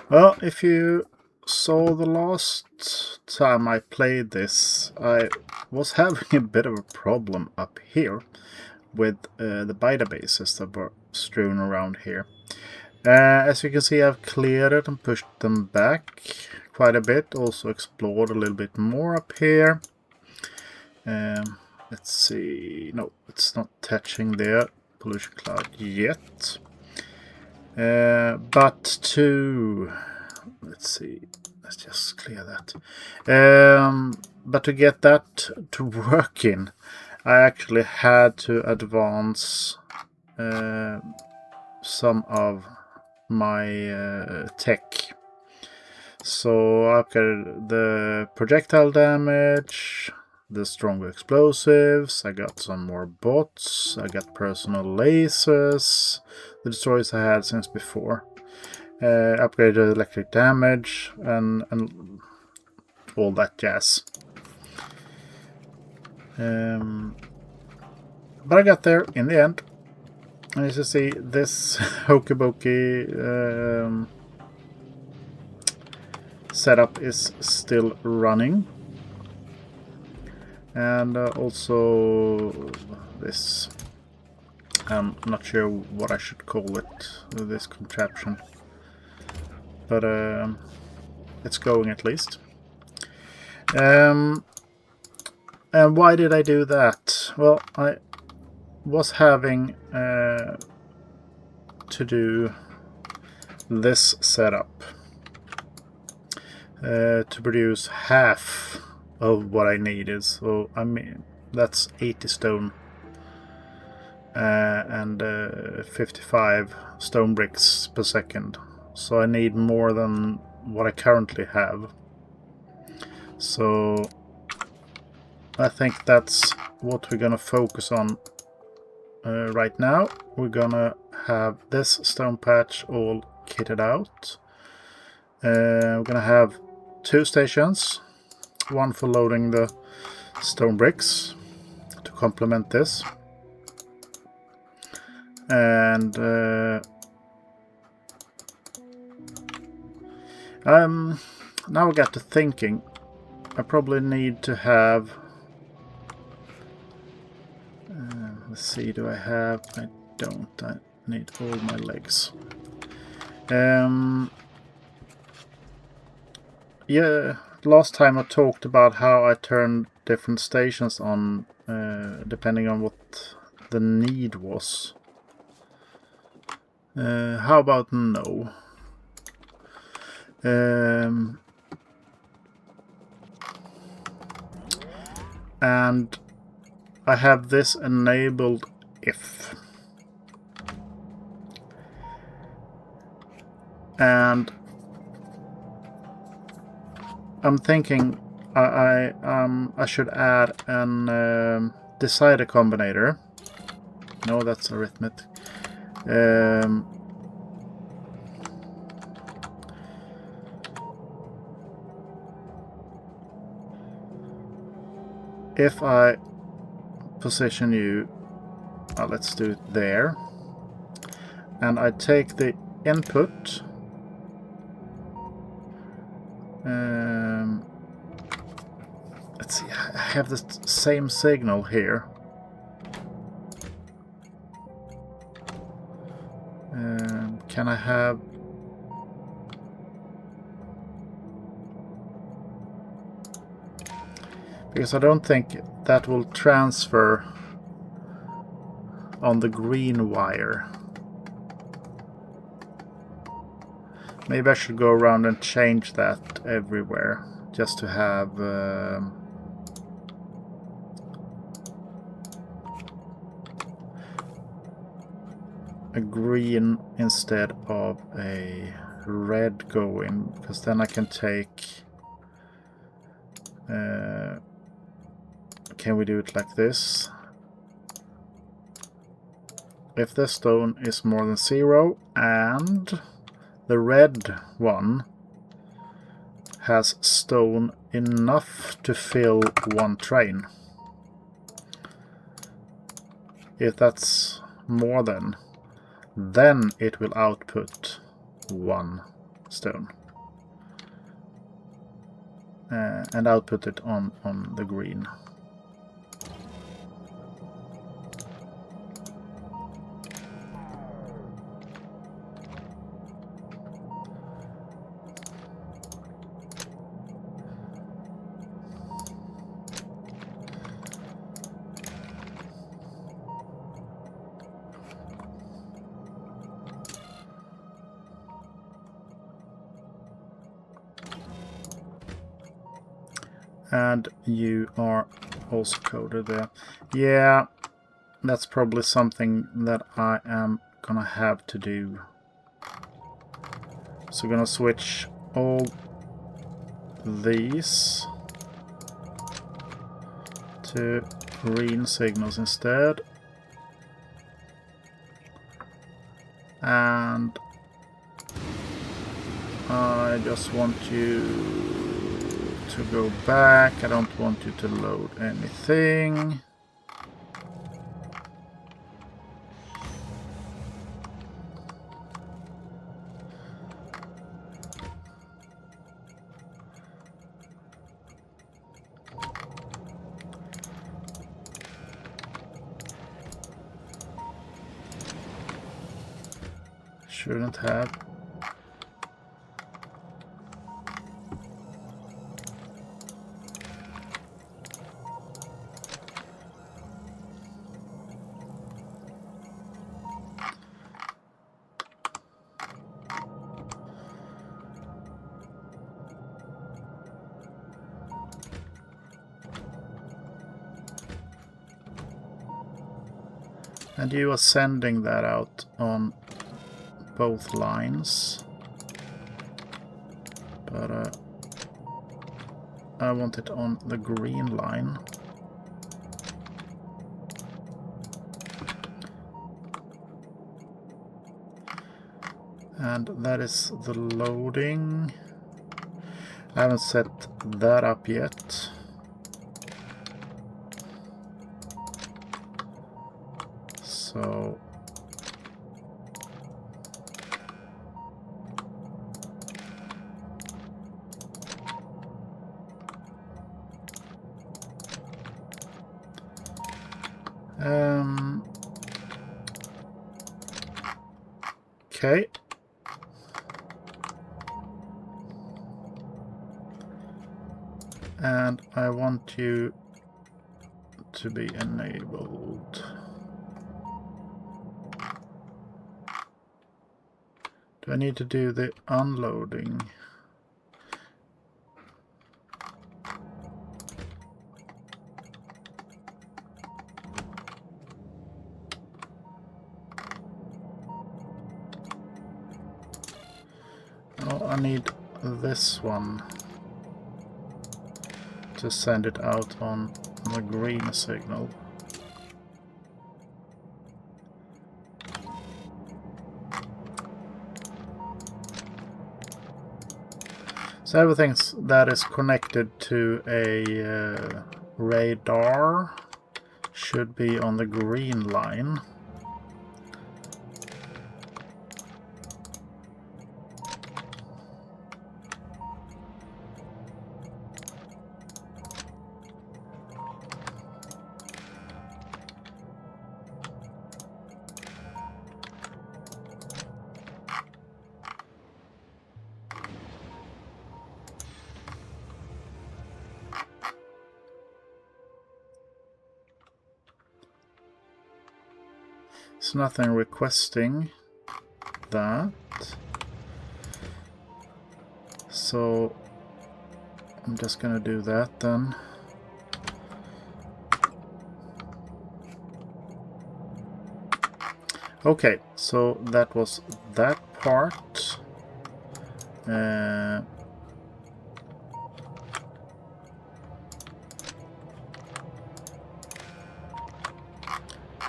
Well, if you saw the last time I played this, I was having a bit of a problem up here with the databases that were strewn around here. As you can see, I've cleared it and pushed them back quite a bit. Also explored a little bit more up here. Let's see. No, it's not touching the pollution cloud yet. But to... Let's see. Let's just clear that. But to get that to work in, I actually had to advance some of my tech. So I upgraded the projectile damage, the stronger explosives, I got some more bots, I got personal lasers, the destroyers I had since before. Upgraded electric damage and all that jazz. But I got there in the end. And as you see, this hokey pokey setup is still running. And also this, I'm not sure what I should call it, this contraption, but it's going at least. And why did I do that? Well, I was having to do this setup to produce half of what I needed. So I mean, that's 80 stone and 55 stone bricks per second. So I need more than what I currently have. So I think that's what we're gonna focus on right now. We're gonna have this stone patch all kitted out. We're gonna have 2 stations, one for loading the stone bricks to complement this, and now I got to thinking, I probably need to have let's see, do I have? I don't. I need all my legs. Yeah, last time I talked about how I turned different stations on depending on what the need was. How about no? And I have this enabled if. And I'm thinking I should add an decider combinator. No, that's arithmetic. If I position you, let's do it there, and I take the input, let's see, I have the same signal here. Can I have... Because I don't think that will transfer on the green wire. Maybe I should go around and change that everywhere, just to have a green instead of a red going, because then I can take... can we do it like this? If the stone is more than 0 and the red one has stone enough to fill 1 train. If that's more than, then it will output 1 stone. And output it on the green. And you are also coded there. Yeah, that's probably something that I am gonna have to do. So gonna switch all these to green signals instead. And I just want you to go back. I don't want you to load anything. Shouldn't have. And you are sending that out on both lines. But I want it on the green line. And that is the loading. I haven't set that up yet. So okay. And I want you to be enabled. Do I need to do the unloading? Oh, I need this one to send it out on the green signal. So everything that is connected to a radar should be on the green line. It's nothing requesting that. So I'm just gonna do that then. Okay, so that was that part.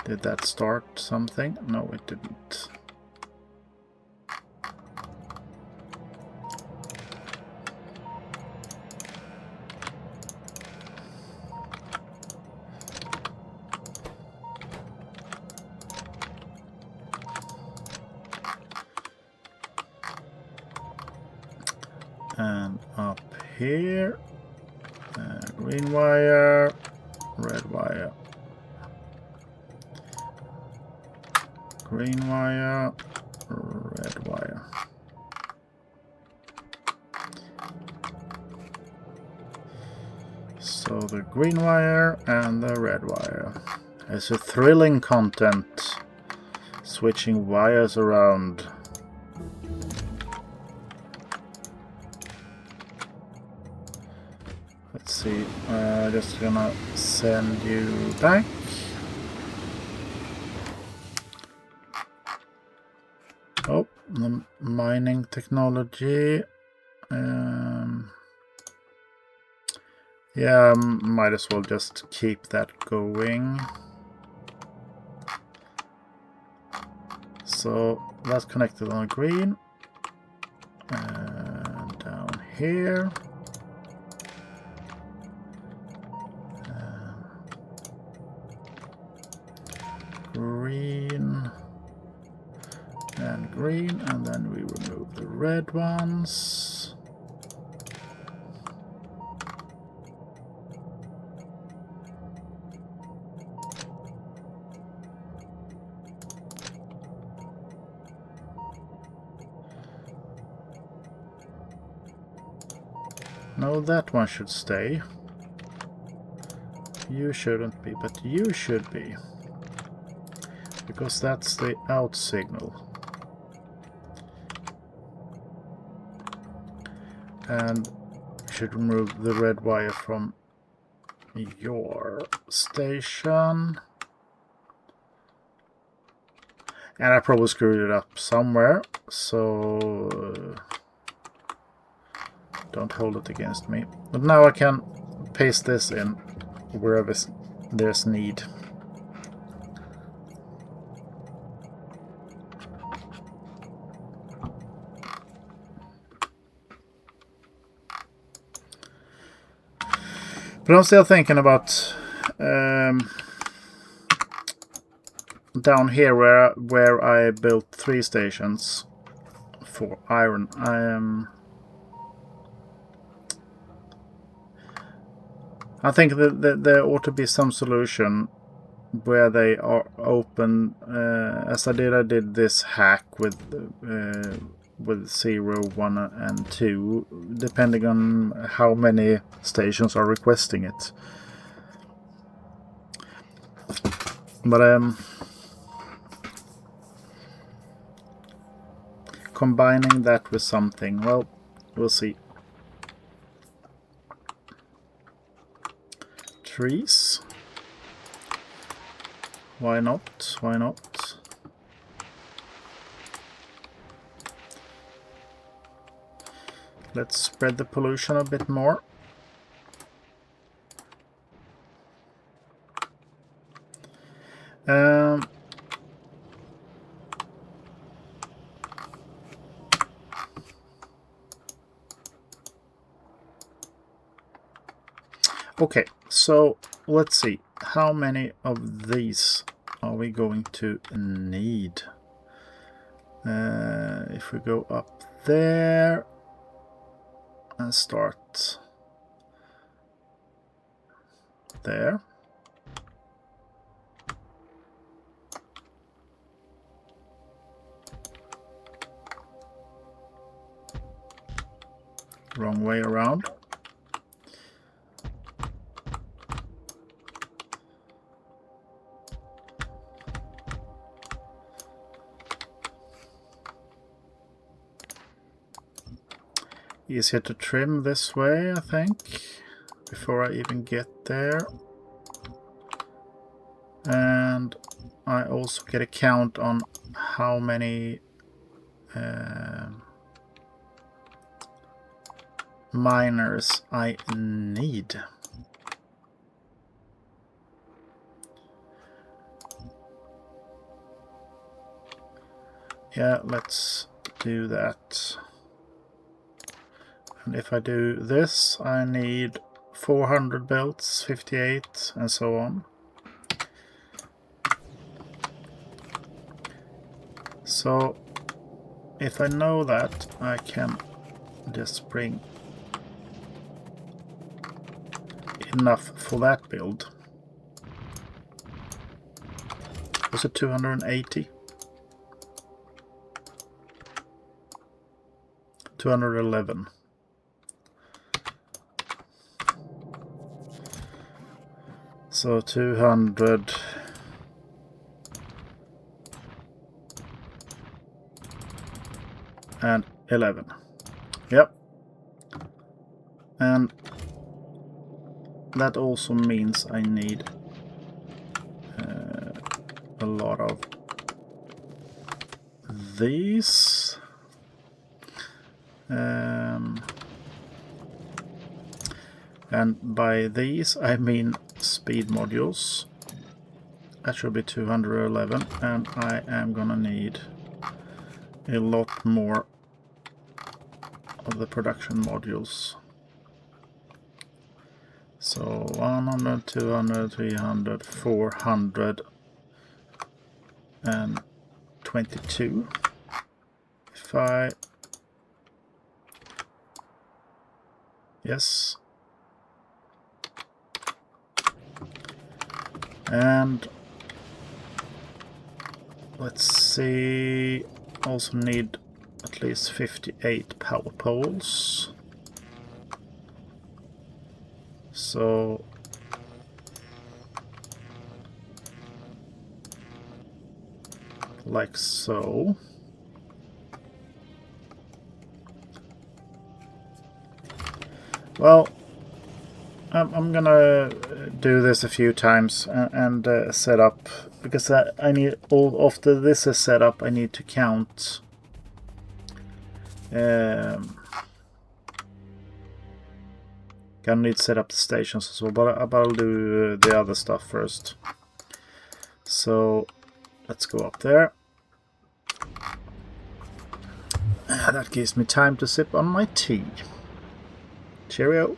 Did that start something? No, it didn't. And up here, green wire, red wire, green wire, red wire. So the green wire and the red wire. It's a thrilling content, switching wires around. Let's see, just gonna send you back. Oh, the mining technology. Yeah, might as well just keep that going. So that's connected on green. And down here. Green and green, and then we remove the red ones. No, that one should stay. You shouldn't be, but you should be. Because that's the out signal. And should remove the red wire from your station. And I probably screwed it up somewhere, so don't hold it against me. But now I can paste this in wherever there's need. But I'm still thinking about down here where I built 3 stations for iron. I think that there ought to be some solution where they are open. As I did this hack with 0, 1, and 2, depending on how many stations are requesting it. But combining that with something, well, we'll see. Trees. Why not? Why not? Let's spread the pollution a bit more. Okay, so let's see. How many of these are we going to need? If we go up there and start there. Wrong way around. Easier to trim this way, I think, before I even get there. And I also get a count on how many miners I need. Yeah, let's do that. And if I do this, I need 400 belts, 58, and so on. So if I know that, I can just bring enough for that build. Was it 280? 211. So 211. Yep. And that also means I need a lot of these. And by these I mean speed modules. That should be 211, and I am gonna need a lot more of the production modules. So 100, 200, 300, 422. If I... Yes. And let's see, also need at least 58 power poles. So like so. Well, I'm gonna do this a few times and set up, because I need, after this is set up, I need to count gonna need to set up the stations as well, but I'll do the other stuff first. So let's go up there. That gives me time to sip on my tea. Cheerio.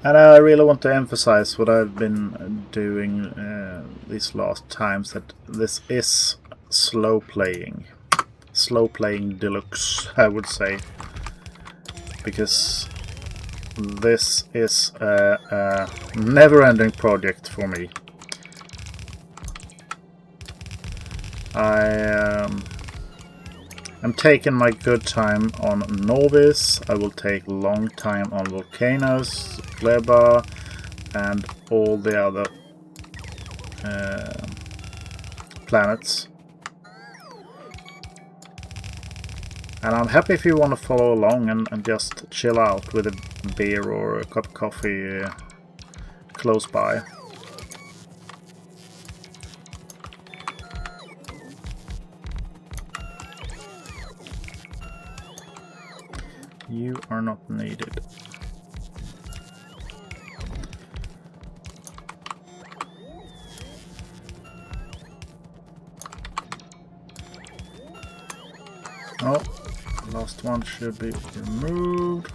And I really want to emphasize what I've been doing these last times, that this is slow playing deluxe, I would say, because this is a never-ending project for me. I'm taking my good time on Novice. I will take long time on Volcanoes, Gleba, and all the other planets. And I'm happy if you want to follow along and just chill out with a beer or a cup of coffee close by. You are not needed. Oh, last one should be removed.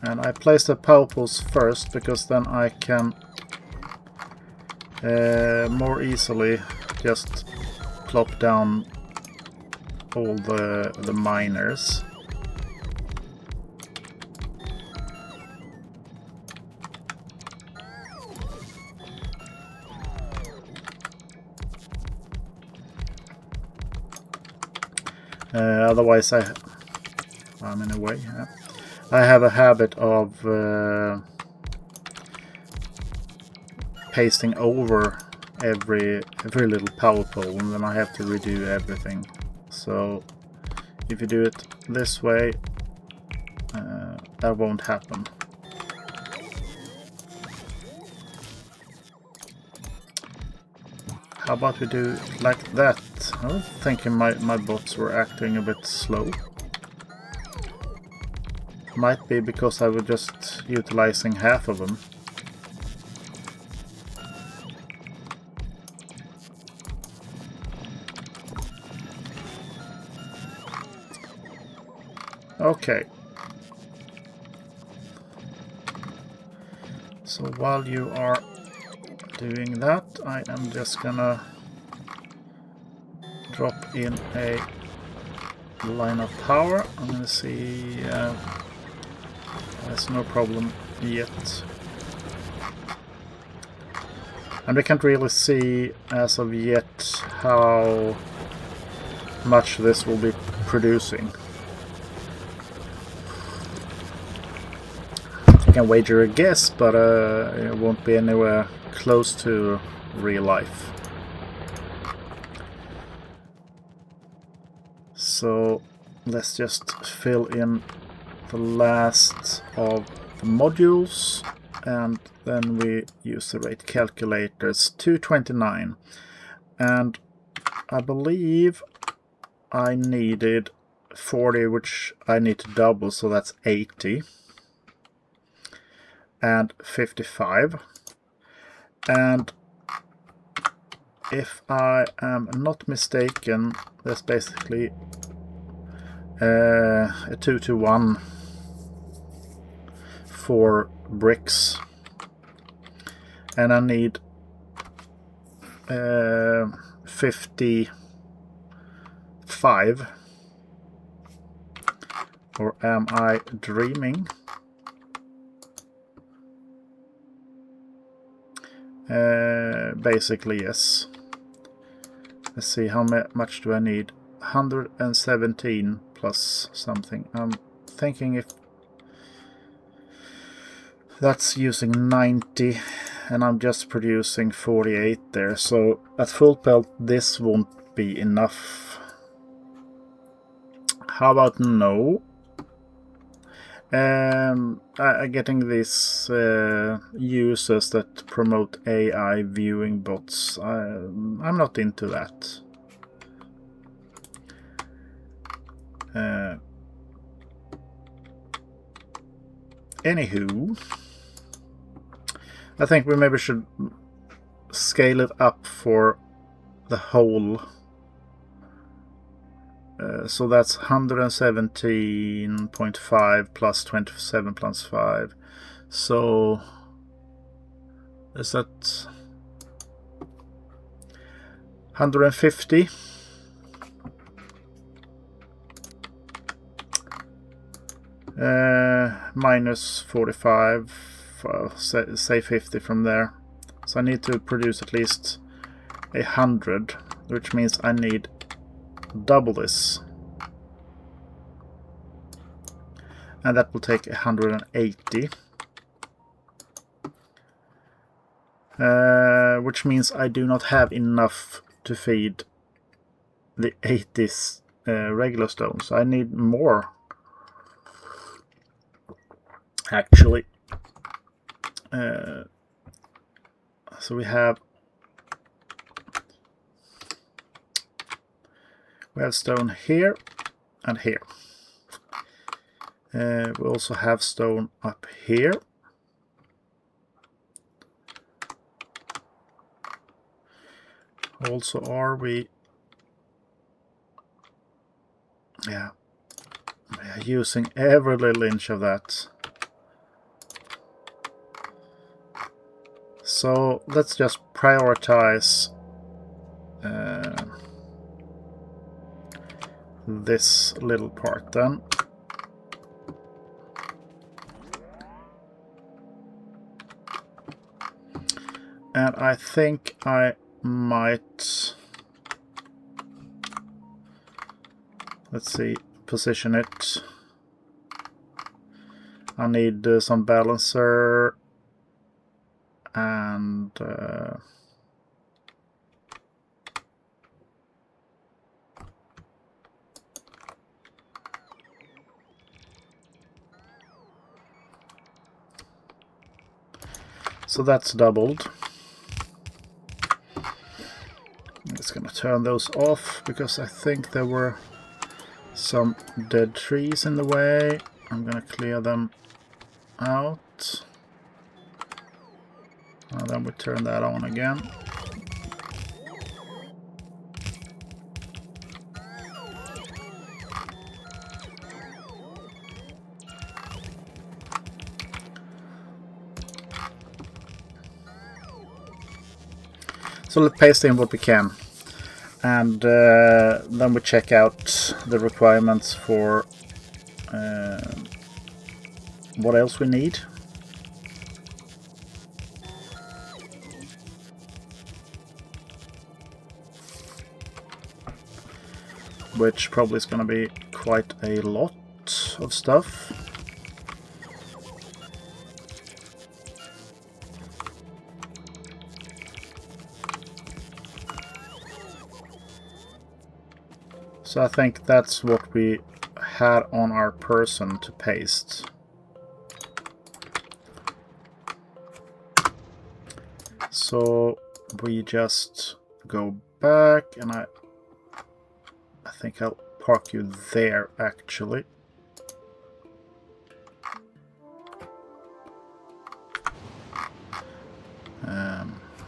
And I place the power poles first, because then I can more easily just plop down all the miners. Otherwise I'm in a way. Yeah. I have a habit of pasting over every little power pole, and then I have to redo everything. So if you do it this way, that won't happen. How about we do like that? I was thinking my bots were acting a bit slow. Might be because I was just utilizing half of them. Okay. So while you are doing that, I am just gonna drop in a line of power. I'm gonna see. There's no problem yet. And we can't really see as of yet how much this will be producing. I can wager a guess, but it won't be anywhere close to real life. So let's just fill in the last of the modules, and then we use the rate calculators. 229, and I believe I needed 40, which I need to double, so that's 80, and 55. And if I am not mistaken, that's basically a 2-to-1 for bricks, and I need 55, or am I dreaming? Basically yes. Let's see, how much do I need? 117 plus something. I'm thinking if that's using 90 and I'm just producing 48 there, so at full pelt this won't be enough. How about no? I'm getting these users that promote AI viewing bots. I'm not into that. Anywho, I think we maybe should scale it up for the whole. So that's 117.5 plus 27 plus 5. So is that 150? Minus 45, say 50 from there. So I need to produce at least 100, which means I need double this, and that will take 180, which means I do not have enough to feed the 80 regular stones. I need more, actually. So we have stone here and here. We also have stone up here. Also, are we? Yeah, we are using every little inch of that. So let's just prioritize this little part then. And I think I might, let's see, position it. I need some balancer and so that's doubled. I'm just gonna turn those off because I think there were some dead trees in the way. I'm gonna clear them out. And then we turn that on again. So let's paste in what we can. And then we check out the requirements for what else we need. Which probably is going to be quite a lot of stuff. So I think that's what we had on our person to paste. So we just go back, and I think I'll park you there actually.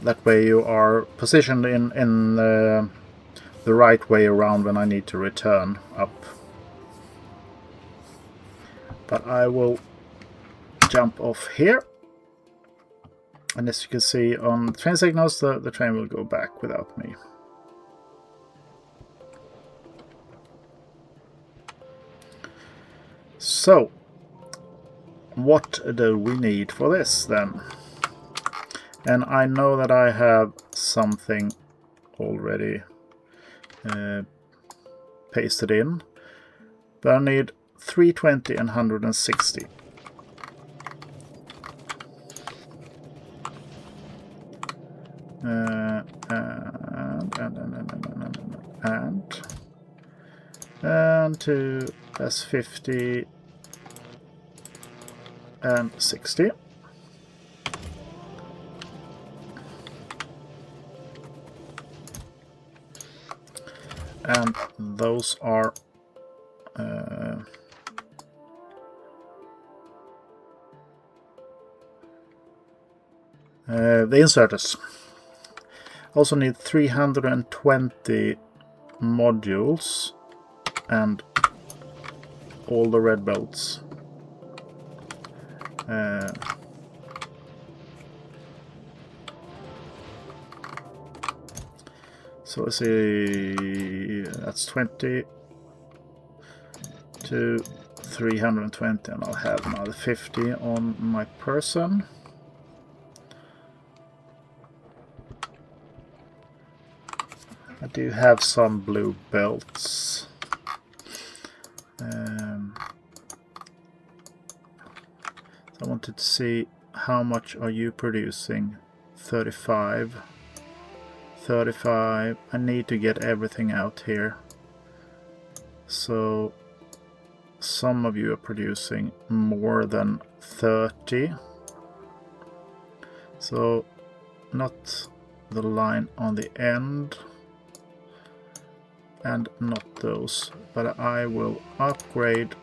That way you are positioned in the right way around when I need to return up. But I will jump off here. And as you can see on train signals, the train will go back without me. So, what do we need for this then? And I know that I have something already pasted in, but I need 320 and 160. And to S50 and 60. And those are the inserters. Also need 320 modules and all the red belts. So let's see, that's 20 to 320, and I'll have another 50 on my person. I do have some blue belts. I wanted to see how much are you producing. 35. 35. I need to get everything out here. So some of you are producing more than 30. So not the line on the end. And not those. But I will upgrade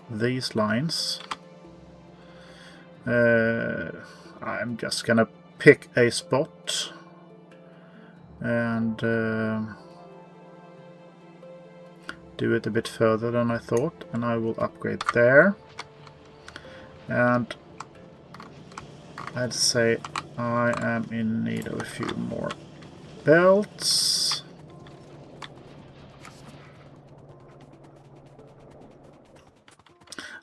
these lines. I'm just gonna pick a spot and do it a bit further than I thought, and I will upgrade there. And I'd say I am in need of a few more belts.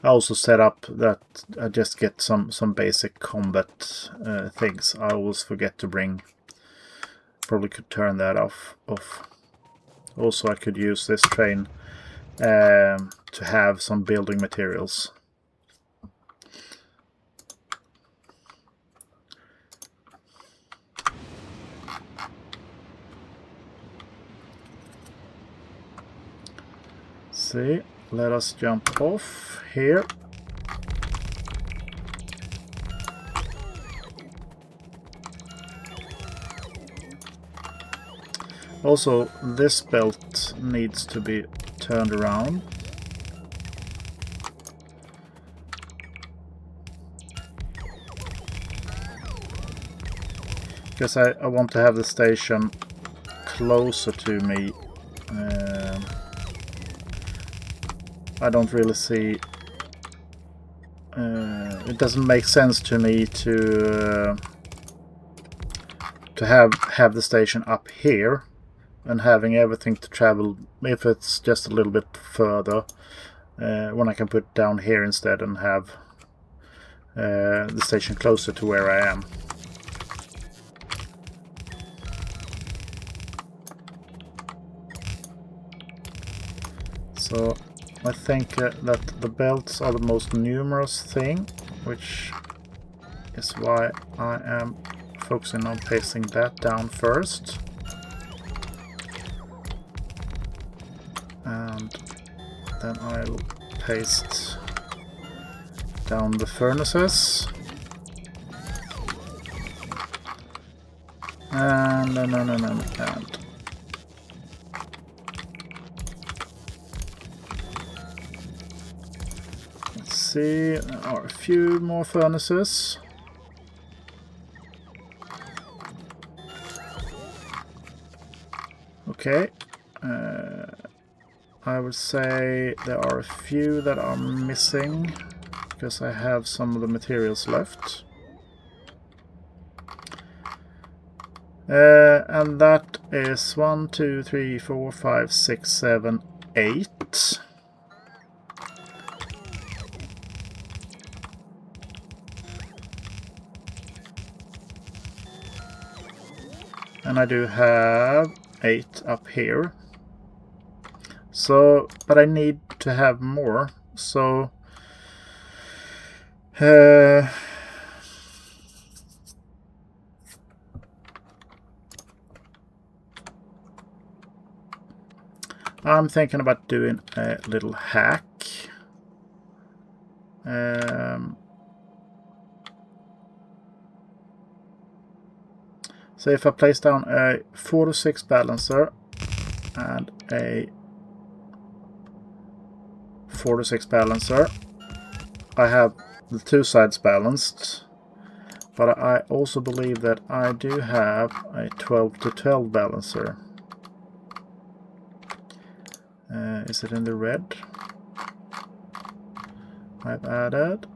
I also set up that I just get some basic combat things. I always forget to bring. Probably could turn that off. Also, I could use this train to have some building materials. See, let us jump off here. Also, this belt needs to be turned around. because I want to have the station closer to me. I don't really see... it doesn't make sense to me to have the station up here and having everything to travel, if it's just a little bit further, when I can put it down here instead and have the station closer to where I am. So I think that the belts are the most numerous thing, which is why I am focusing on placing that down first. And then I'll paste down the furnaces. And let's see, there are a few more furnaces. Okay. I would say there are a few that are missing because I have some of the materials left. And that is 1, 2, 3, 4, 5, 6, 7, 8. And I do have 8 up here. So, but I need to have more. So, I'm thinking about doing a little hack. So if I place down a 4 to 6 balancer and a 4 to 6 balancer, I have the two sides balanced, but I also believe that I do have a 12 to 12 balancer. Is it in the red? I've added.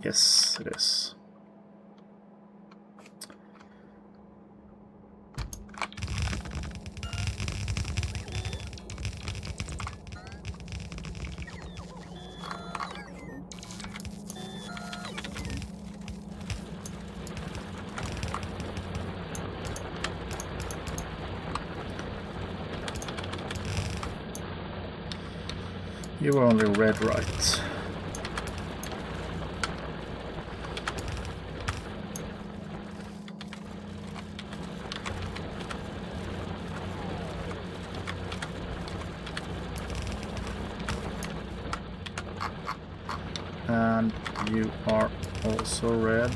Yes, it is. You were only red, right? And you are also red.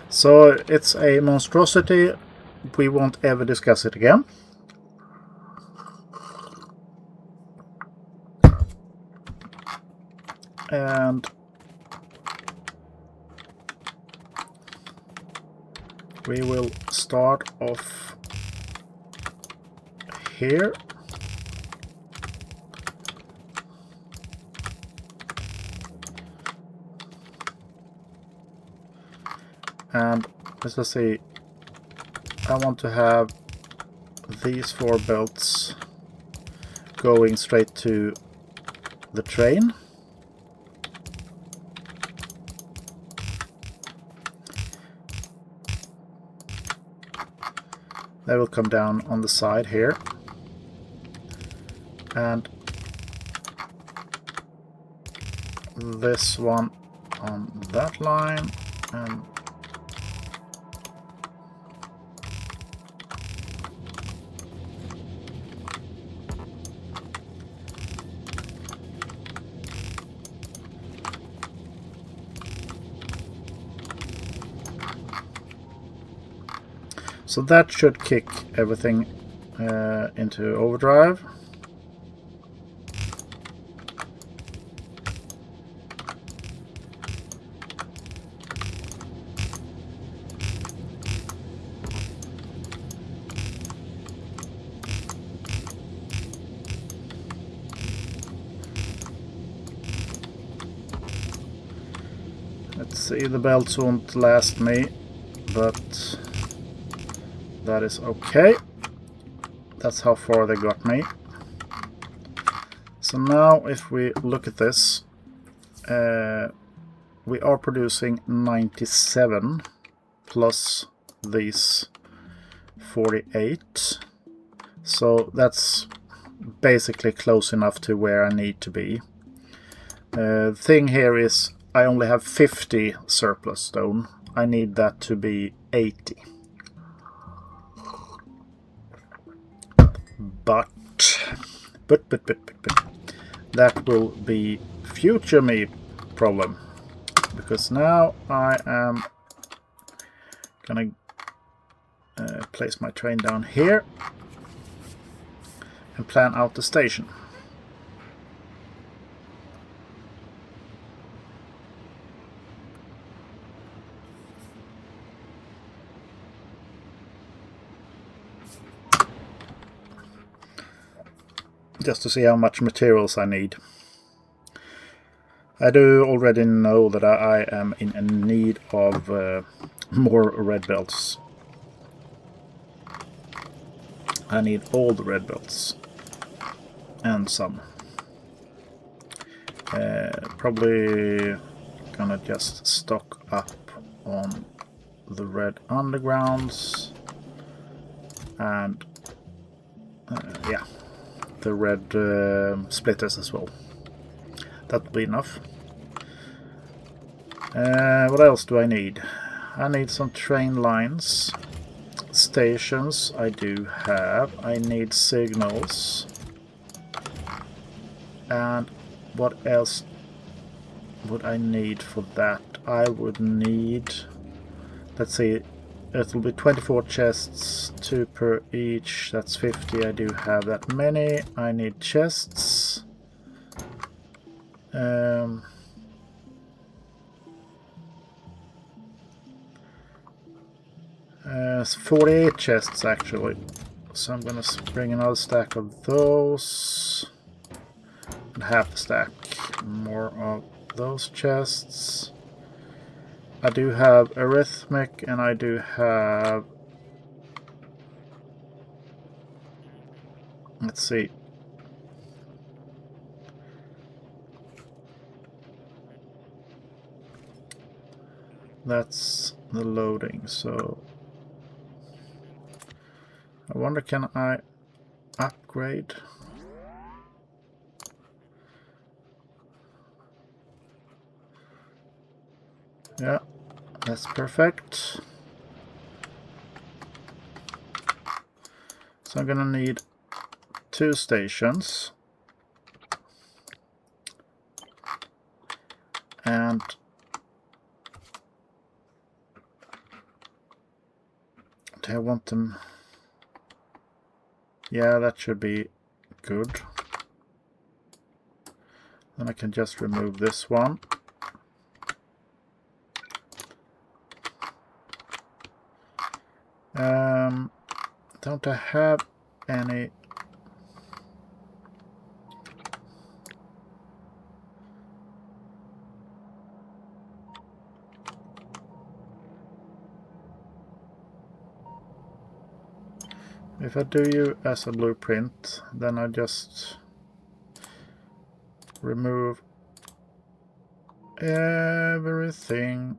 So it's a monstrosity. We won't ever discuss it again. And we will start off here. And let's see, I want to have these 4 belts going straight to the train. They will come down on the side here. And this one on that line, and so that should kick everything into overdrive. see, the belts won't last me, but that is okay. That's how far they got me. So now if we look at this, we are producing 97 plus these 48. So that's basically close enough to where I need to be. The thing here is I only have 50 surplus stone. I need that to be 80. But that will be future me problem, because now I am gonna place my train down here and plan out the station. Just to see how much materials I need. I do already know that I am in need of more red belts. I need all the red belts. And some. Probably gonna just stock up on the red undergrounds. And yeah, the red splitters as well. That'll be enough. What else do I need? I need some train lines. Stations I do have. I need signals. And what else would I need for that? I would need... Let's see. It'll be 24 chests, 2 per each. That's 50. I do have that many. I need chests. 48 chests actually. So I'm gonna bring another stack of those. And half a stack more of those chests. I do have arithmetic and I do have... Let's see. That's the loading, so... I wonder, can I upgrade? Yeah, that's perfect. So I'm gonna need 2 stations. And do I want them? Yeah, that should be good. Then I can just remove this one. Don't I have any... If I do you as a blueprint, then I just remove everything.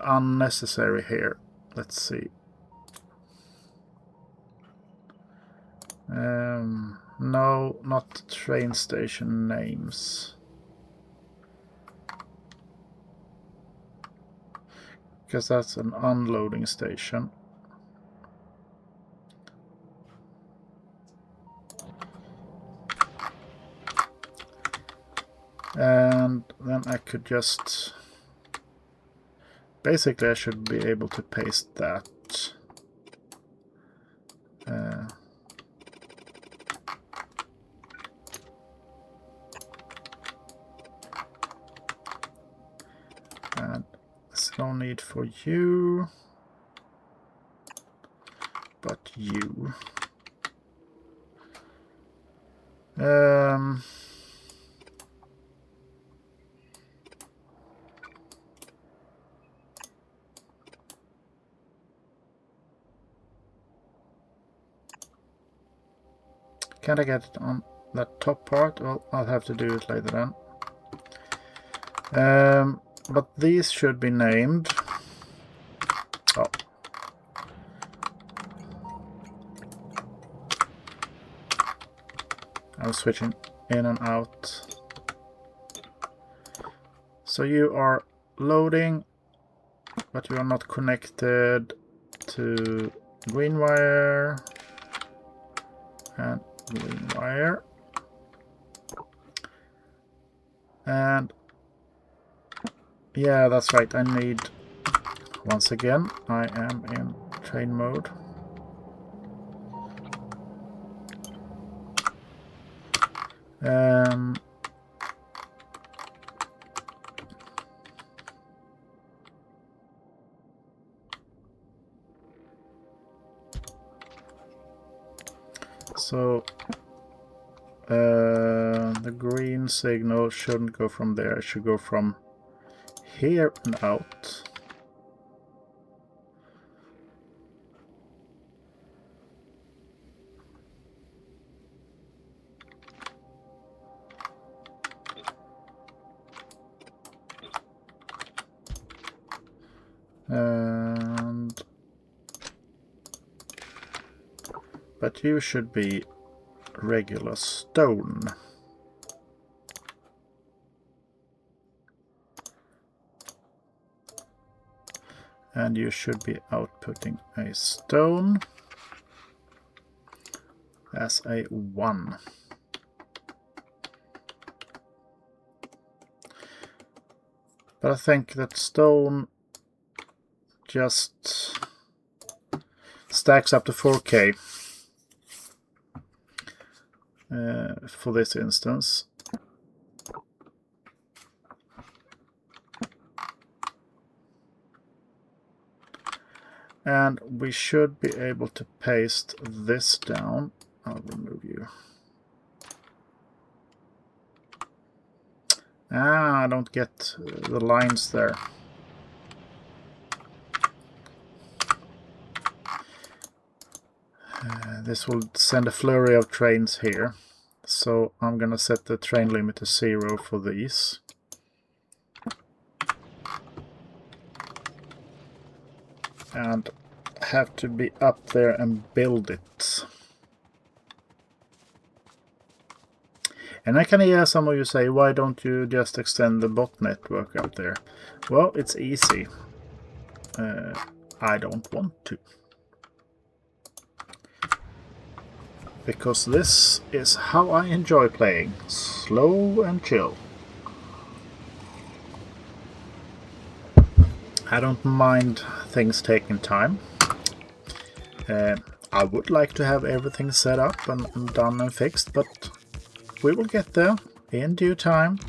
Unnecessary here. Let's see. No, not train station names. Because that's an unloading station. And then I could just... Basically, I should be able to paste that. And there's no need for you, but you. Can't I get it on that top part? Well, I'll have to do it later then. But these should be named. Oh. I'm switching in and out. So you are loading, but you are not connected to green wire and green wire. And yeah, that's right. I need, once again, I am in train mode. So the green signal shouldn't go from there. It should go from here and out. But you should be regular stone. And you should be outputting a stone as a 1. But I think that stone just stacks up to 4K for this instance. And we should be able to paste this down. I'll remove you. I don't get the lines there. This will send a flurry of trains here. So I'm gonna set the train limit to 0 for these. And have to be up there and build it. And I can hear some of you say, why don't you just extend the bot network up there? Well, it's easy. I don't want to. Because this is how I enjoy playing. Slow and chill. I don't mind things taking time. I would like to have everything set up and done and fixed, but we will get there in due time.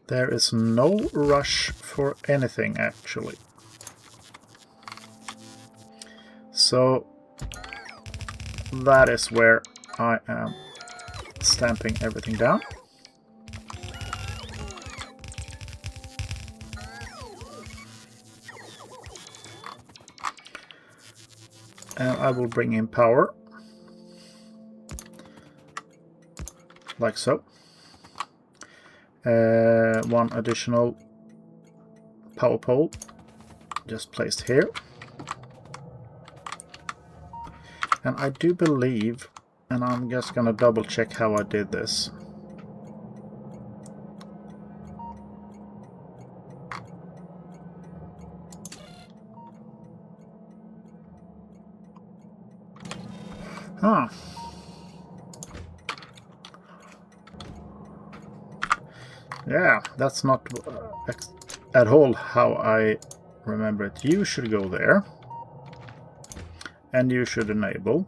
There is no rush for anything, actually. So that is where I am stamping everything down. And I will bring in power, like so. One additional power pole just placed here. And I do believe, and I'm just gonna double check how I did this. Yeah, that's not at all how I remember it. You should go there. And you should enable.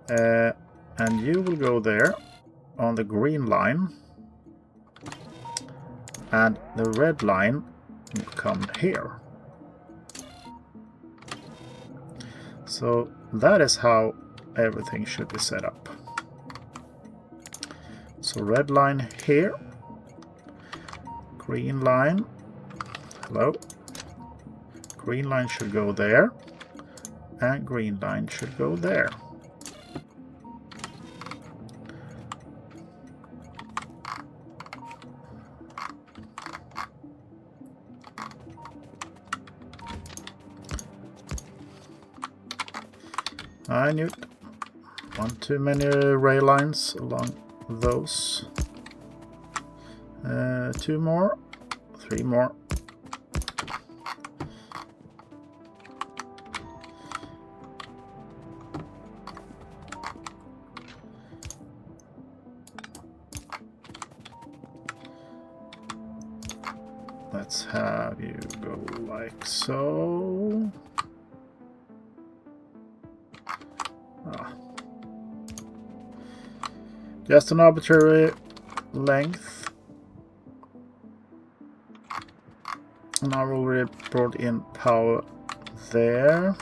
And you will go there on the green line. And the red line will come here. So that is how everything should be set up. So red line here, green line, hello, green line should go there, and green line should go there. I knew it. One too many rail lines along those. 2 more, 3 more. Let's have you go like so. Just an arbitrary length. And I've already brought in power there.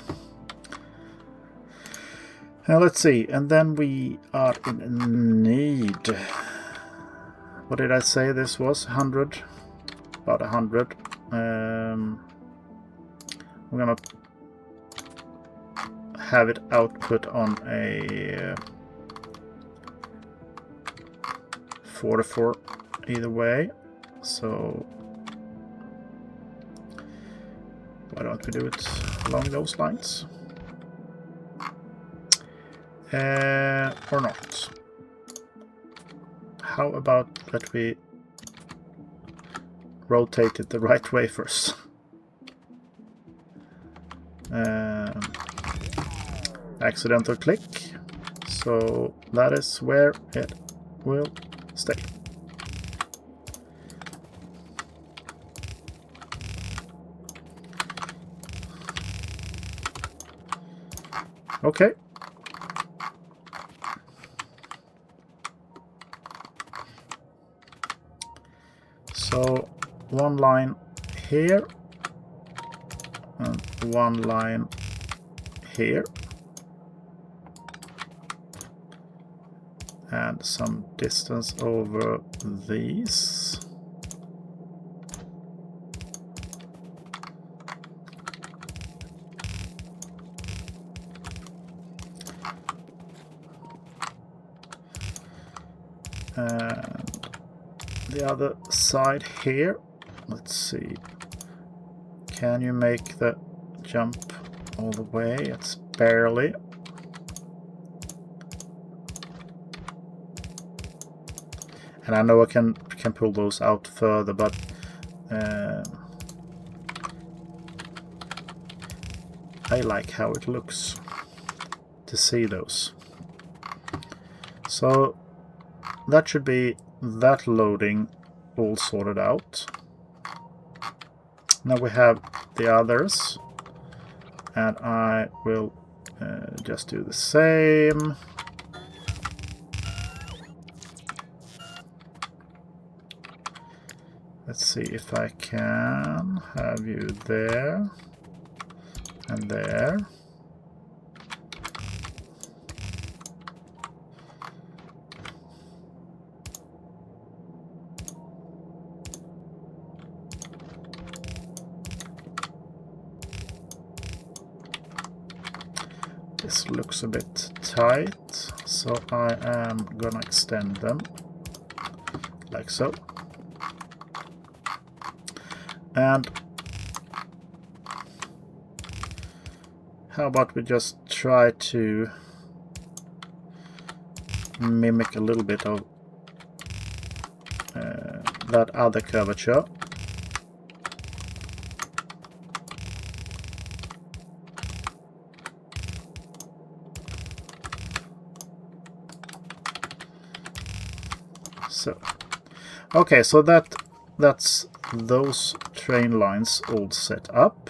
Now let's see, and then we are in need. What did I say this was? 100? About 100. I'm gonna have it output on a 44 either way, so why don't we do it along those lines? Or not. How about that we rotate it the right way first? Accidental click, so that is where it will stay. Okay. So 1 line here and 1 line here. And some distance over these. And the other side here. Let's see. Can you make the jump all the way? It's barely. And I know I can pull those out further, but I like how it looks to see those. So that should be that loading all sorted out. Now we have the others, and I will just do the same. Let's see if I can have you there and there. This looks a bit tight, so I am gonna extend them like so. And how about we just try to mimic a little bit of that other curvature. So, okay, so that's those train lines all set up.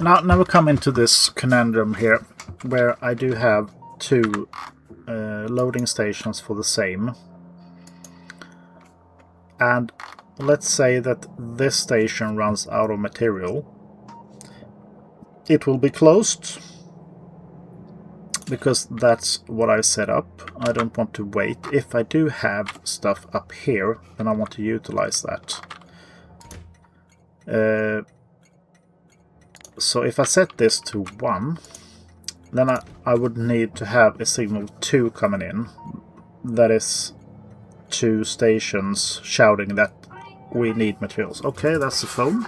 Now we come into this conundrum here, where I do have two loading stations for the same. And let's say that this station runs out of material. It will be closed, because that's what I set up. I don't want to wait. If I do have stuff up here, then I want to utilize that. So if I set this to 1, then I would need to have a signal 2 coming in. That is 2 stations shouting that we need materials. Okay, that's the phone.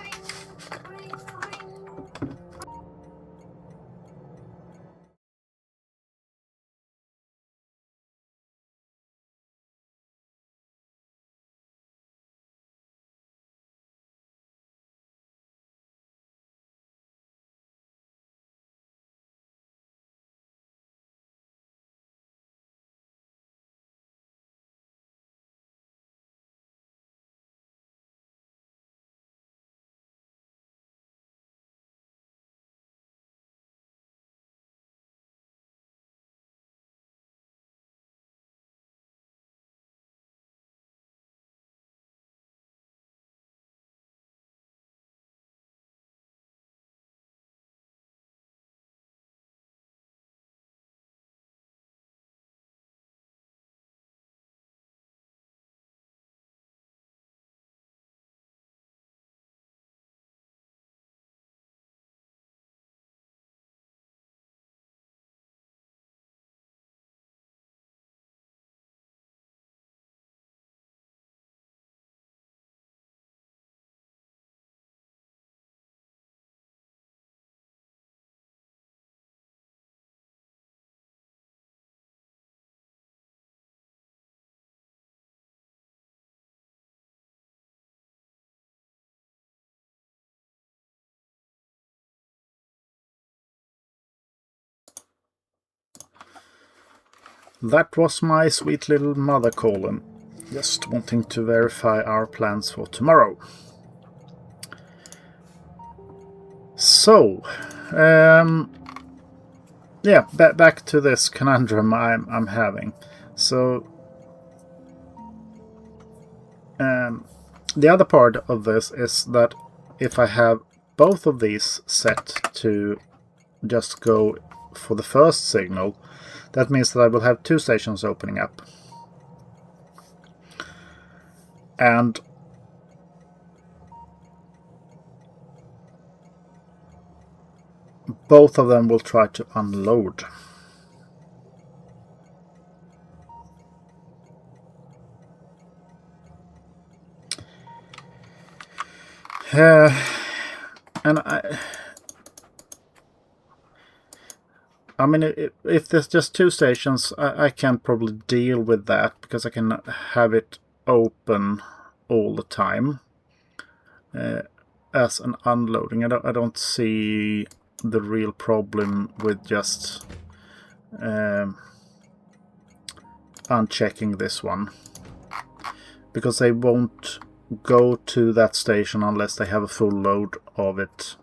That was my sweet little mother calling, just wanting to verify our plans for tomorrow. So, yeah, back to this conundrum I'm having. So, the other part of this is that if I have both of these set to just go for the first signal, that means that I will have 2 stations opening up. And both of them will try to unload. And I mean, if there's just 2 stations, I can probably deal with that, because I can have it open all the time as an unloading. I don't see the real problem with just unchecking this one, because they won't go to that station unless they have a full load of it.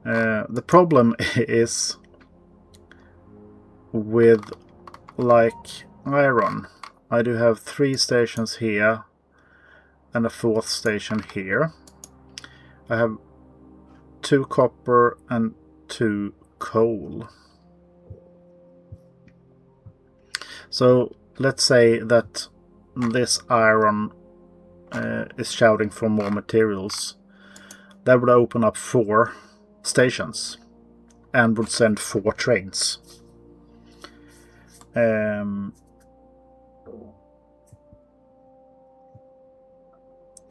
The problem is with, like, iron. I do have 3 stations here and a 4th station here. I have 2 copper and 2 coal. So let's say that this iron is shouting for more materials. That would open up 4 stations and would send 4 trains.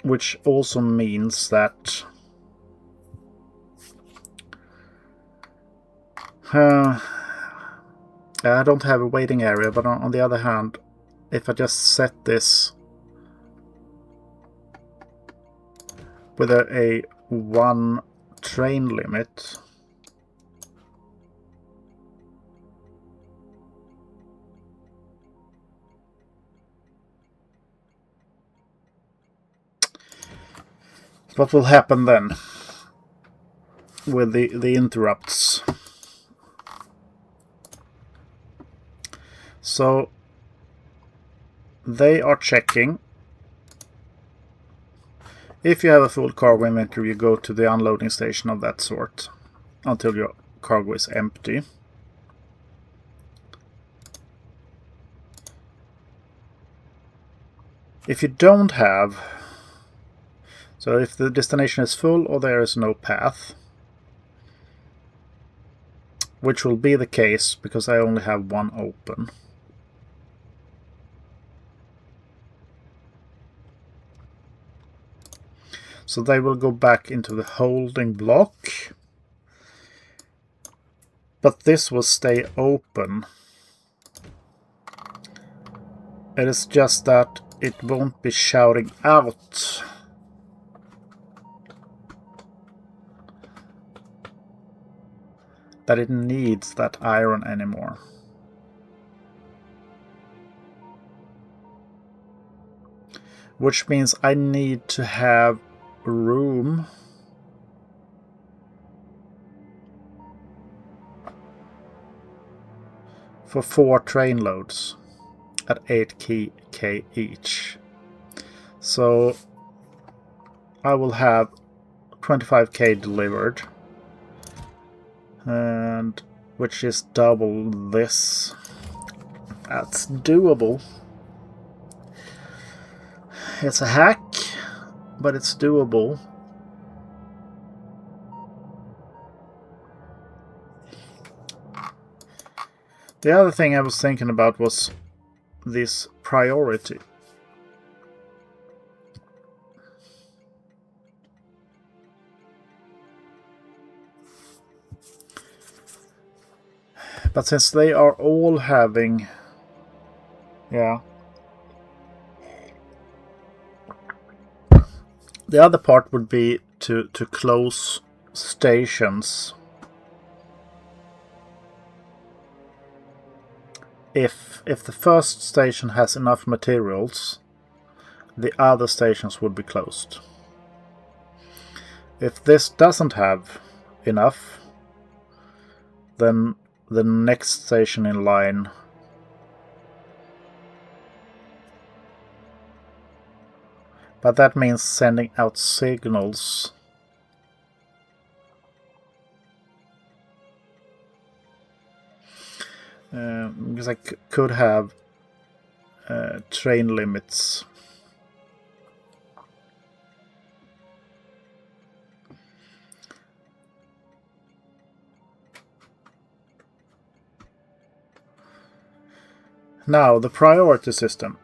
Which also means that I don't have a waiting area, but on the other hand, if I just set this with a 1 train limit, what will happen then? with the interrupts. So they are checking. If you have a full cargo inventory, you go to the unloading station of that sort until your cargo is empty. If you don't have, so if the destination is full or there is no path, which will be the case because I only have one open. So they will go back into the holding block, but this will stay open. It is just that it won't be shouting out. That it needs that iron anymore. Which means I need to have room for 4 train loads at 8k each. So I will have 25k delivered, and which is double this. That's doable. It's a hack, but it's doable. The other thing I was thinking about was this priority. But since they are all having, yeah. The other part would be to close stations if the first station has enough materials, the other stations would be closed. If this doesn't have enough, then the next station in line but that means sending out signals. Because I could have train limits. Now, the priority system.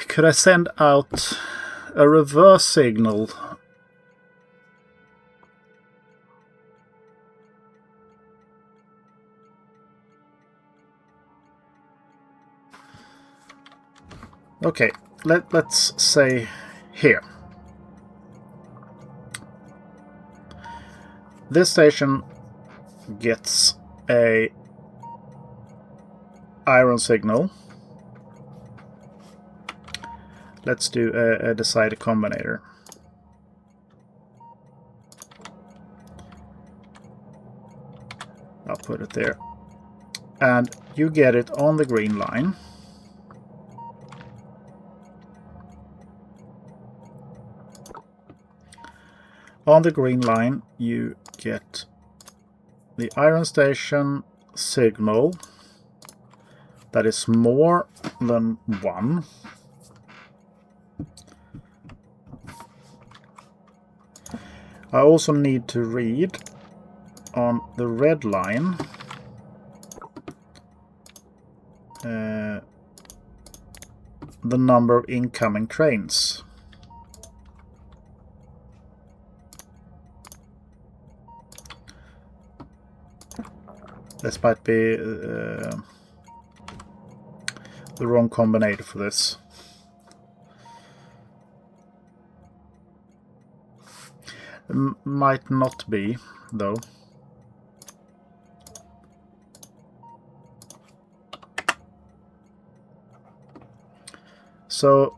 Could I send out a reverse signal? Okay, let's say here. This station gets a iron signal. Let's do a decider combinator. I'll put it there. And you get it on the green line. On the green line, you get the iron station signal that is more than 1. I also need to read on the red line the number of incoming trains. This might be the wrong combinator for this. Might not be, though. So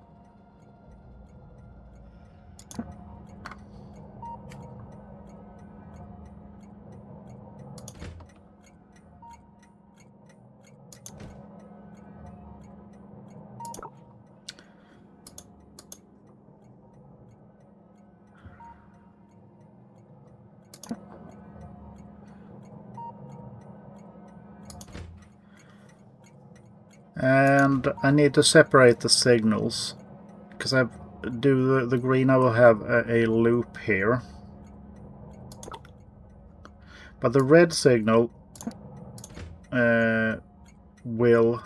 and I need to separate the signals, because I do the green, I will have a loop here, but the red signal will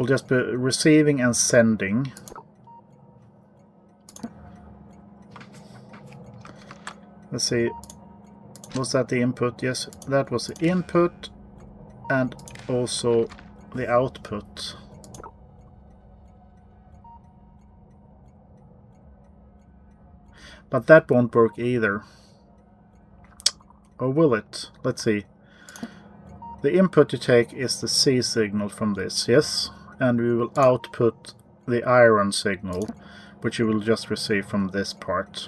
just be receiving and sending. Let's see, was that the input? Yes, that was the input and also the output. But that won't work either. Or will it? Let's see. The input you take is the C signal from this, yes? And we will output the iron signal, which you will just receive from this part.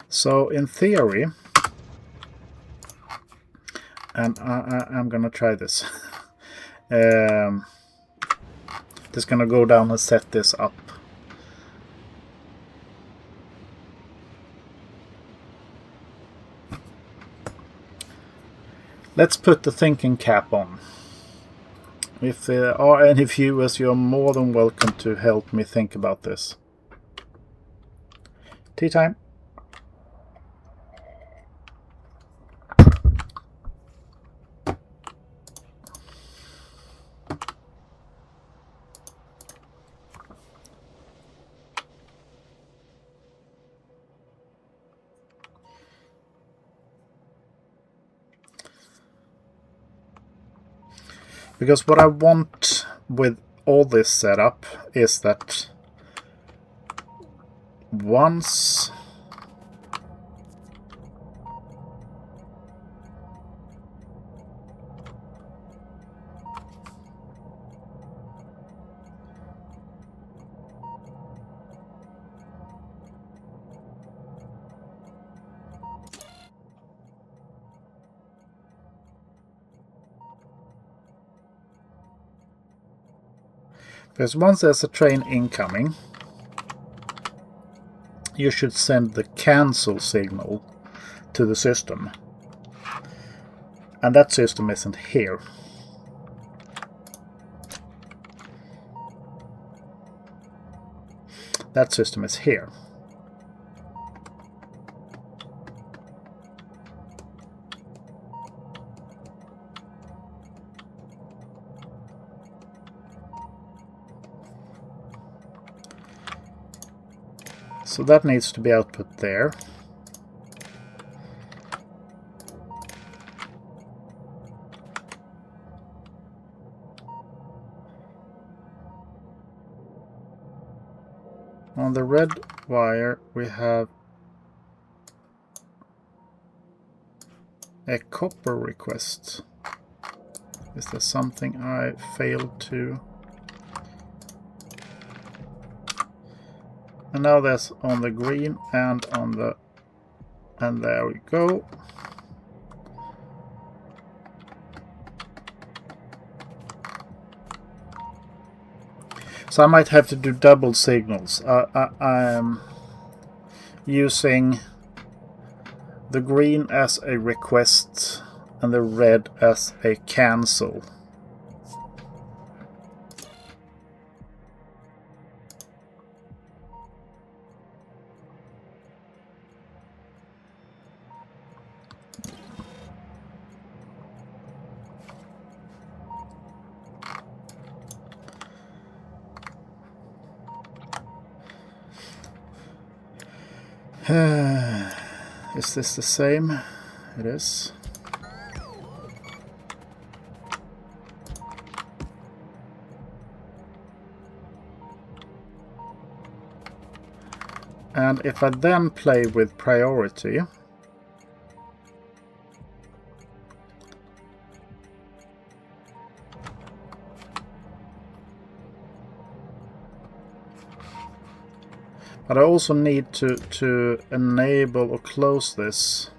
So in theory, and I'm gonna try this. Just gonna go down and set this up. Let's put the thinking cap on. If there are any viewers, you're more than welcome to help me think about this. Tea time. Because what I want with all this setup is that once there's a train incoming, you should send the cancel signal to the system. And that system isn't here. That system is here. So that needs to be output there. On the red wire we have a copper request. Is there something I failed to? And now that's on the green and on the... and there we go. So I might have to do double signals. I'm using the green as a request and the red as a cancel. Is this the same? It is. And if I then play with priority, but I also need to enable or close this.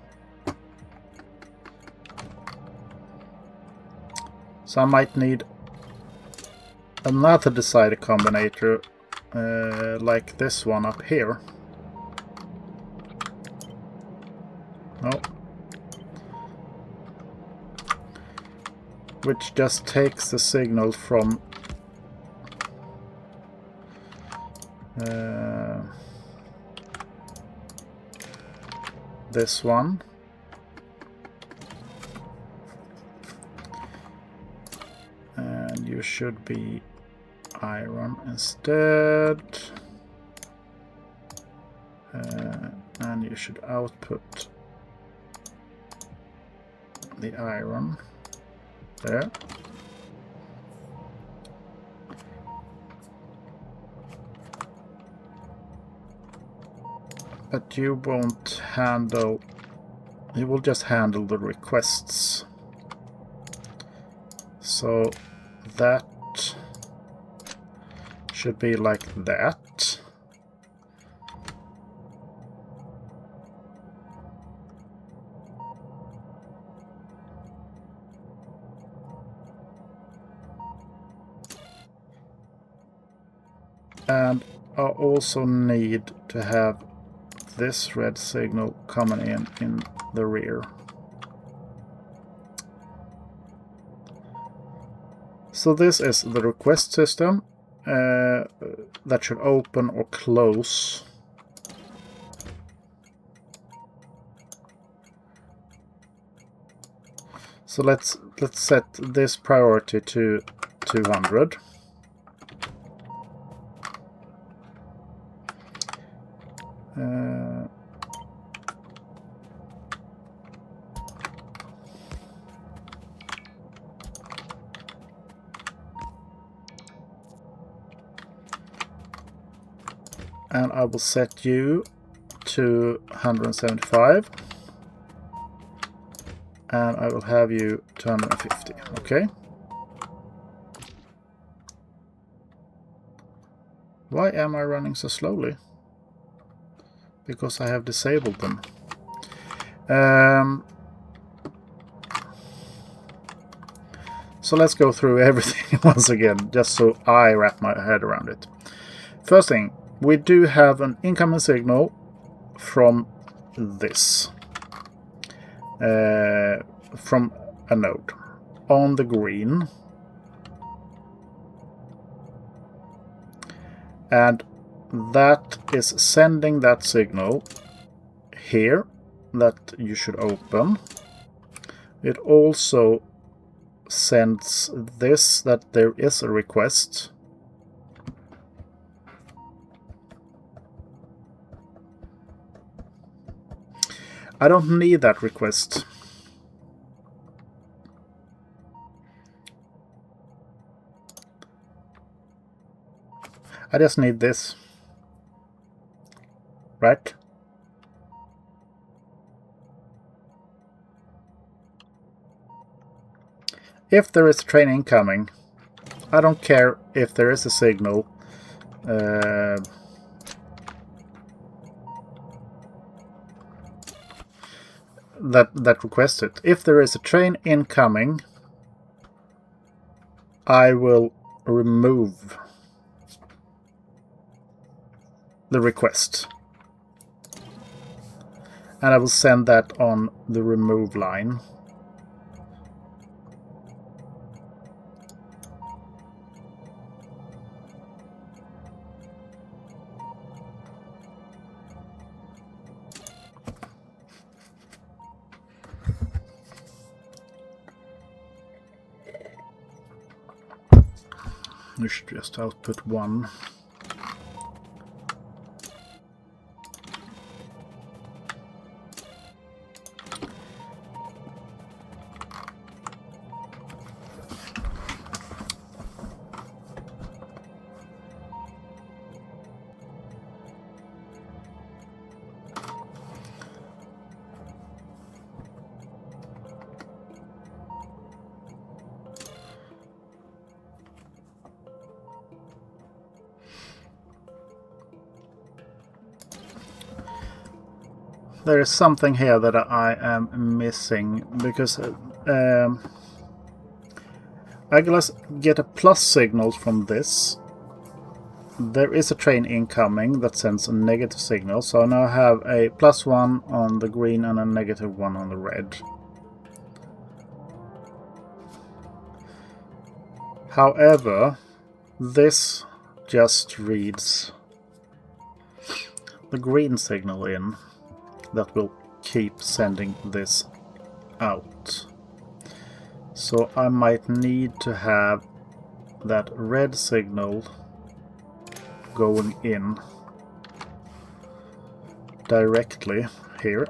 So I might need another decider combinator like this one up here. No. Which just takes the signal from this one. And you should be iron instead. And you should output the iron there. But you won't handle, you will just handle the requests. So that should be like that. And I also need to have this red signal coming in the rear. So this is the request system that should open or close. So let's set this priority to 200. And I will set you to 175. And I will have you to 150. Okay. Why am I running so slowly? Because I have disabled them. So let's go through everything once again, just so I wrap my head around it. First thing, we do have an incoming signal from this, from a node on the green. And that is sending that signal here that you should open. It also sends this, that there is a request. I don't need that request. I just need this. Right? If there is a train incoming, I don't care if there is a signal that requests it. If there is a train incoming, I will remove the request. And I will send that on the remove line. You should just output one. there is something here that I am missing, because I get a plus signal from this. There is a train incoming that sends a negative signal, so I now have a +1 on the green and a -1 on the red. However, this just reads the green signal in that will keep sending this out. So I might need to have that red signal going in directly here.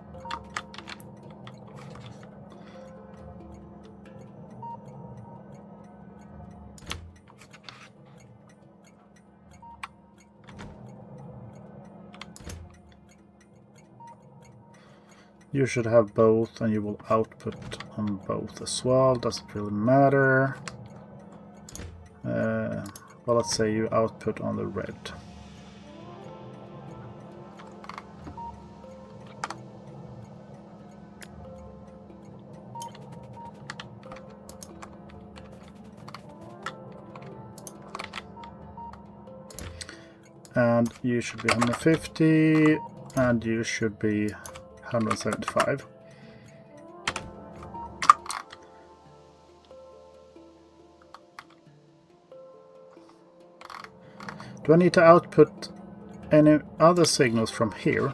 You should have both, and you will output on both as well. Doesn't really matter. Well, let's say you output on the red. And you should be 150, and you should be 175. Do I need to output any other signals from here?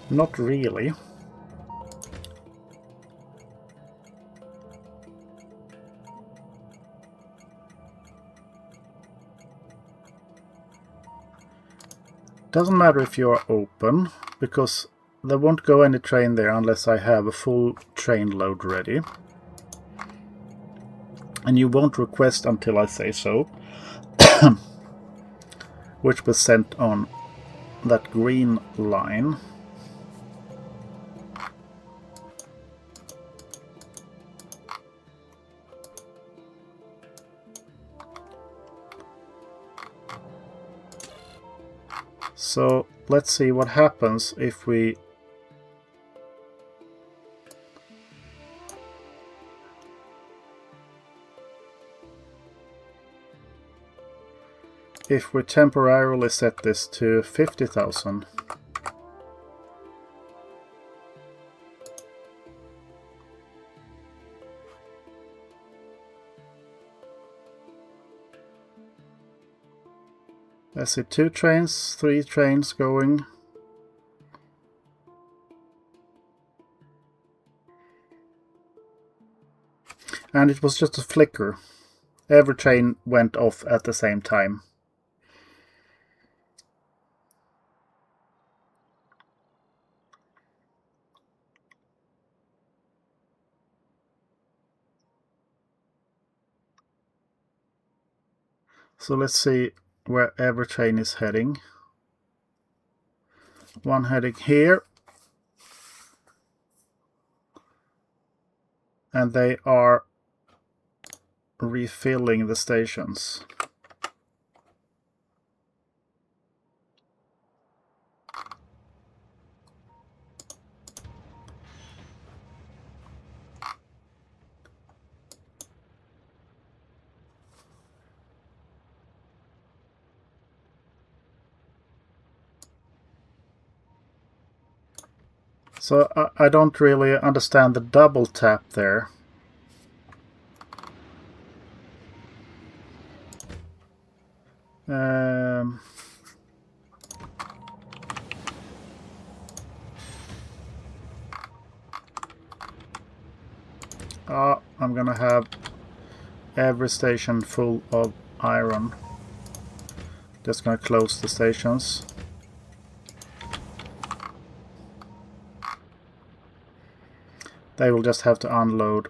Not really. Doesn't matter if you are open, because there won't go any train there unless I have a full train load ready. And you won't request until I say so, which was sent on that green line. So let's see what happens if we temporarily set this to 50,000. I see 2 trains, 3 trains going. And it was just a flicker. Every train went off at the same time. So let's see where every train is heading. One heading here. And they are refilling the stations. So I don't really understand the double tap there. I'm gonna have every station full of iron. Just gonna close the stations. They will just have to unload.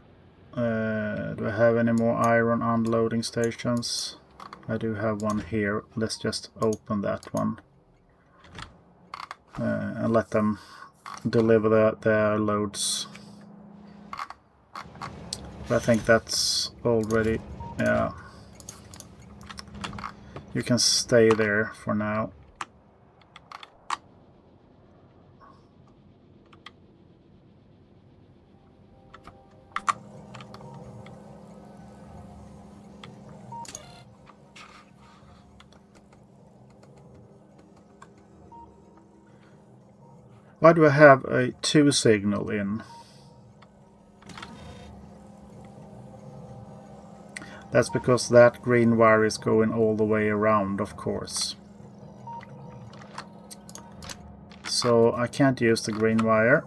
Do I have any more iron unloading stations? I do have one here. Let's just open that one. And let them deliver their loads. I think that's already, yeah. You can stay there for now. Why do I have a 2 signal in? That's because that green wire is going all the way around, of course. So I can't use the green wire.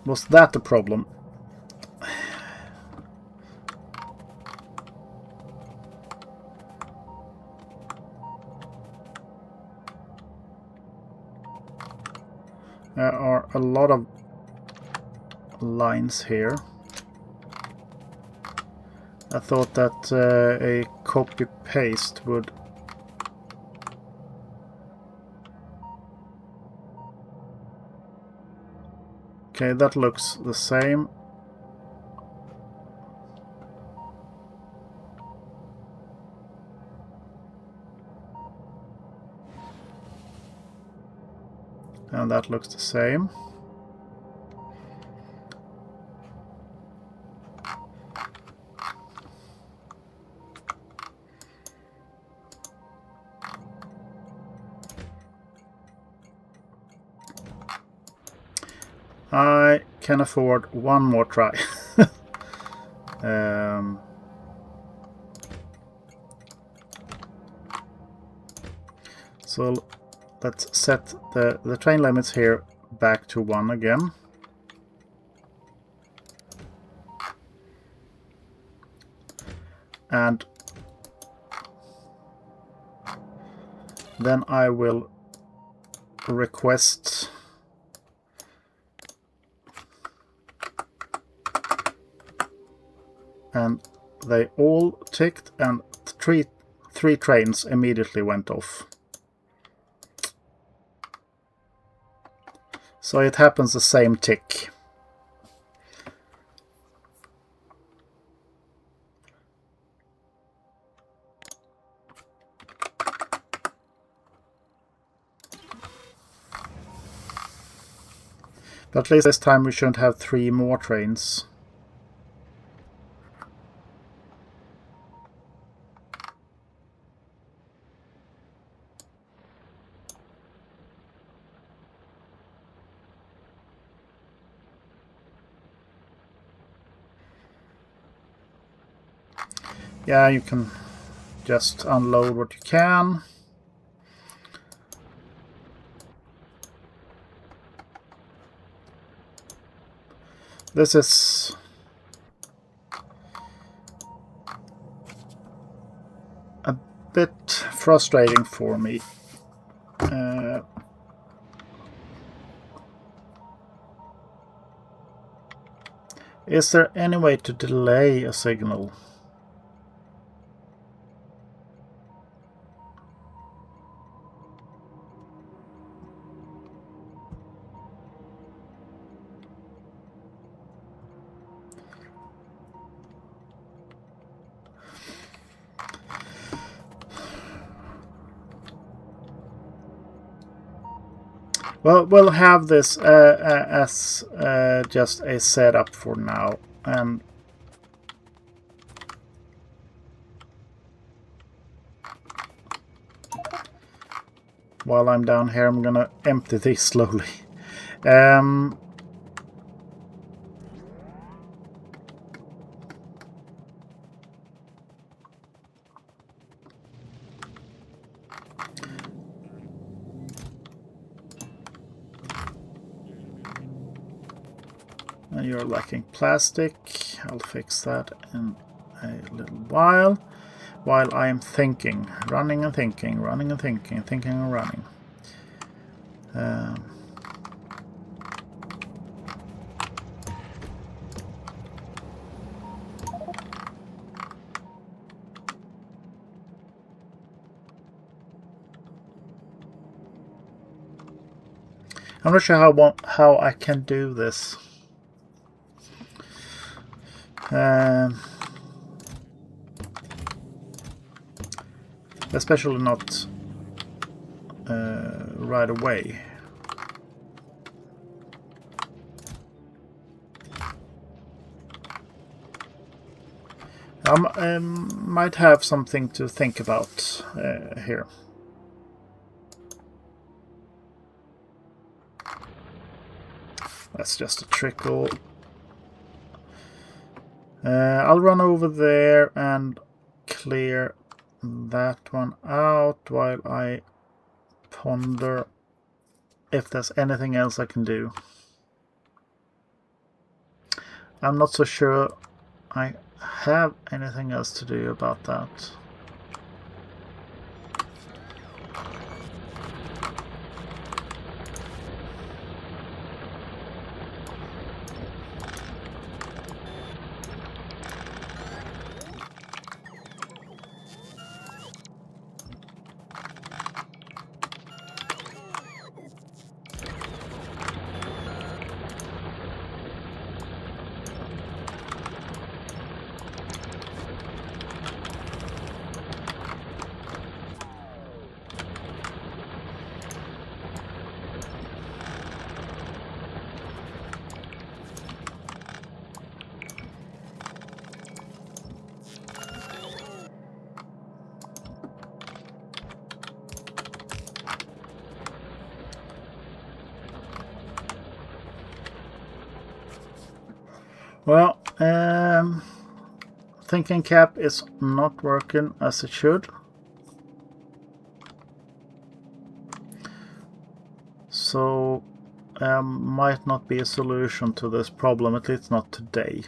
Was that the problem? There are a lot of lines here. I thought that a copy-paste would... Okay, that looks the same. And that looks the same. I can afford one more try. So let's set the train limits here back to 1 again. And then I will request and they all ticked, and three trains immediately went off. So it happens the same tick. But at least this time we shouldn't have 3 more trains. Yeah, you can just unload what you can. This is a bit frustrating for me. Is there any way to delay a signal? Well, we'll have this as just a setup for now, and while I'm down here, I'm gonna empty these slowly. You're lacking plastic. I'll fix that in a little while I am thinking, running and thinking, running and thinking, thinking and running. I'm not sure how I can do this. Especially not right away. I might have something to think about here. That's just a trickle. I'll run over there and clear that one out while I ponder if there's anything else I can do. I'm not so sure I have anything else to do about that. Well, thinking cap is not working as it should. So might not be a solution to this problem, at least not today.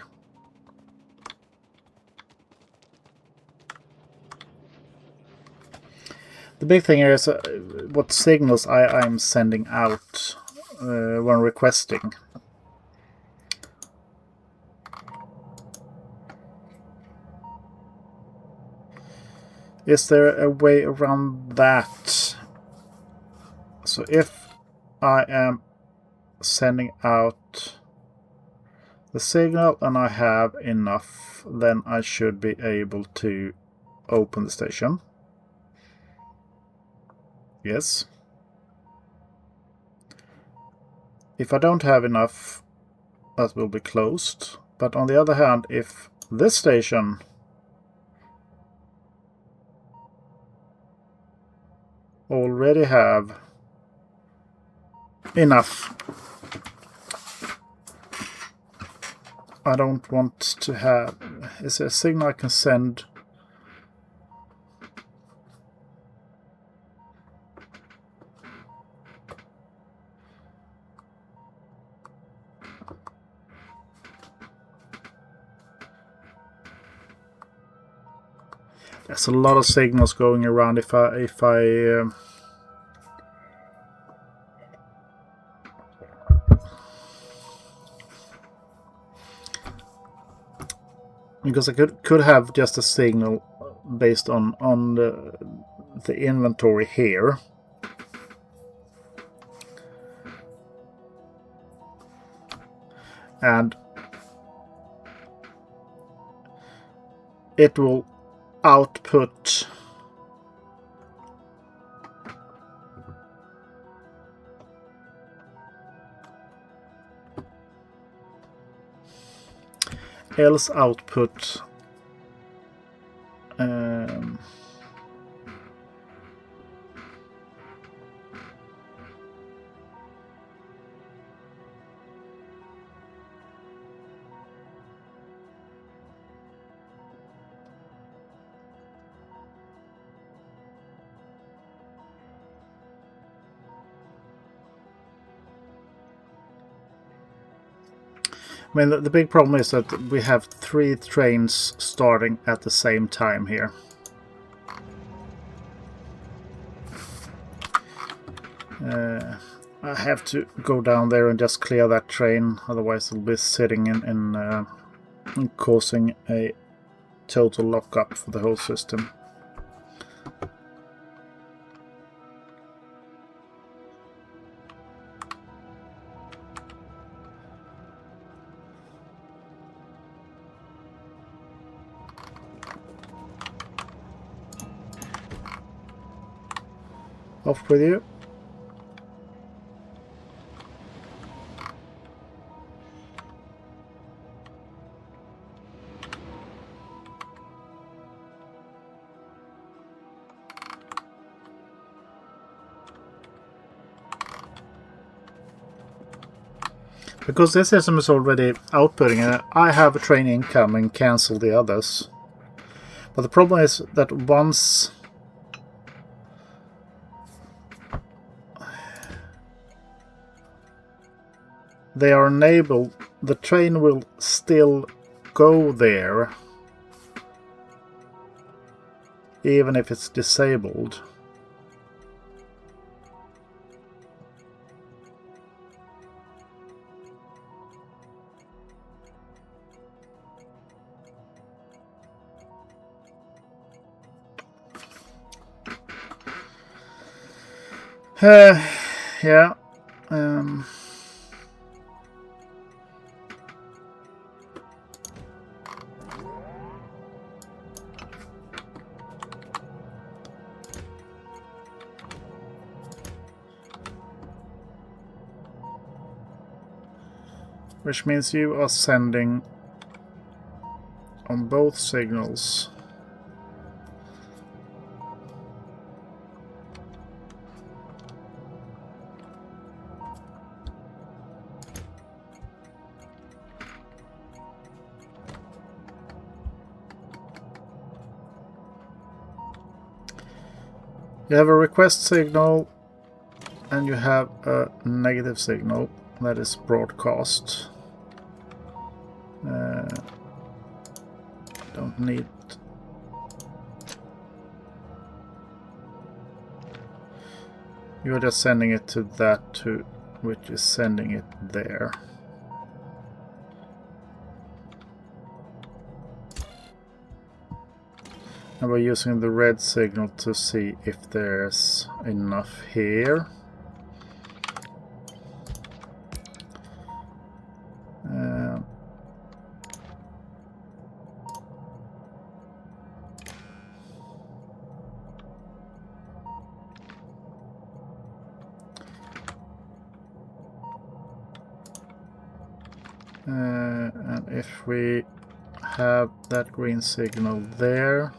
The big thing here is what signals I'm sending out when requesting. Is there a way around that? So if I am sending out the signal and I have enough, then I should be able to open the station. Yes. If I don't have enough, that will be closed. But on the other hand, if this station already have enough, I don't want to have... Is there a signal I can send? There's a lot of signals going around. If I because I could have just a signal based on the inventory here. And it will output else output I mean, the big problem is that we have 3 trains starting at the same time here. I have to go down there and just clear that train, otherwise it'll be sitting in causing a total lockup for the whole system. Off with you. Because this system is already outputting and I have a train incoming, cancel the others. But the problem is that once they are enabled, the train will still go there even if it's disabled. Yeah. Which means you are sending on both signals. You have a request signal and you have a negative signal that is broadcast. Don't need. You are just sending it to that to which is sending it there. And we're using the red signal to see if there's enough here. And if we have that green signal there,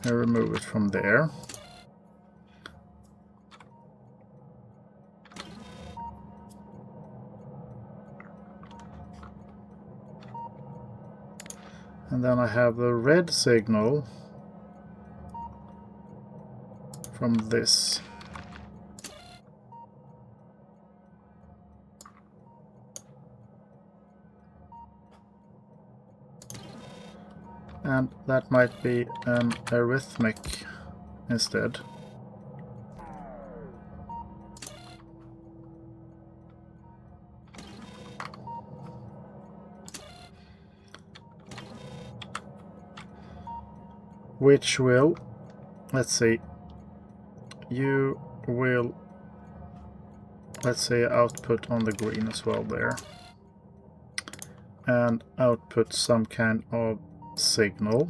I remove it from there. And then I have the red signal from this. And that might be an arithmetic instead. Which will, let's see, you will, let's say, output on the green as well there. And output some kind of signal.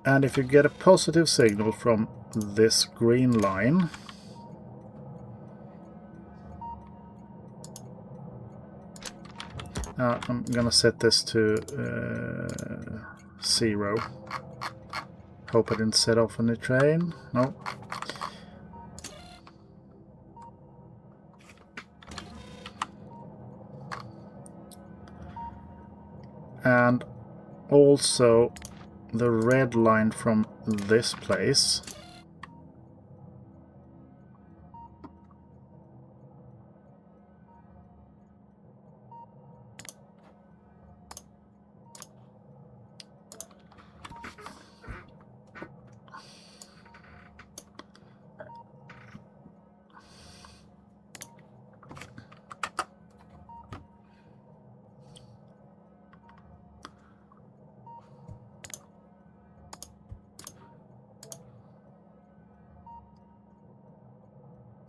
And if you get a positive signal from this green line, I'm gonna set this to 0. Hope I didn't set off any train. No. And also the red line from this place.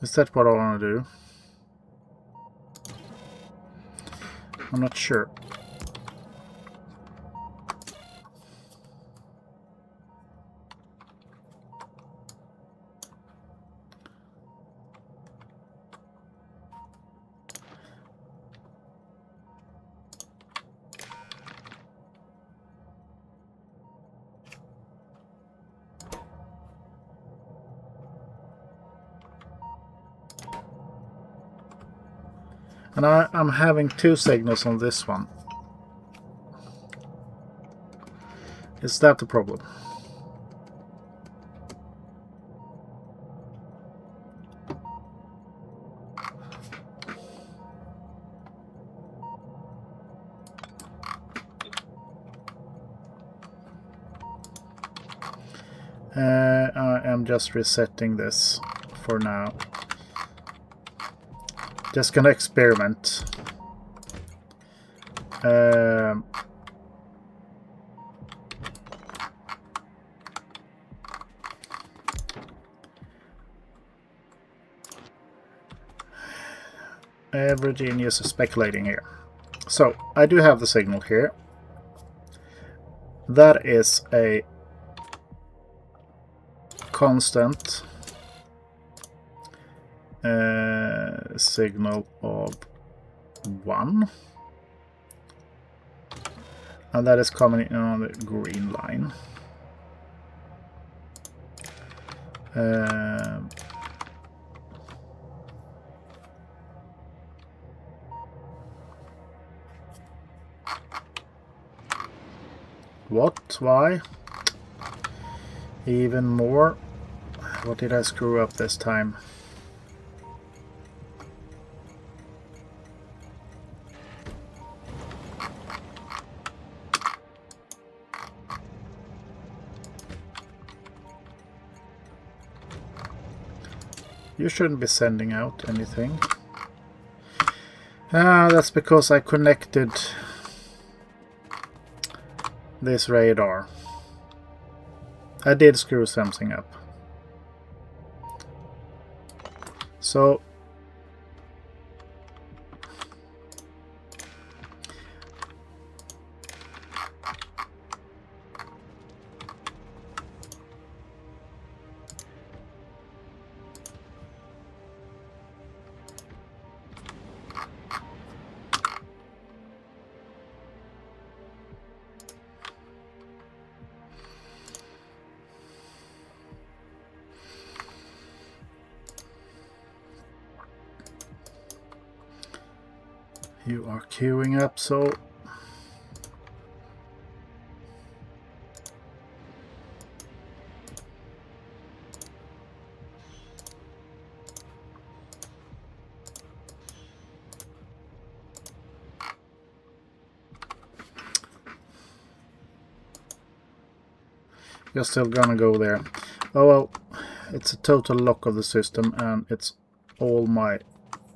Is that what I want to do? I'm not sure. And I'm having 2 signals on this one. Is that the problem? I am just resetting this for now. Just gonna experiment. Every genius is speculating here. So, I do have the signal here. That is a constant signal of 1. And that is coming in on the green line. What? Why? Even more? What did I screw up this time? You shouldn't be sending out anything. That's because I connected this radar. I did screw something up. So you are queuing up, so you're still gonna go there. Oh well, it's a total lock of the system and it's all my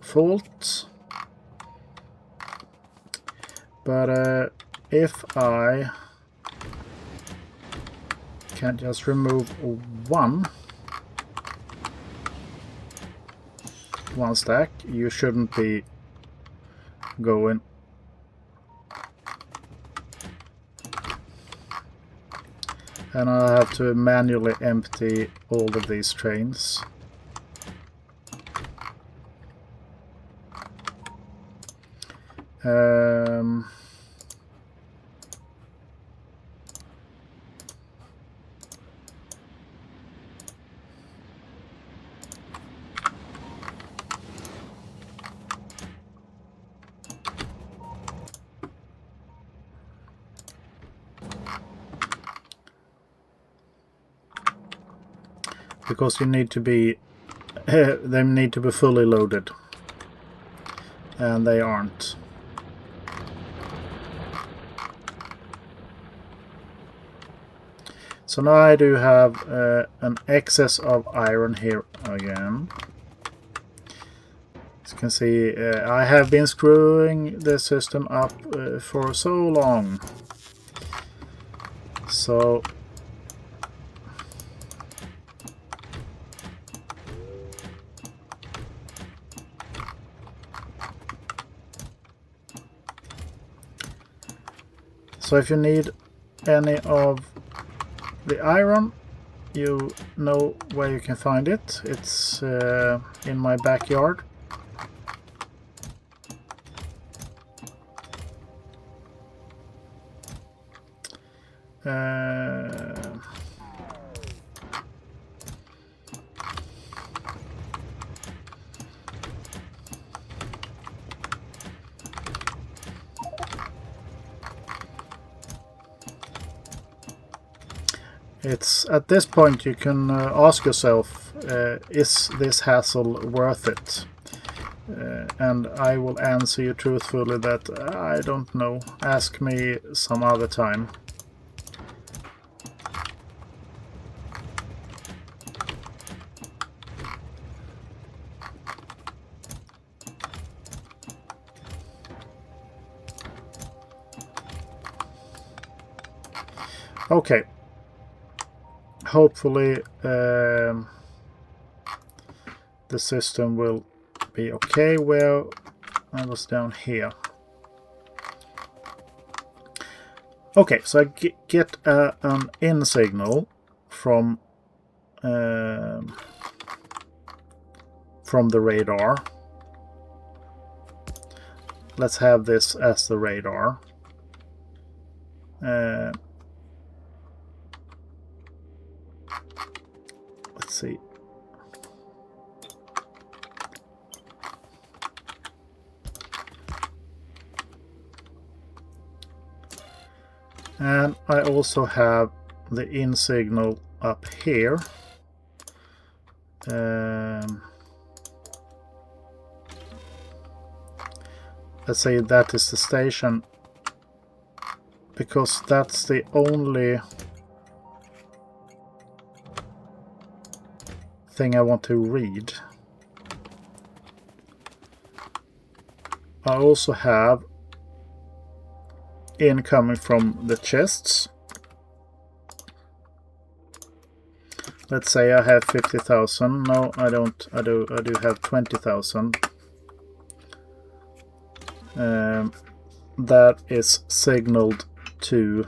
fault. But if I can just remove one stack, you shouldn't be going. And I have to manually empty all of these trains. Because you need to be, they need to be fully loaded, and they aren't. So now I do have an excess of iron here again. As you can see, I have been screwing the system up for so long. So if you need any of the iron, you know where you can find it. It's in my backyard. It's at this point you can ask yourself, is this hassle worth it? And I will answer you truthfully that I don't know. Ask me some other time. Okay. Hopefully the system will be okay. Where I was down here. Okay, so I get an in signal from the radar. Let's have this as the radar. Let's see. And I also have the in signal up here. Let's say that is the station, because that's the only thing I want to read. I also have incoming from the chests. Let's say I have 50,000. No, I don't. I do have 20,000. That is signaled to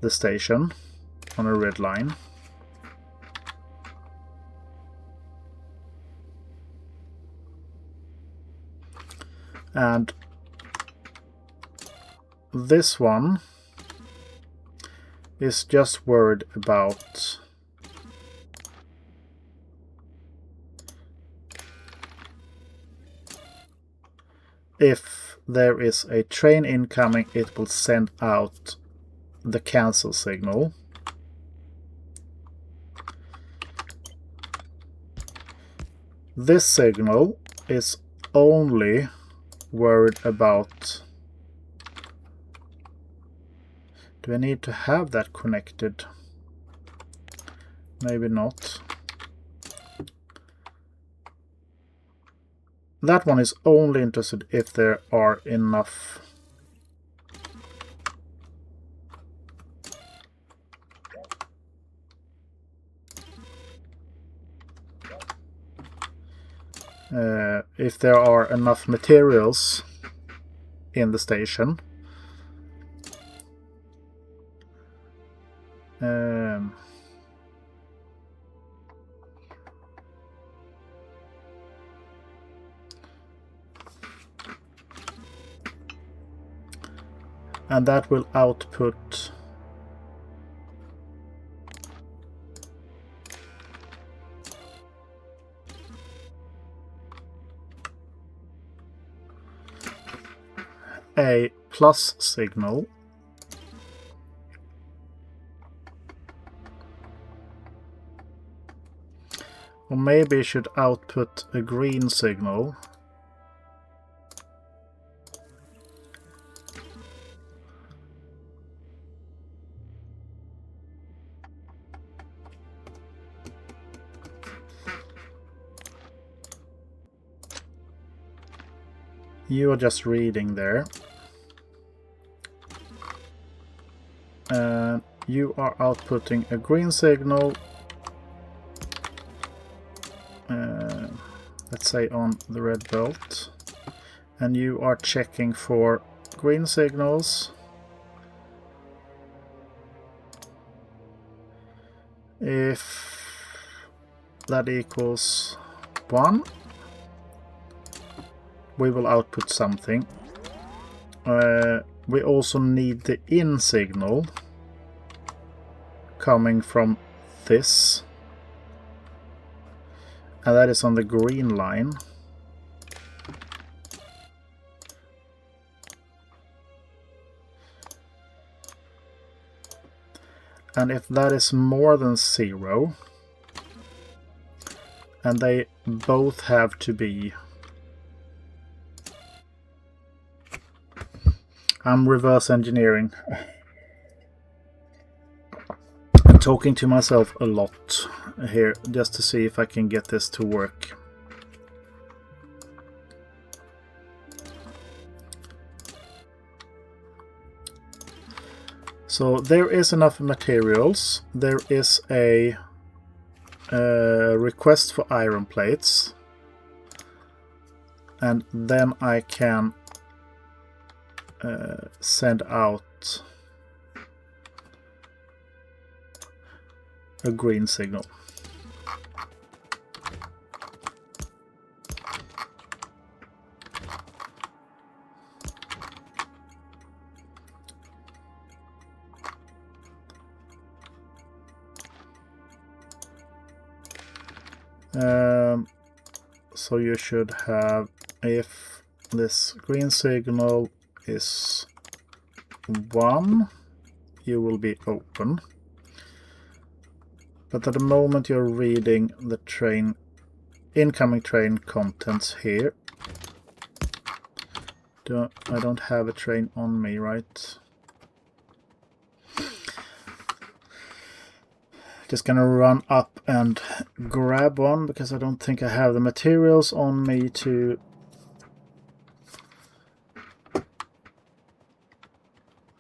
the station on a red line. And this one is just worried about if there is a train incoming, it will send out the cancel signal. This signal is only worried about... Do I need to have that connected? Maybe not. That one is only interested if there are enough materials in the station. And that will output a plus signal. Or maybe it should output a green signal. You are just reading there. And you are outputting a green signal. Let's say on the red belt. And you are checking for green signals. If that equals 1, we will output something. We also need the in signal coming from this, and that is on the green line. And if that is more than 0, and they both have to be... I'm reverse engineering. I'm talking to myself a lot here just to see if I can get this to work. So there is enough materials. There is a request for iron plates. And then I can send out a green signal. So you should have, if this green signal is 1, you will be open. But at the moment you're reading the train, incoming train contents here. I don't have a train on me, right? Just gonna run up and grab one because I don't think I have the materials on me to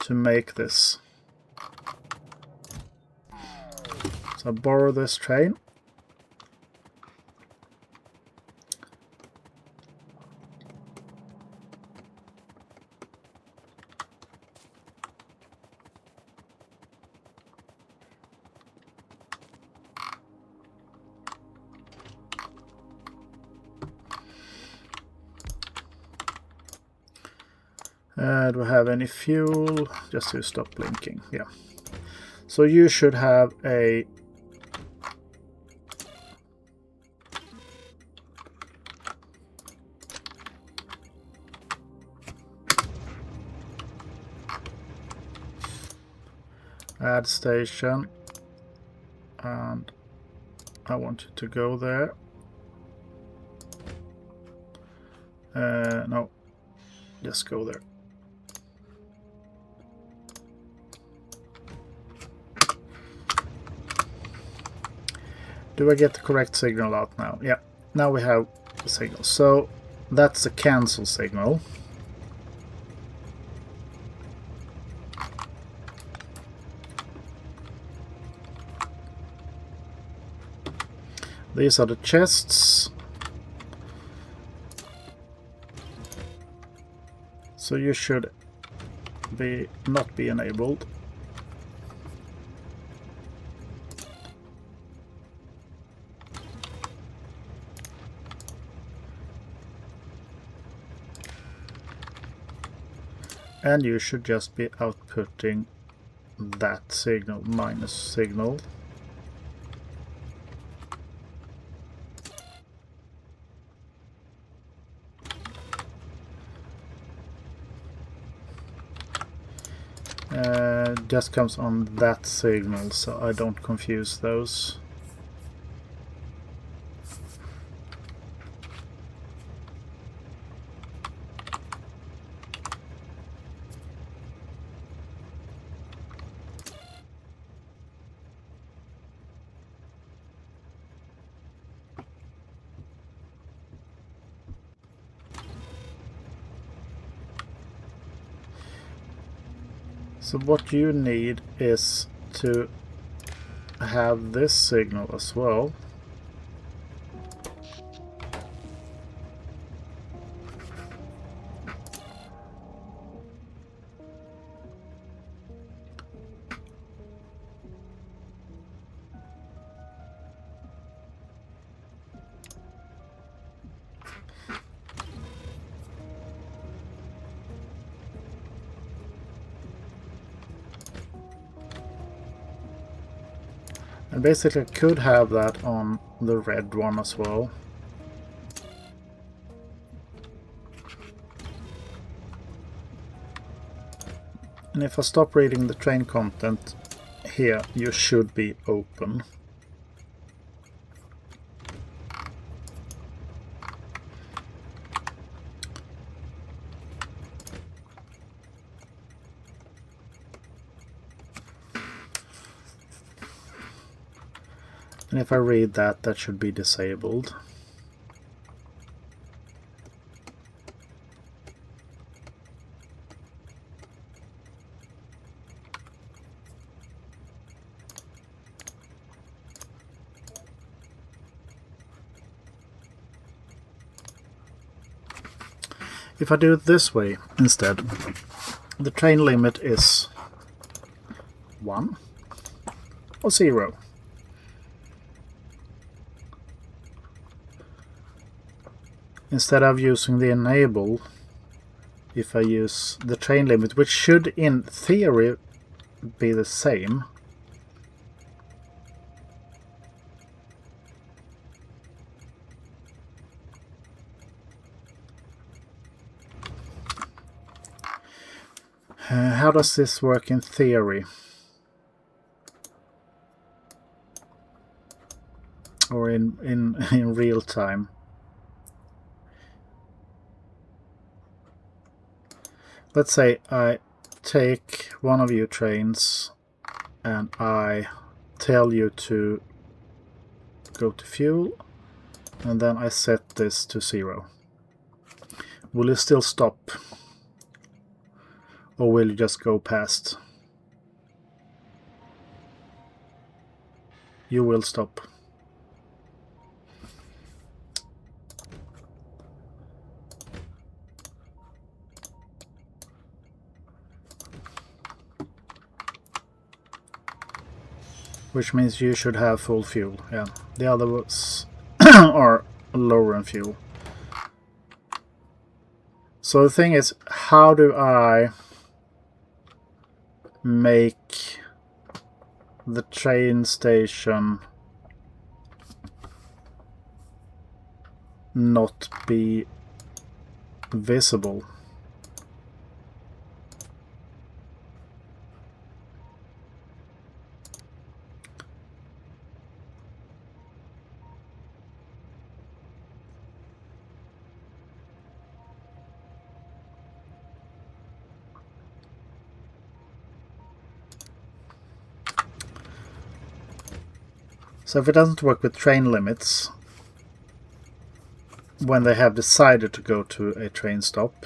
make this. So I borrow this train. Do I have any fuel? Just to stop blinking. Yeah. So you should have a add station, and I want you to go there. No, just go there. Do I get the correct signal out now? Yeah, now we have the signal. So that's the cancel signal. These are the chests. So you should not be enabled. And you should just be outputting that signal, minus signal. Just comes on that signal, so I don't confuse those. So what you need is to have this signal as well. And basically I could have that on the red one as well. And if I stop reading the train content, here you should be open. And if I read that, that should be disabled. If I do it this way instead, the train limit is 1 or 0. Instead of using the enable, if I use the train limit, which should in theory be the same, how does this work in theory? Or in real time? Let's say I take one of your trains and I tell you to go to fuel, and then I set this to 0. Will you still stop? Or will you just go past? You will stop. Which means you should have full fuel. Yeah, the others are lower in fuel. So the thing is, how do I make the train station not be visible? So if it doesn't work with train limits, when they have decided to go to a train stop,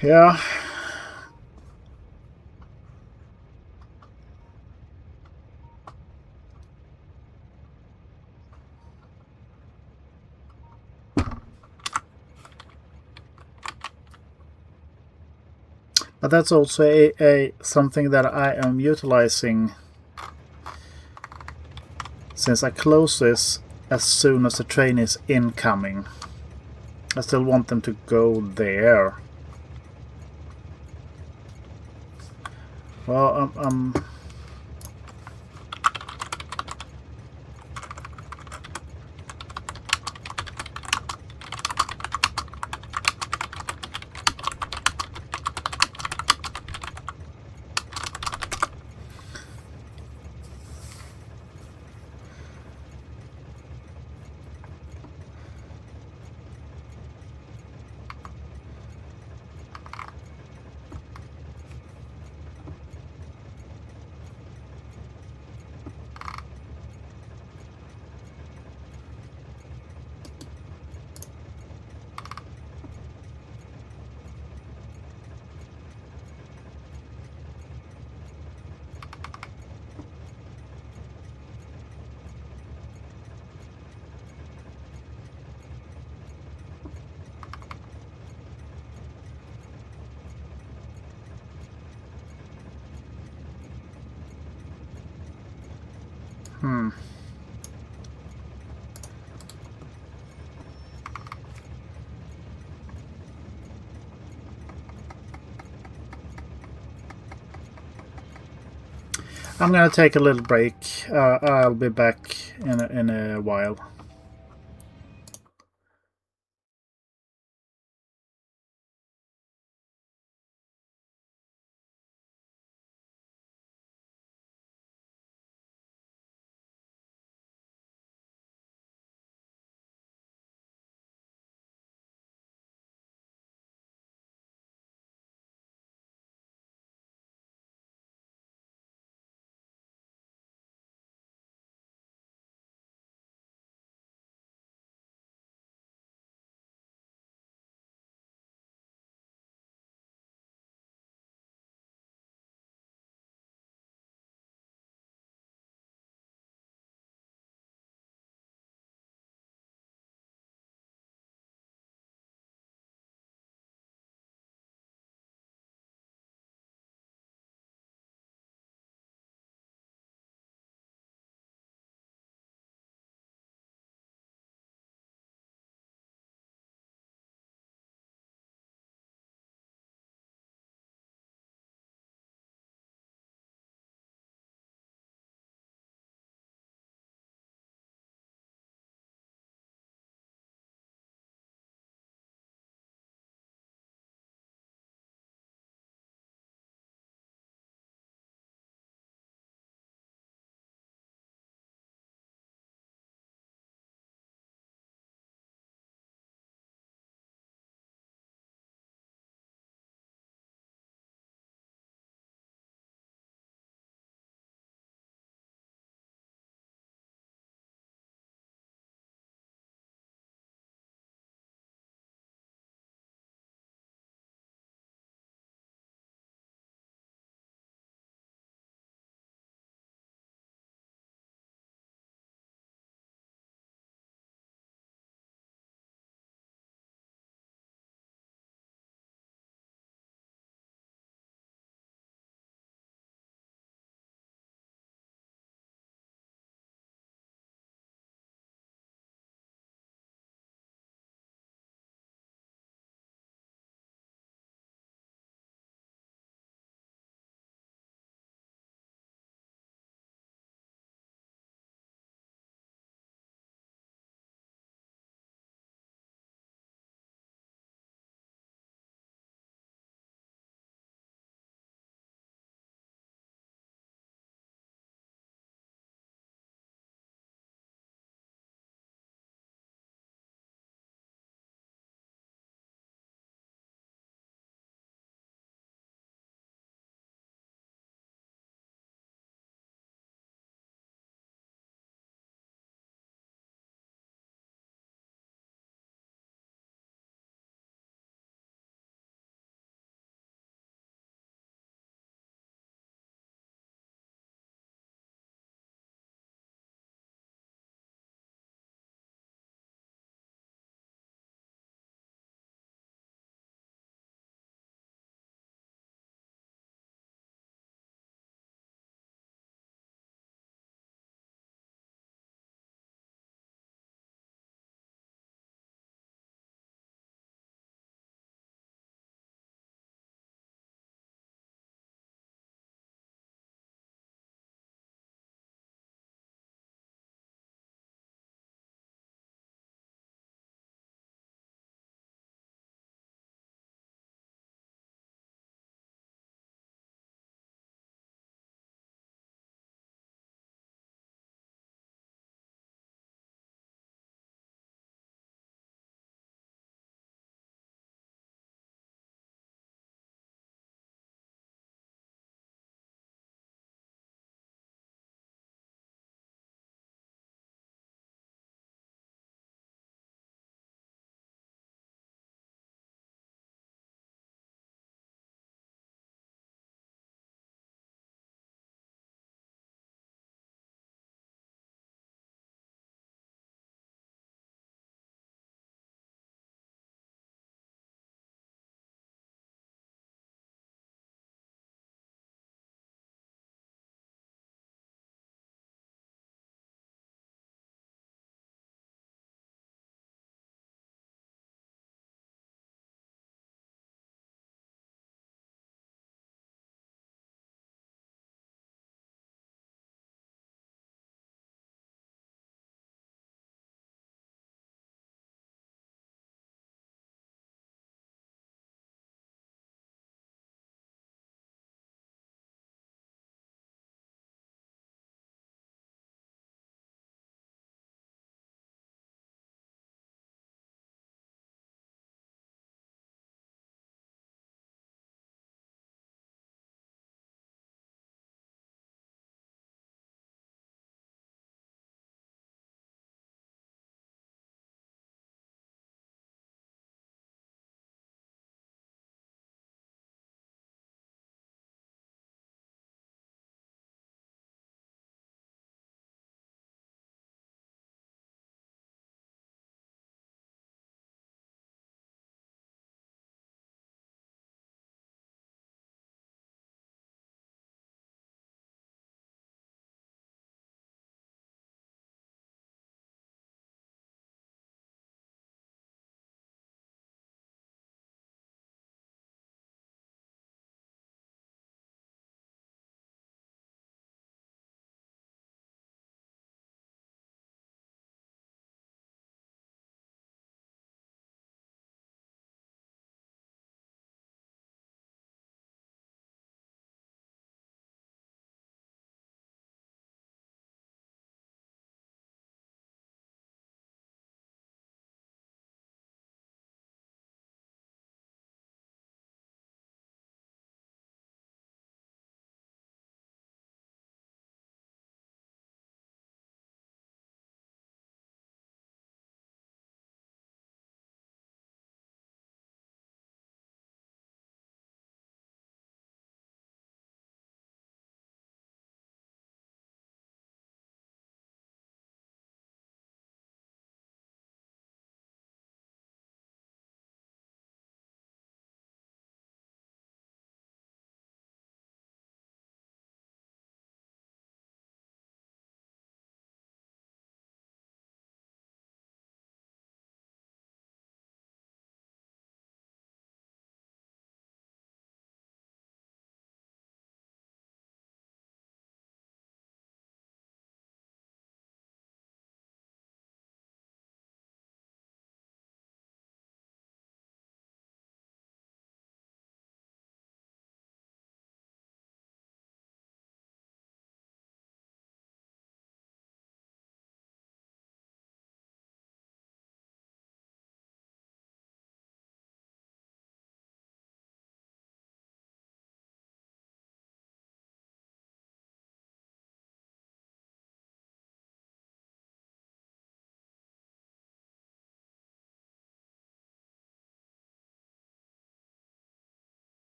yeah. But that's also a something that I am utilizing, since I close this as soon as the train is incoming. I still want them to go there. Well, I'm gonna take a little break. I'll be back in a while.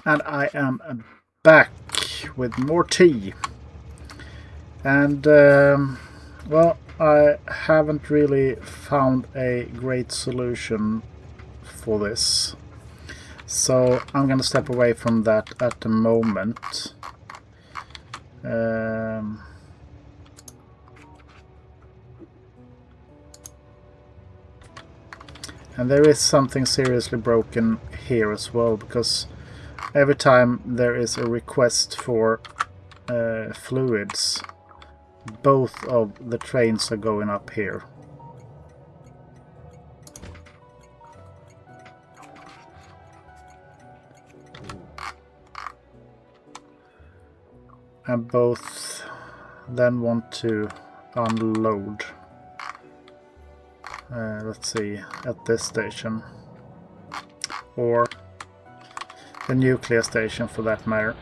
And I am back with more tea. And, well, I haven't really found a great solution for this. So I'm going to step away from that at the moment. And there is something seriously broken here as well, because every time there is a request for fluids, both of the trains are going up here. And both then want to unload. Let's see, at this station. Or the nuclear station for that matter.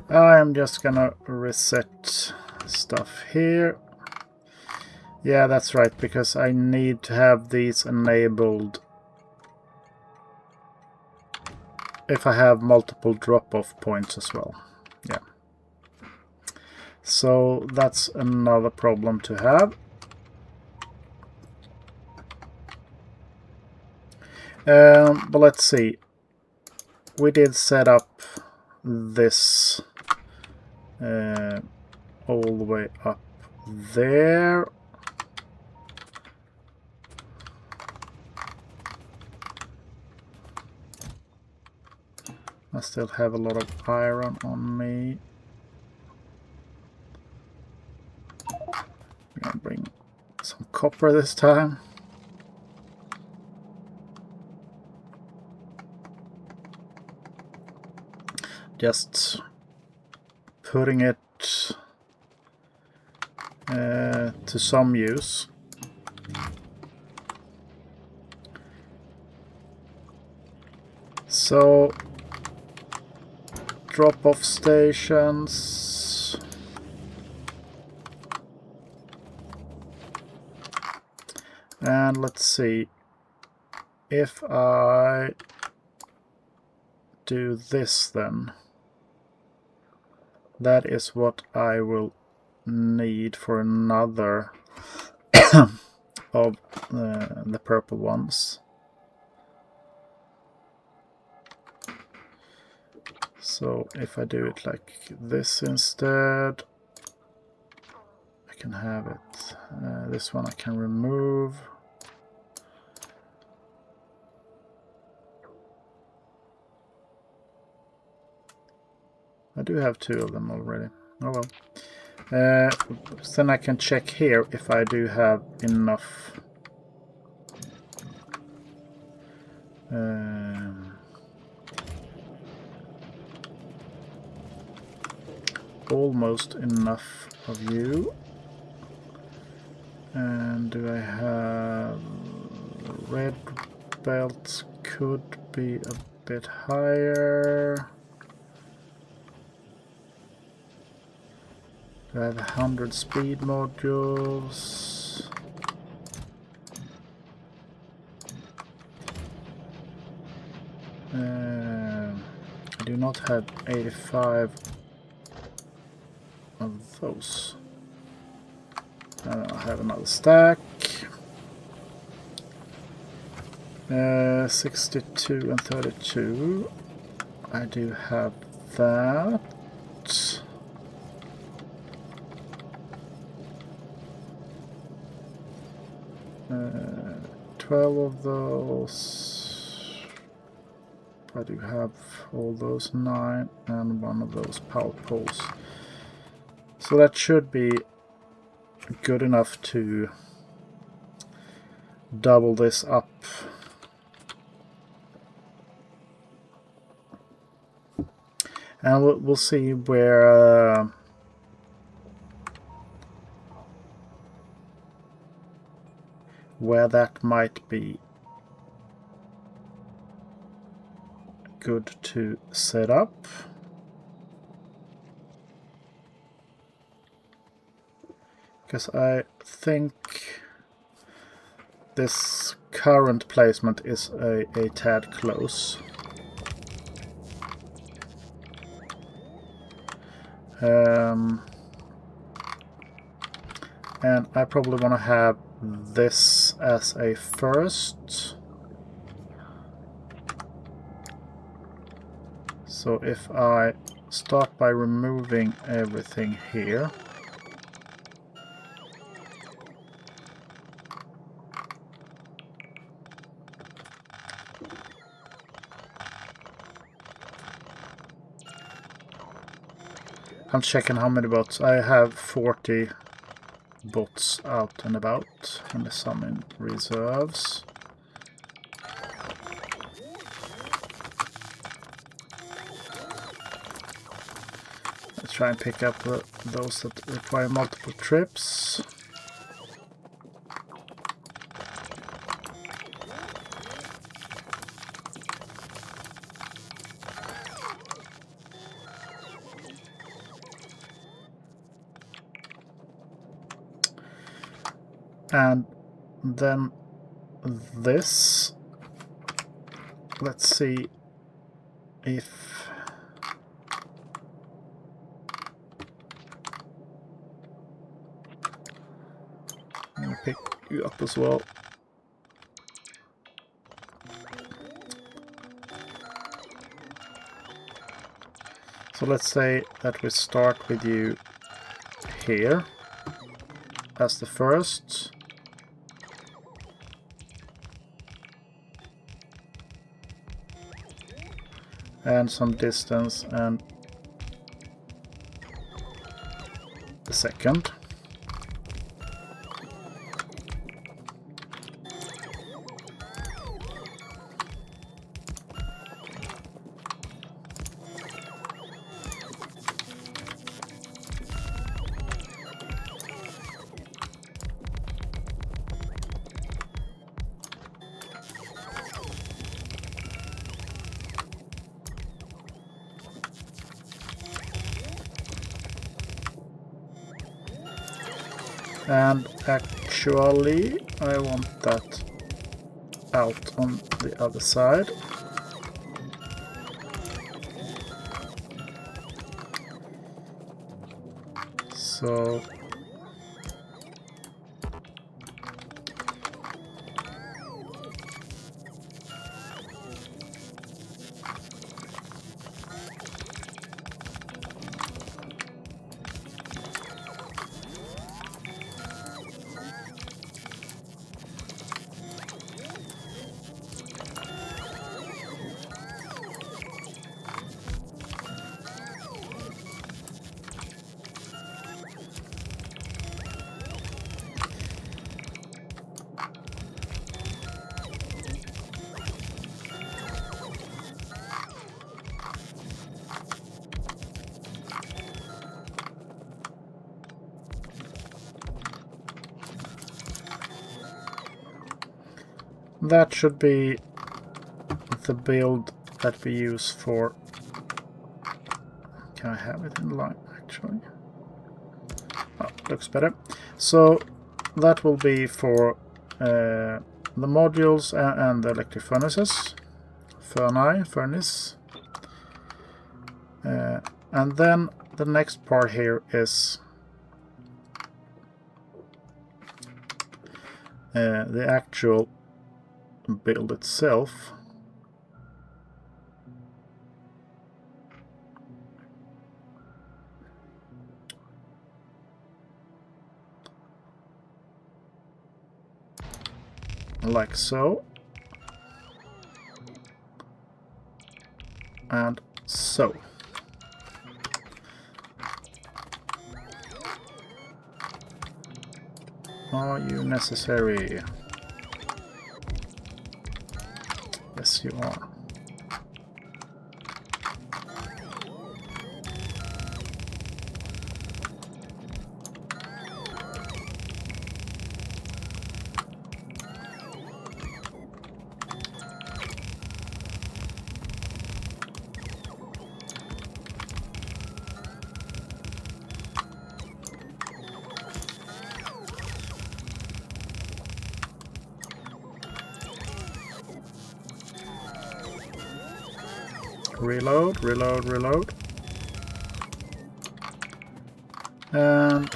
I'm just gonna reset stuff here. Yeah, that's right, because I need to have these enabled if I have multiple drop-off points as well. Yeah. So that's another problem to have. But let's see. We did set up this all the way up there. I still have a lot of iron on me. I'm gonna bring some copper this time. Just putting it to some use. So, drop-off stations. And let's see. If I do this then, that is what I will need for another of the purple ones. So if I do it like this instead, I can have it. This one I can remove. I do have two of them already. Oh well. Then I can check here if I do have enough. Almost enough of you. And do I have red belts? Could be a bit higher. Do I have 100 speed modules? I do not have 85 of those. I have another stack. 62 and 32. I do have that. 12 of those. I do have all those 9 and one of those power poles. So that should be good enough to double this up. And we'll see where that might be good to set up. because I think this current placement is a tad close. And I probably want to have this as a first. So if I start by removing everything here, I'm checking how many bots. I have 40 bots out and about, and some in reserves. Let's try and pick up those that require multiple trips. And then this, let's see if I'm gonna pick you up as well. So let's say that we start with you here as the first. And some distance and the second. And actually, I want that out on the other side. So that should be the build that we use for... Can I have it in line, actually? Oh, looks better. So that will be for the modules and the electric furnaces. Furnace. And then the next part here is the actual build itself. Like so. And so. Are you necessary? Yes, you are. Reload, reload, reload. And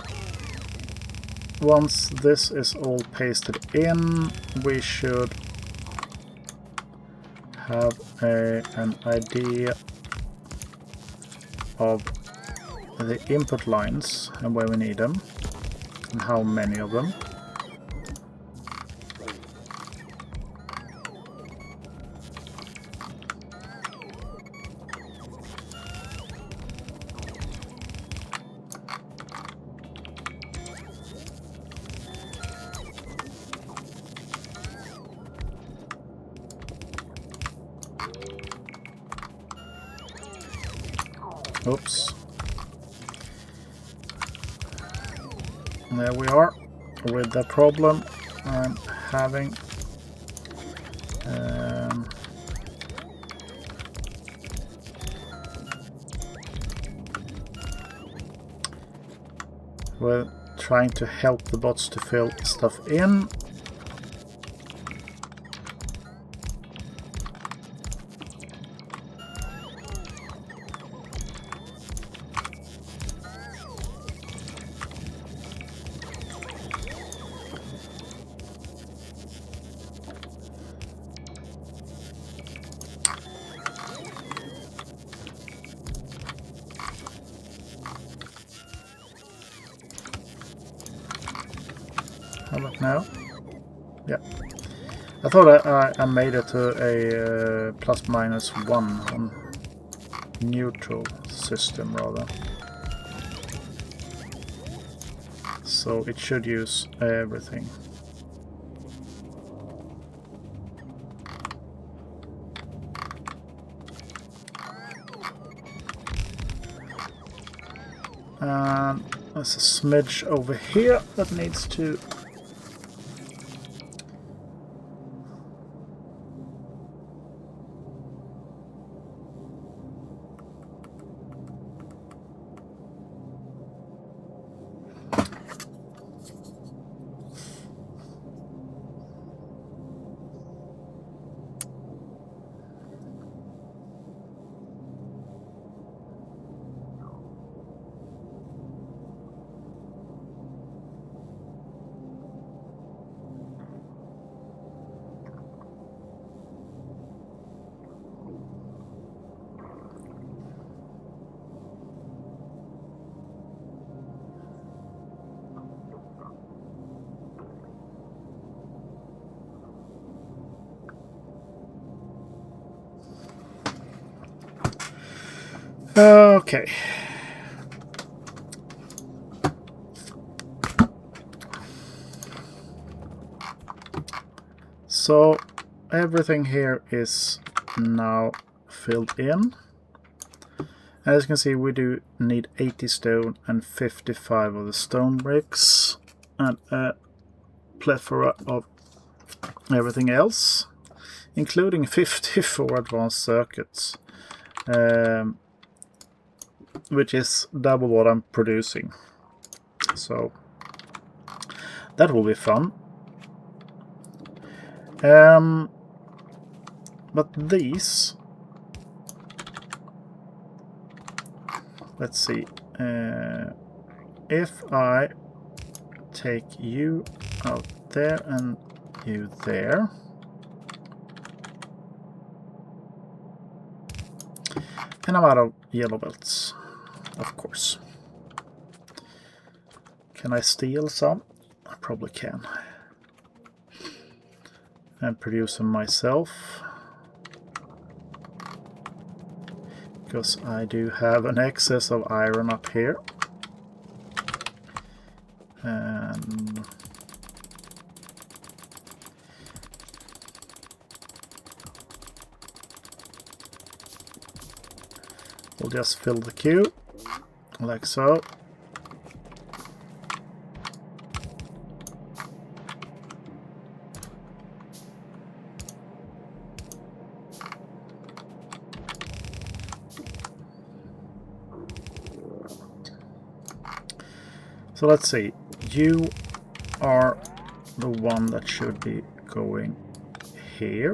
once this is all pasted in, we should have an idea of the input lines and where we need them and how many of them. Oops. There we are with the problem I'm having. We're trying to help the bots to fill stuff in. How about now? Yeah. I thought I made it to a ±1 on neutral system rather. So it should use everything. And there's a smidge over here that needs to okay. So everything here is now filled in. As you can see, we do need 80 stone and 55 of the stone bricks and a plethora of everything else, including 50 for advanced circuits. Which is double what I'm producing. So that will be fun. But these, let's see, if I take you out there and you there, and I'm out of yellow belts. Of course. Can I steal some? I probably can. And produce them myself. Because I do have an excess of iron up here. And we'll just fill the queue. Like so. So let's see. You are the one that should be going here.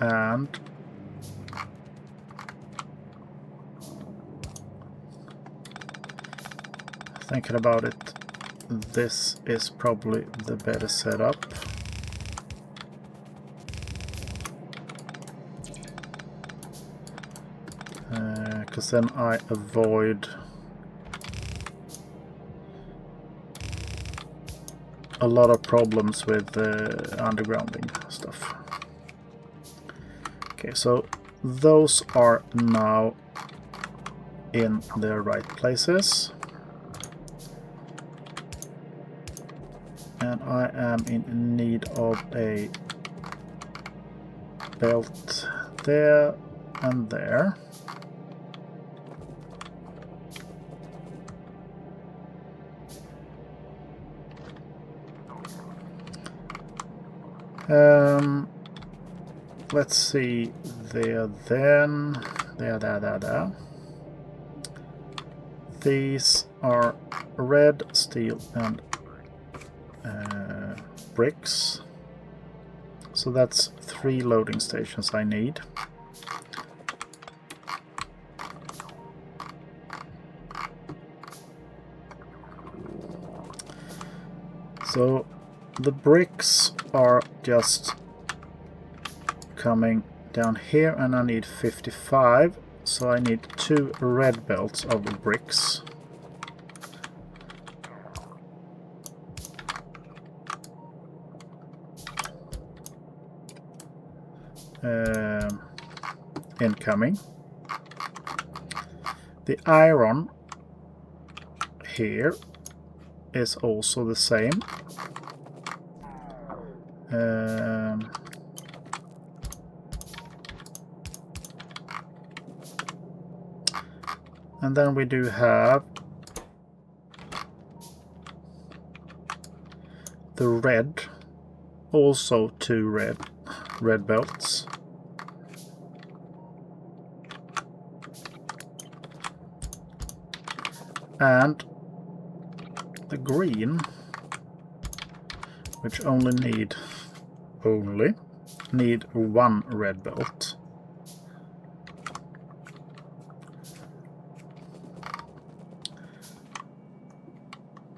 And thinking about it, this is probably the better setup. Because then I avoid a lot of problems with undergrounding stuff. Okay, so those are now in their right places. And I am in need of a belt there and there. Let's see, there. These are red, steel, and bricks. So that's 3 loading stations I need. So the bricks are just coming down here, and I need 55, so I need 2 red belts of bricks. Incoming. The iron here is also the same. And then we do have the red, also 2 red belts. And the green, which only need 1 red belt.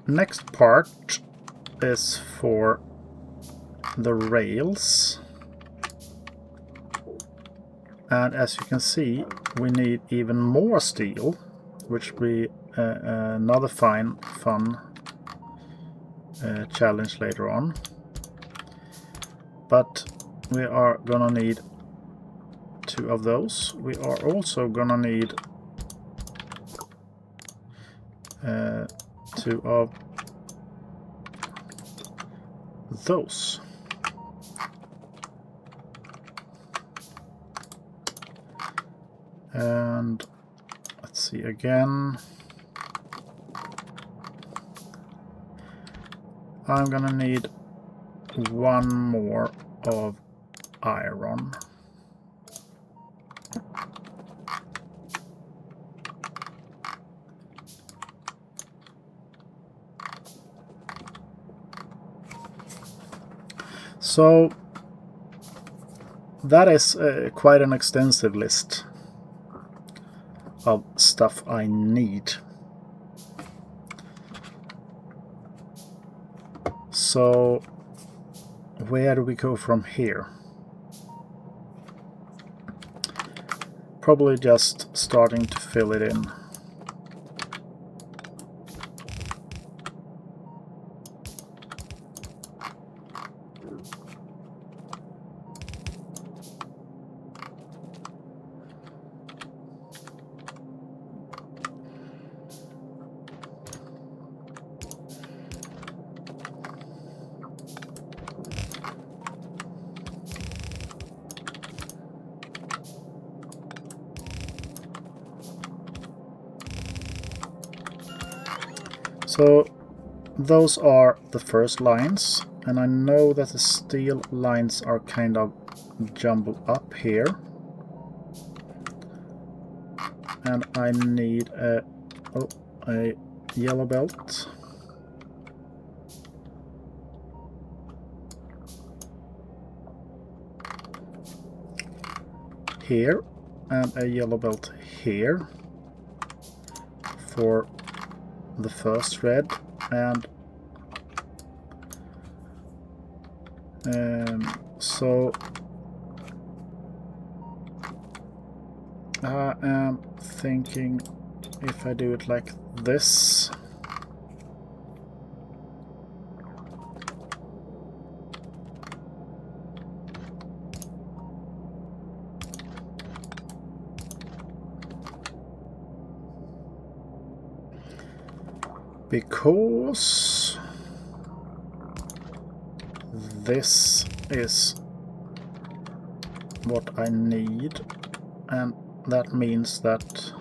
Next part is for the rails, and as you can see, we need even more steel, which will be another fun challenge later on. But we are gonna need 2 of those. We are also gonna need 2 of those. And let's see again. I'm gonna need 1 more of iron. So that is quite an extensive list of stuff I need. So where do we go from here? Probably just starting to fill it in. So those are the first lines, and I know that the steel lines are kind of jumbled up here, and I need a yellow belt. here and a yellow belt here for the first red, and so I am thinking if I do it like this, because this is what I need, and that means that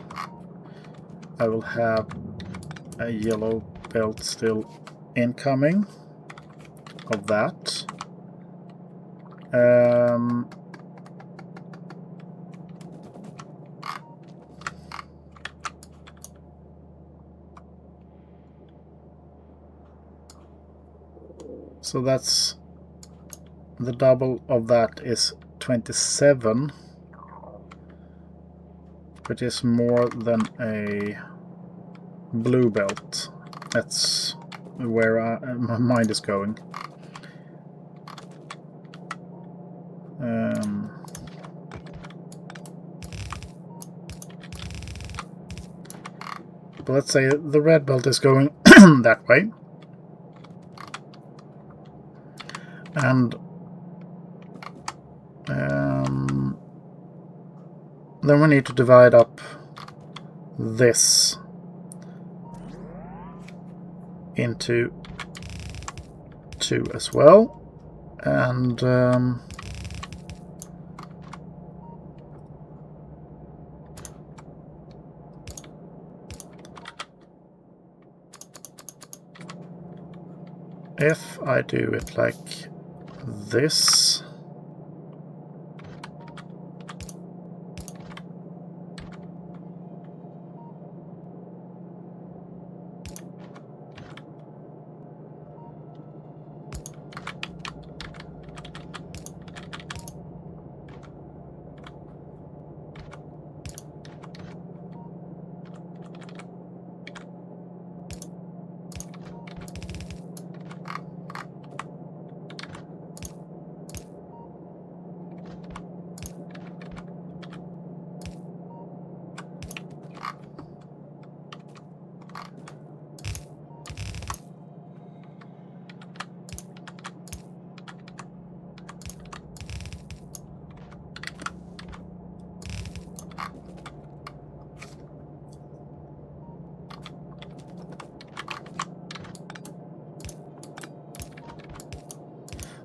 I will have a yellow belt still incoming of that. So that's the double of that is 27, which is more than a blue belt. That's where my mind is going. But let's say the red belt is going that way. And then we need to divide up this into 2 as well. And if I do it like this,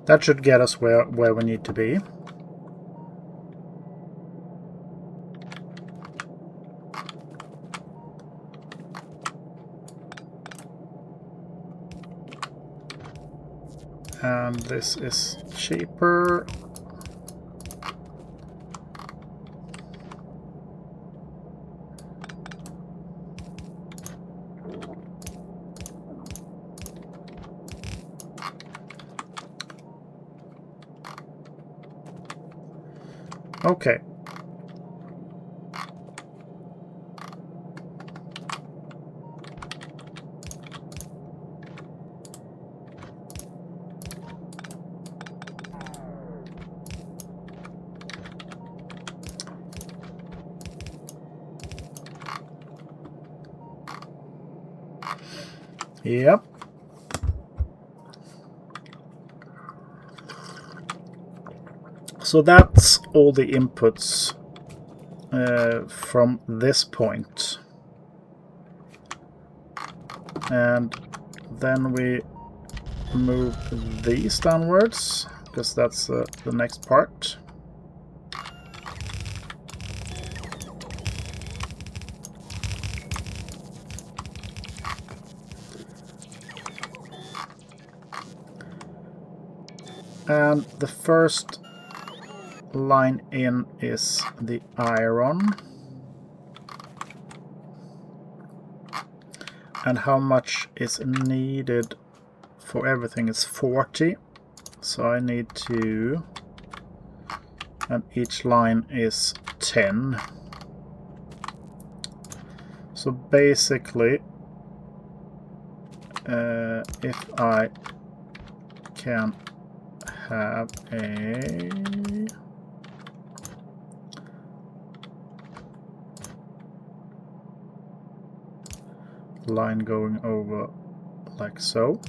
that should get us where we need to be. And this is cheaper. Okay. Yep. So that's all the inputs from this point. And then we move these downwards, because that's the next part. And the first line in is the iron. And how much is needed for everything is 40. So I need to and each line is 10. So basically, if I can have a line going over like so.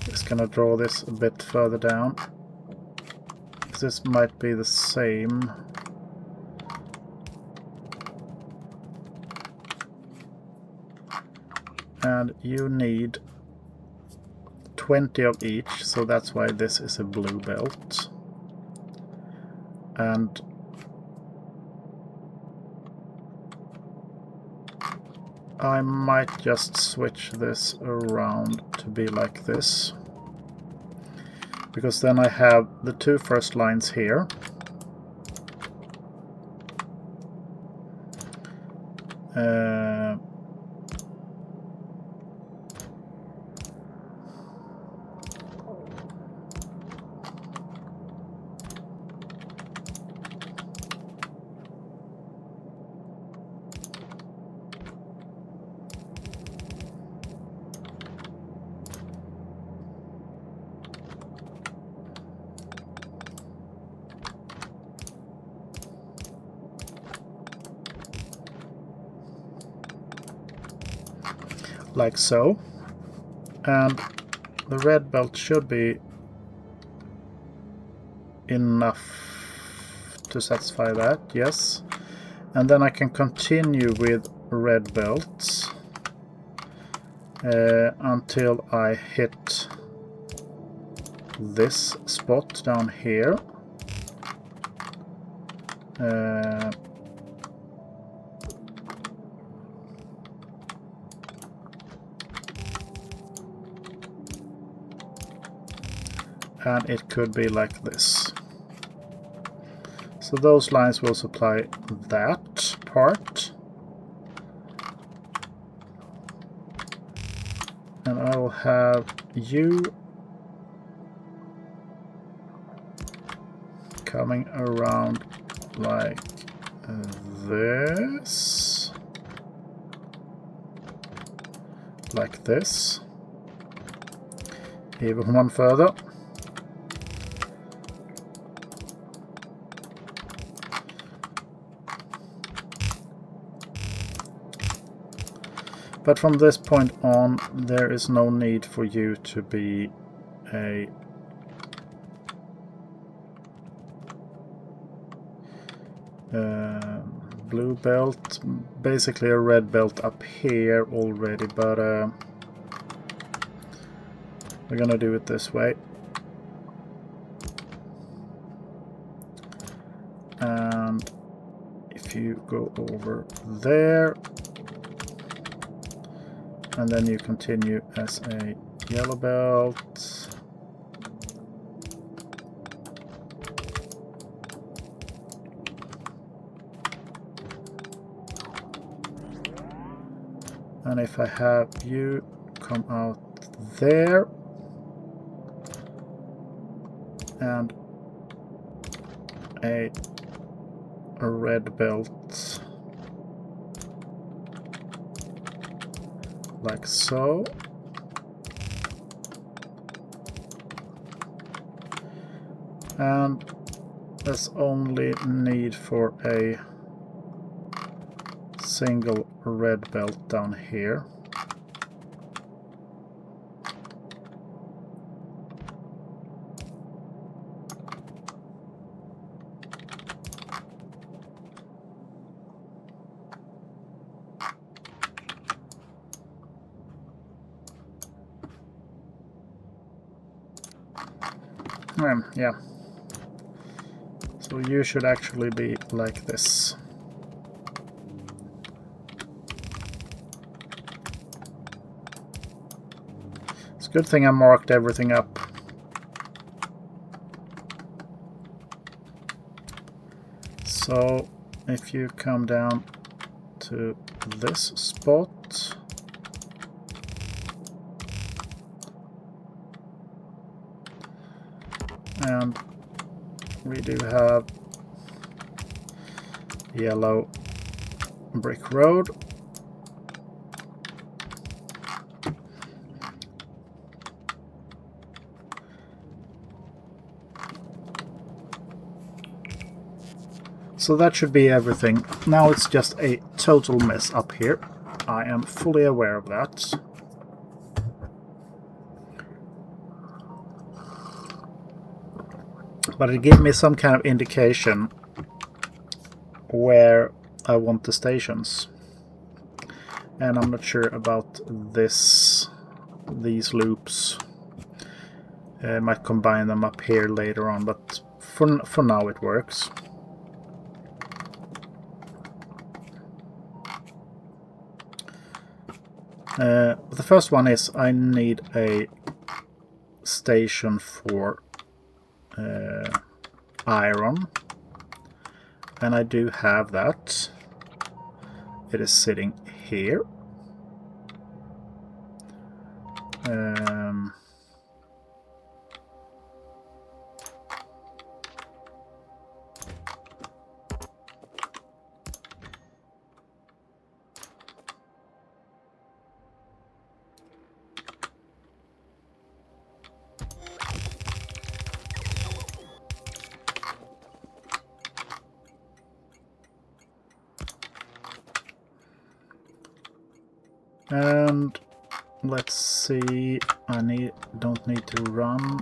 Just gonna draw this a bit further down. This might be the same. And you need 20 of each, so that's why this is a blue belt. And I might just switch this around to be like this, because then I have the two first lines here. Like so, and the red belt should be enough to satisfy that, yes. And then I can continue with red belts until I hit this spot down here. And it could be like this. So those lines will supply that part. And I will have you coming around like this. Like this. Even one further. But from this point on, there is no need for you to be a blue belt. Basically a red belt up here already, but we're gonna do it this way. And if you go over there, and then you continue as a yellow belt. And if I have you come out there and a red belt like so. And there's only need for a single red belt down here. Yeah. So you should actually be like this. It's a good thing I marked everything up. So if you come down to this spot, and we do have yellow brick road. So that should be everything. Now it's just a total mess up here. I am fully aware of that. But it gave me some kind of indication where I want the stations. And I'm not sure about these loops. I might combine them up here later on, but for now it works. The first one is I need a station for iron, and I do have that. It is sitting here. And let's see, I don't need to run.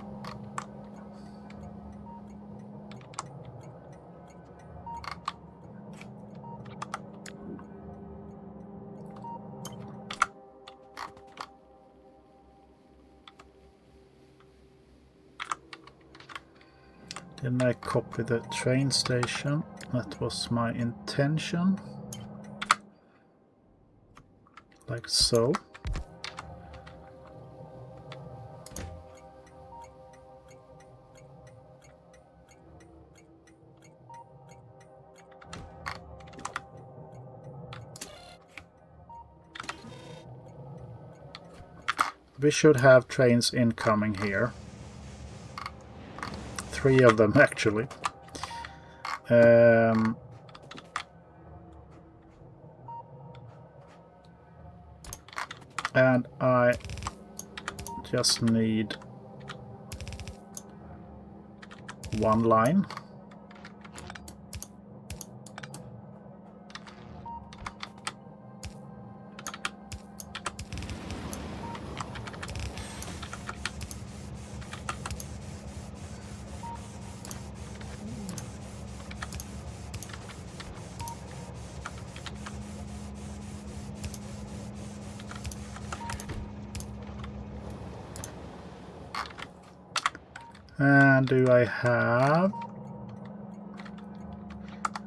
Didn't I copy the train station? That was my intention. Like so. We should have trains incoming here. 3 of them actually. And I just need 1 line. And do I have...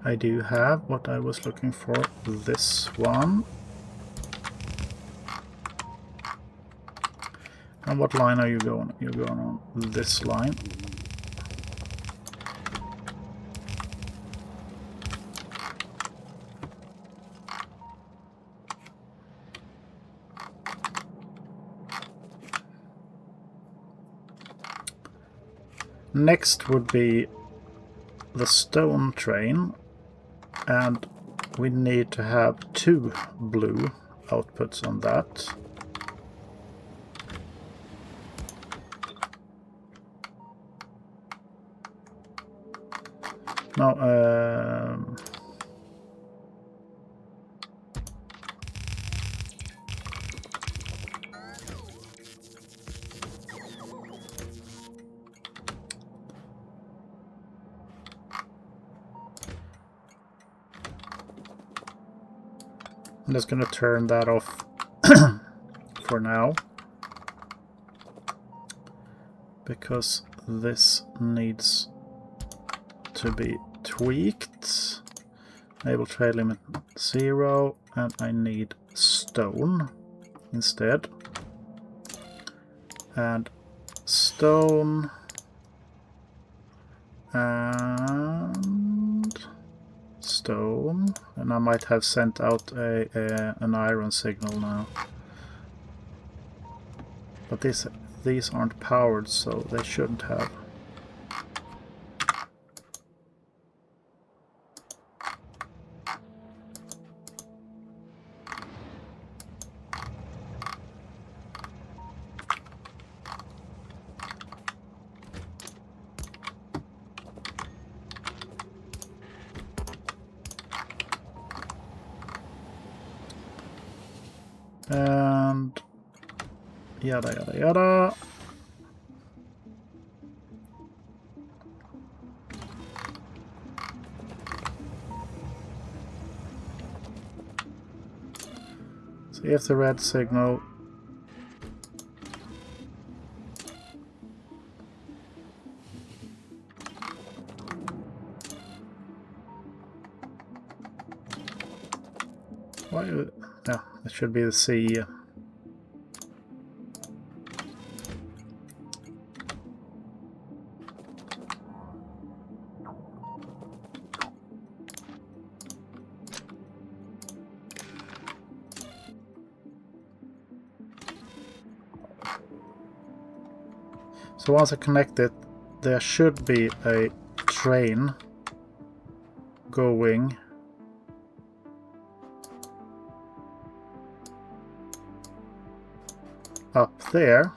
I do have what I was looking for, this one. And what line are you going? You're going on this line. Next would be the stone train, and we need to have 2 blue outputs on that. No, I'm just going to turn that off for now, because this needs to be tweaked. Enable trade limit 0, and I need stone instead. And stone, and stone, and I might have sent out an iron signal now. But these aren't powered, so they shouldn't have. And yada yada yada. So if the red signal yeah, it should be the C. So once I connect it, there should be a train going up there,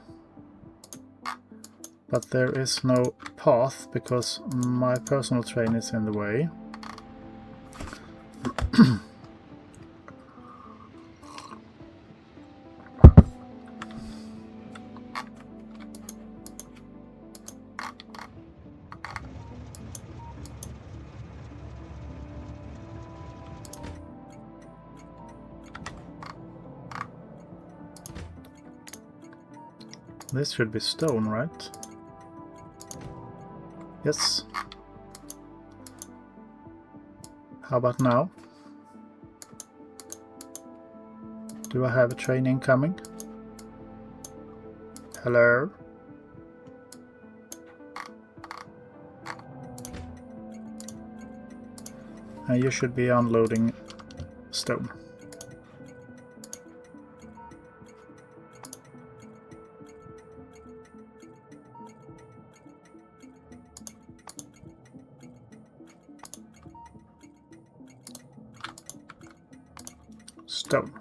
but there is no path because my personal train is in the way. This should be stone, right? Yes. How about now? Do I have a train incoming? Hello? And you should be unloading stone. Stone.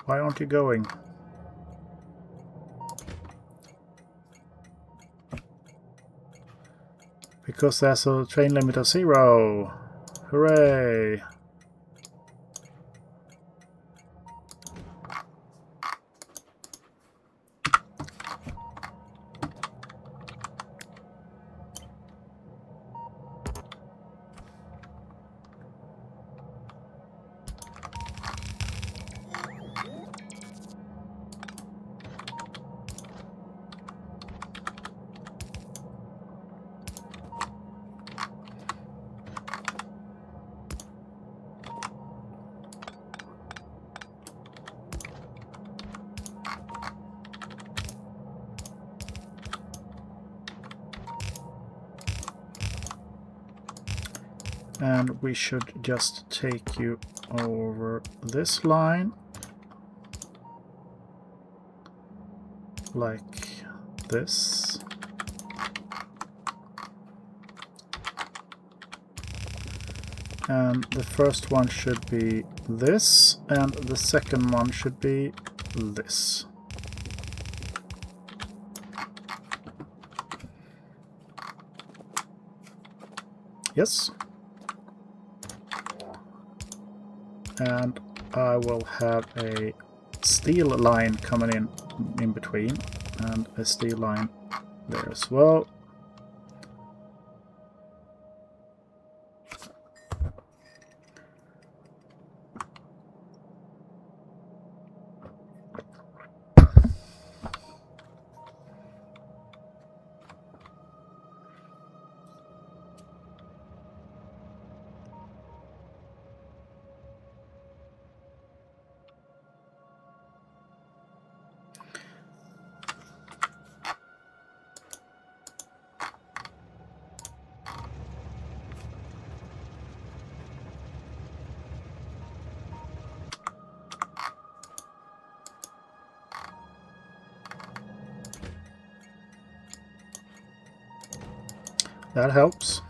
Why aren't you going? Because there's a train limit of 0. Hooray! And we should just take you over this line, like this. And the first one should be this, and the second one should be this. Yes. And I will have a steel line coming in between, and a steel line there as well. that helps.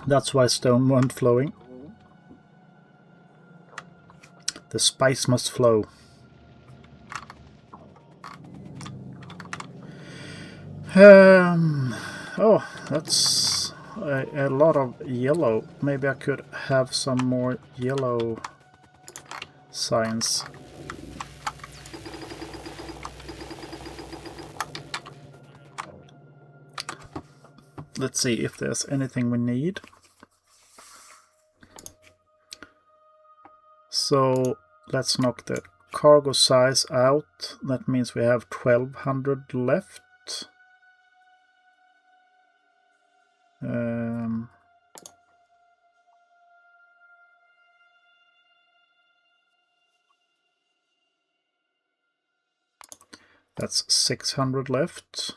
That's why stone weren't flowing. The spice must flow. Oh, that's a lot of yellow. Maybe I could have some more yellow signs. Let's see if there's anything we need. So let's knock the cargo size out. That means we have 1200 left. That's 600 left.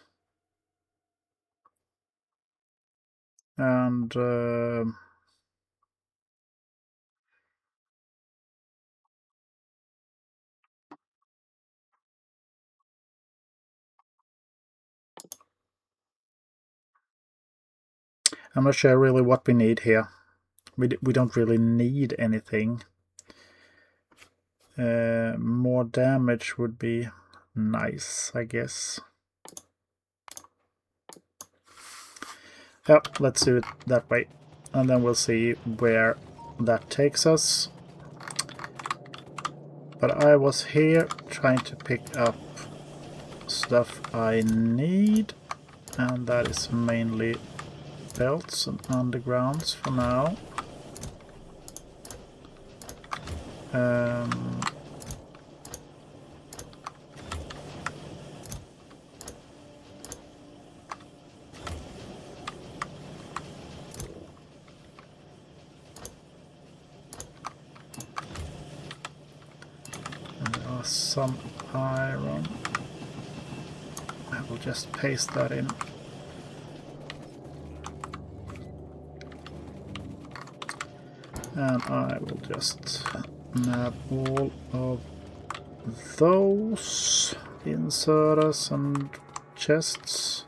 And I'm not sure really what we need here. We don't really need anything. More damage would be nice, I guess. Yeah, let's do it that way. And then we'll see where that takes us. But I was here trying to pick up stuff I need. And that is mainly belts and undergrounds for now. Some iron. I will just paste that in. And I will just nab all of those inserters and chests.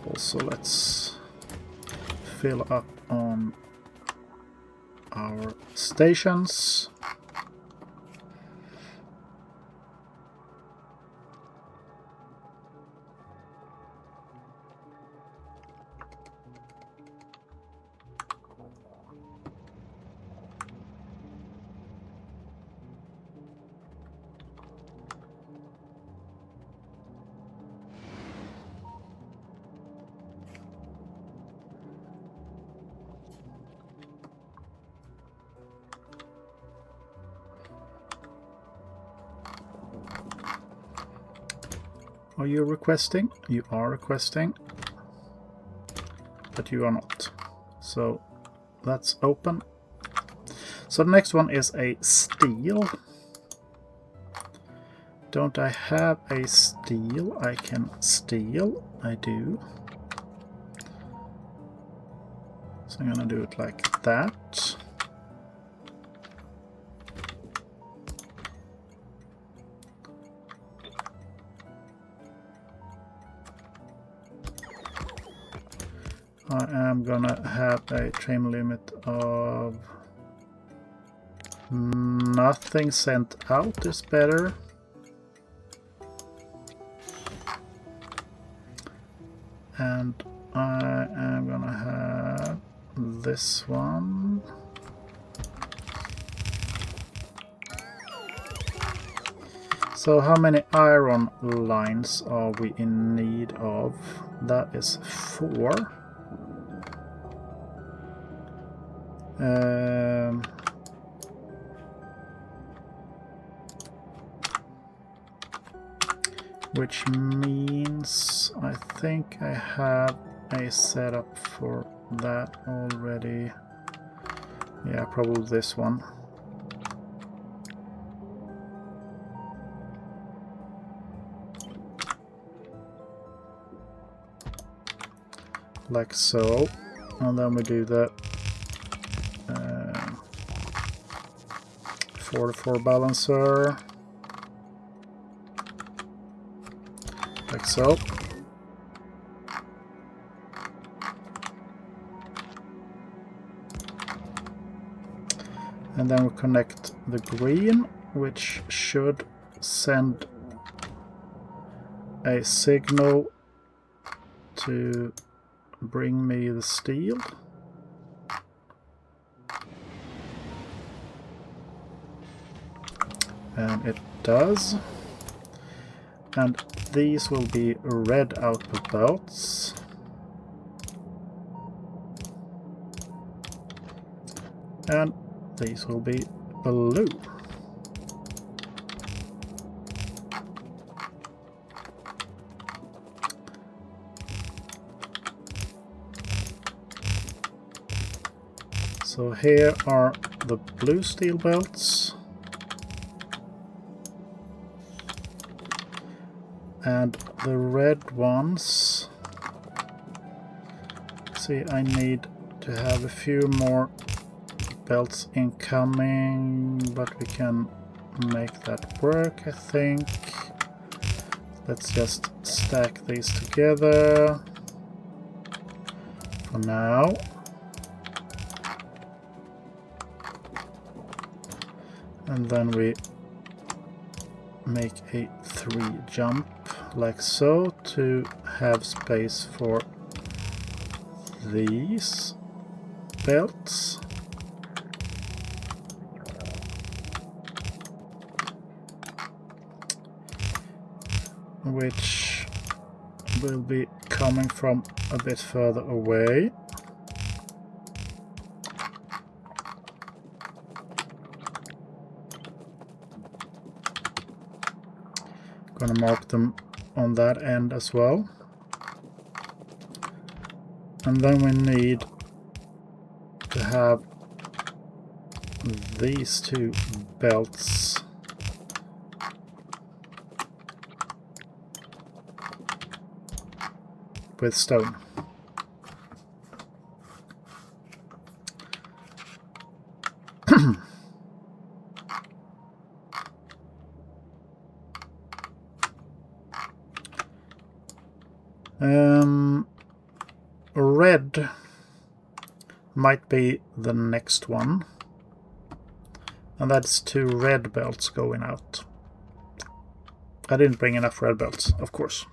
Also, let's fill up on our stations. Are you requesting? You are requesting, but you are not. So that's open. So the next one is a steel. Don't I have a steel I can steal? I do. So I'm gonna do it like that. I am gonna have a trim limit of nothing sent out is better. And I am gonna have this one. So how many iron lines are we in need of? That is 4. Which means I think I have a setup for that already. Yeah, probably this one. Like so. And then we do the 44 balancer. Like so. And then we connect the green, which should send a signal to bring me the steel. And it does. And these will be red output belts. And these will be blue. So here are the blue steel belts. And the red ones. See, I need to have a few more belts incoming, but we can make that work, I think. Let's just stack these together for now. And then we make a 3 jump like so to have space for these belts. Which will be coming from a bit further away. Gonna mark them on that end as well. And then we need to have these 2 belts with stone. Red might be the next one, and that's 2 red belts going out. I didn't bring enough red belts, of course.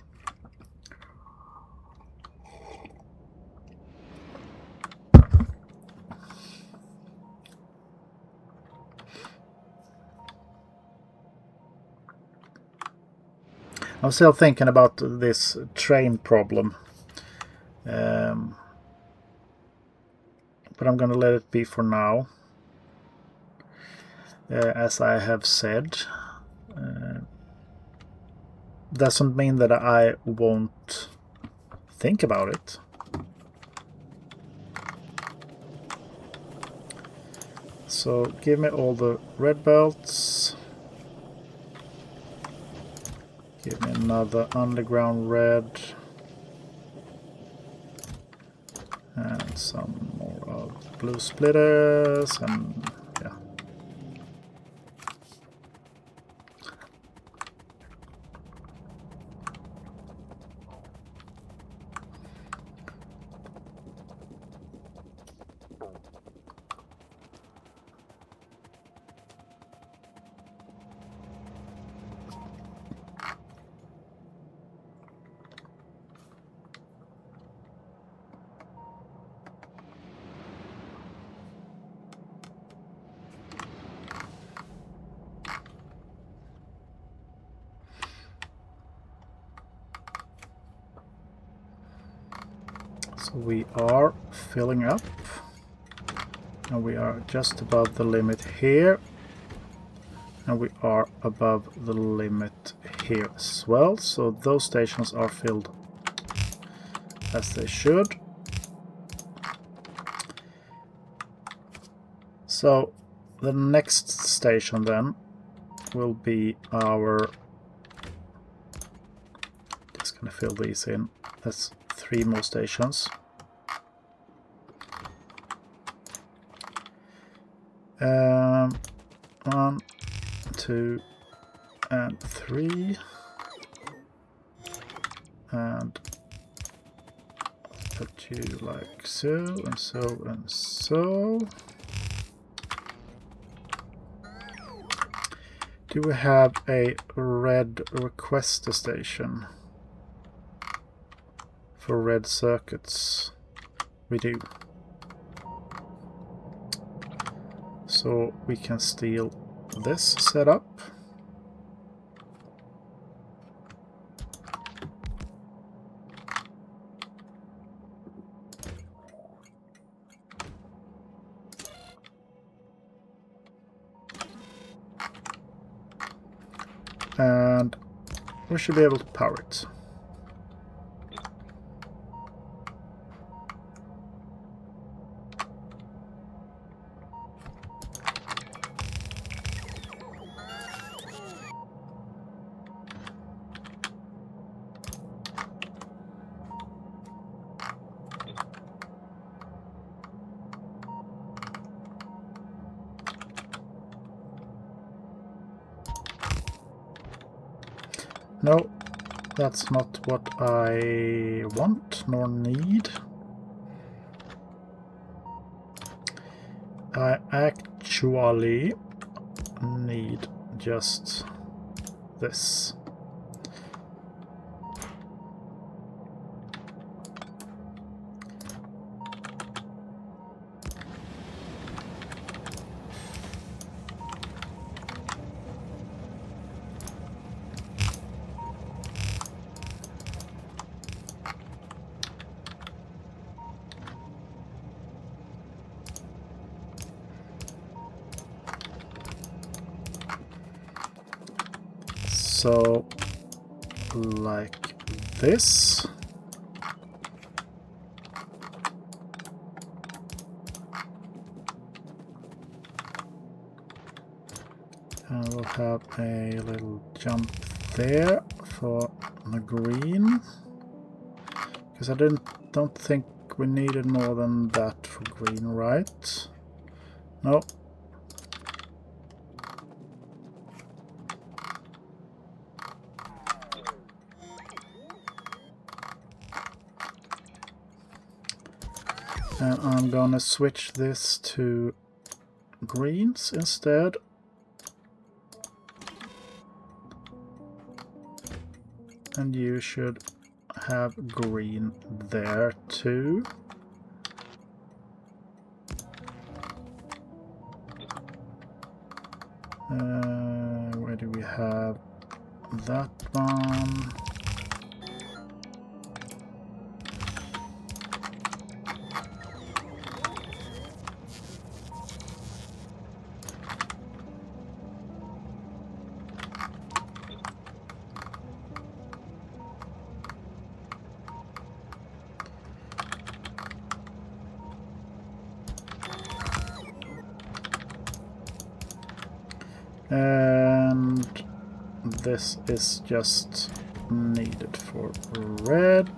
I'm still thinking about this train problem, but I'm gonna let it be for now. As I have said, doesn't mean that I won't think about it. So give me all the red belts. Give me another underground red. And some more of blue splitters, and yeah. So we are filling up, and we are just above the limit here, and we are above the limit here as well. So those stations are filled as they should. So the next station then will be our, just gonna fill these in. That's 3 more stations. 1, 2 and 3, and put you like so and so and so. Do we have a red request station for red circuits? We do. So we can steal this setup. And we should be able to power it. No, that's not what I want nor need. I actually need just this. So, like this. And we'll have a little jump there for the green. Because I don't think we needed more than that for green, right? No. And I'm gonna switch this to greens instead. And you should have green there too. Where do we have that one? And this is just needed for red.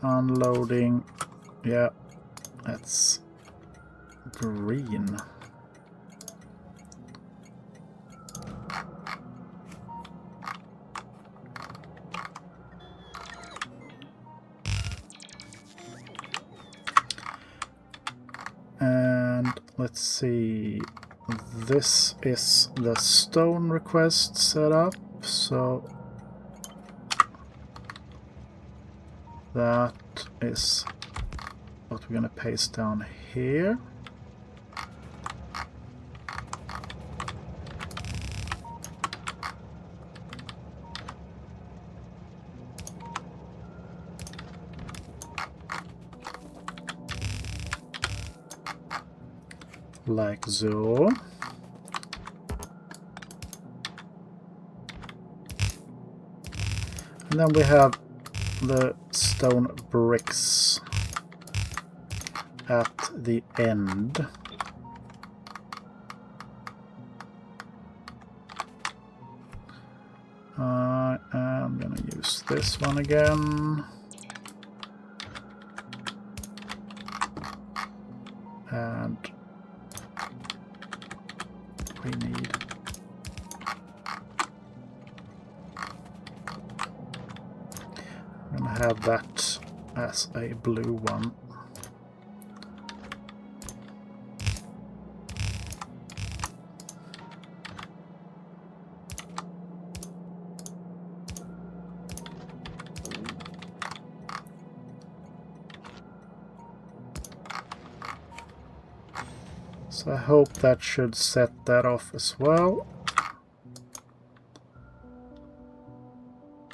Unloading, yeah, that's green. And let's see, this is the stone request setup, so that is what we're going to paste down here. Like so. And then we have the stone bricks at the end. I am gonna use this one again. And we need I'm gonna have that as a blue one. So I hope that should set that off as well.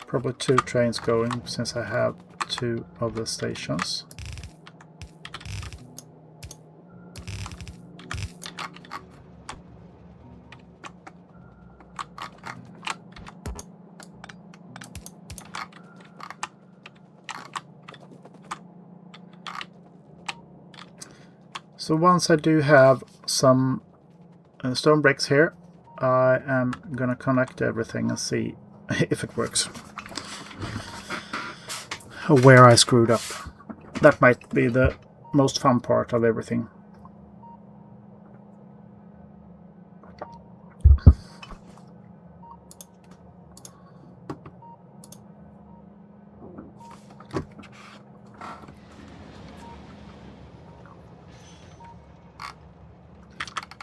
Probably 2 trains going since I have 2 of the stations. So once I do have some stone bricks here, I am gonna connect everything and see if it works. Where I screwed up. That might be the most fun part of everything.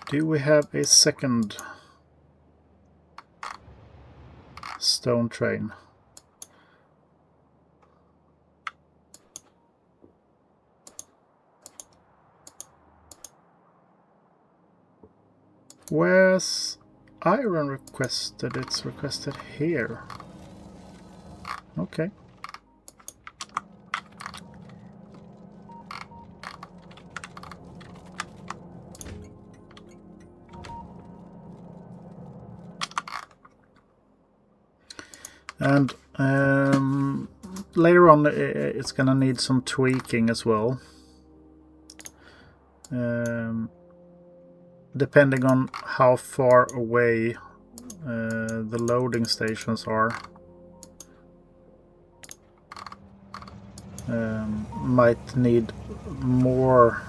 Do we have a second stone train? Where's iron requested? It's requested here. Okay. And later on it's gonna need some tweaking as well. Depending on how far away the loading stations are. Might need more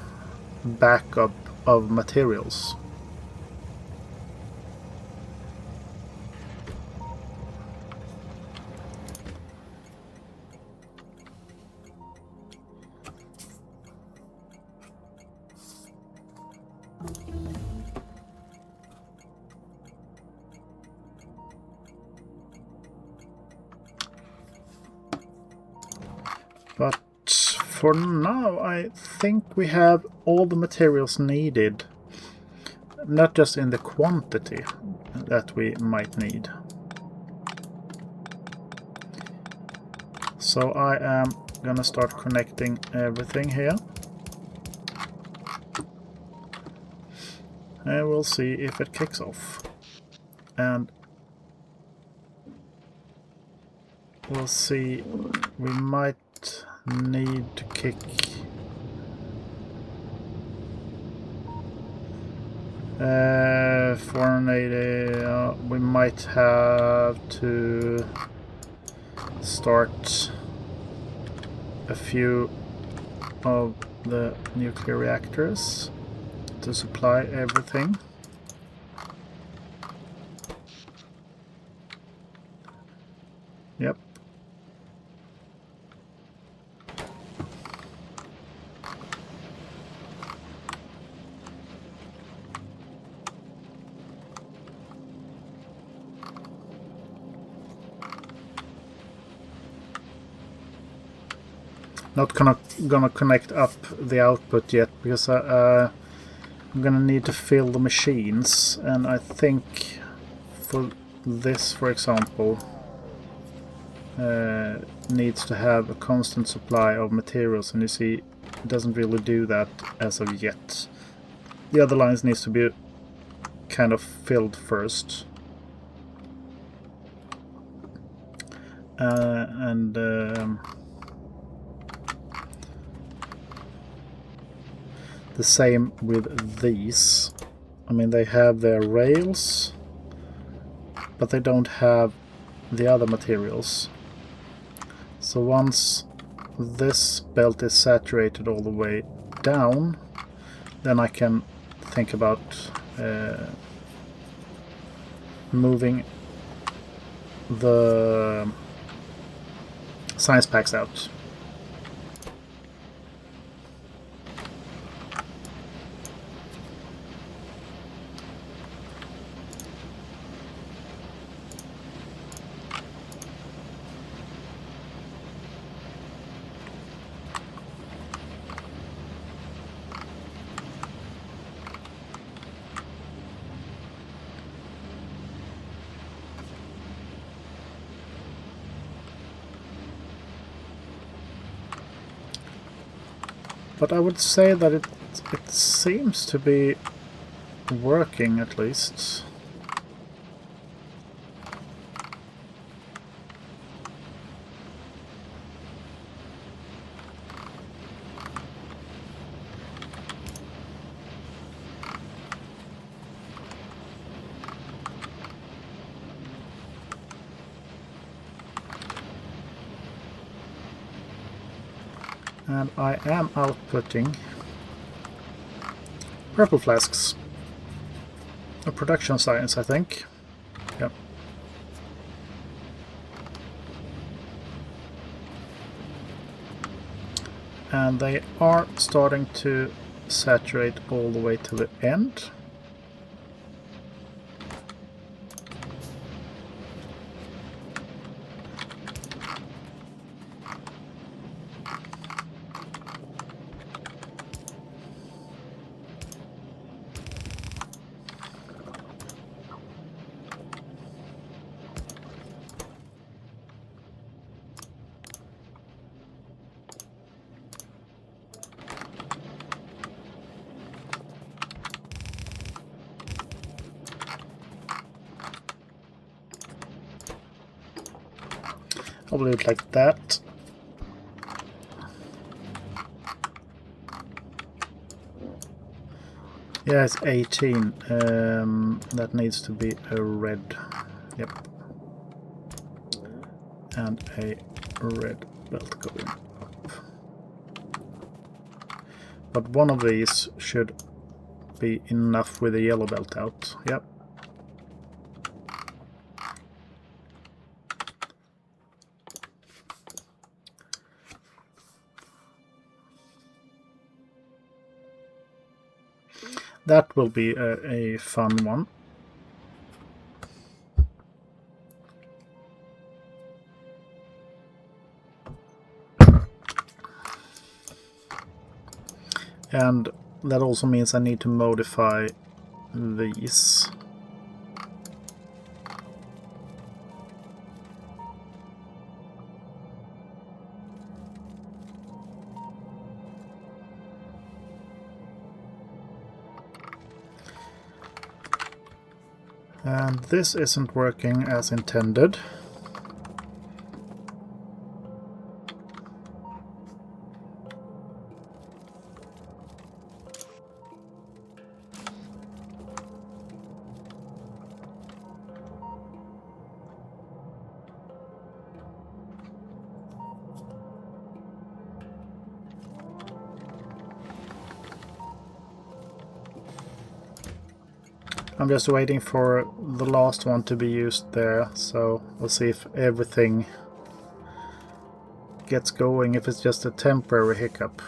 backup of materials. But for now, I think we have all the materials needed. Not just in the quantity that we might need. So I am gonna start connecting everything here. And we'll see if it kicks off. And we'll see, we might need to kick 480. We might have to start a few of the nuclear reactors to supply everything. Yep. Not gonna connect up the output yet because I'm gonna need to fill the machines, and I think for this, for example, needs to have a constant supply of materials, and you see it doesn't really do that as of yet. The other lines needs to be kind of filled first. The same with these. I mean, they have their rails, but they don't have the other materials. So once this belt is saturated all the way down, then I can think about moving the science packs out. But I would say that it seems to be working, at least. And I am outputting purple flasks. A production science, I think. Yep. And they are starting to saturate all the way to the end. I'll do it like that. Yeah, it's 18. That needs to be a red. Yep. And a red belt going up. But one of these should be enough with the yellow belt out. Yep. That will be a fun one. And that also means I need to modify these. And this isn't working as intended. I'm just waiting for the last one to be used there, so we'll see if everything gets going, if it's just a temporary hiccup.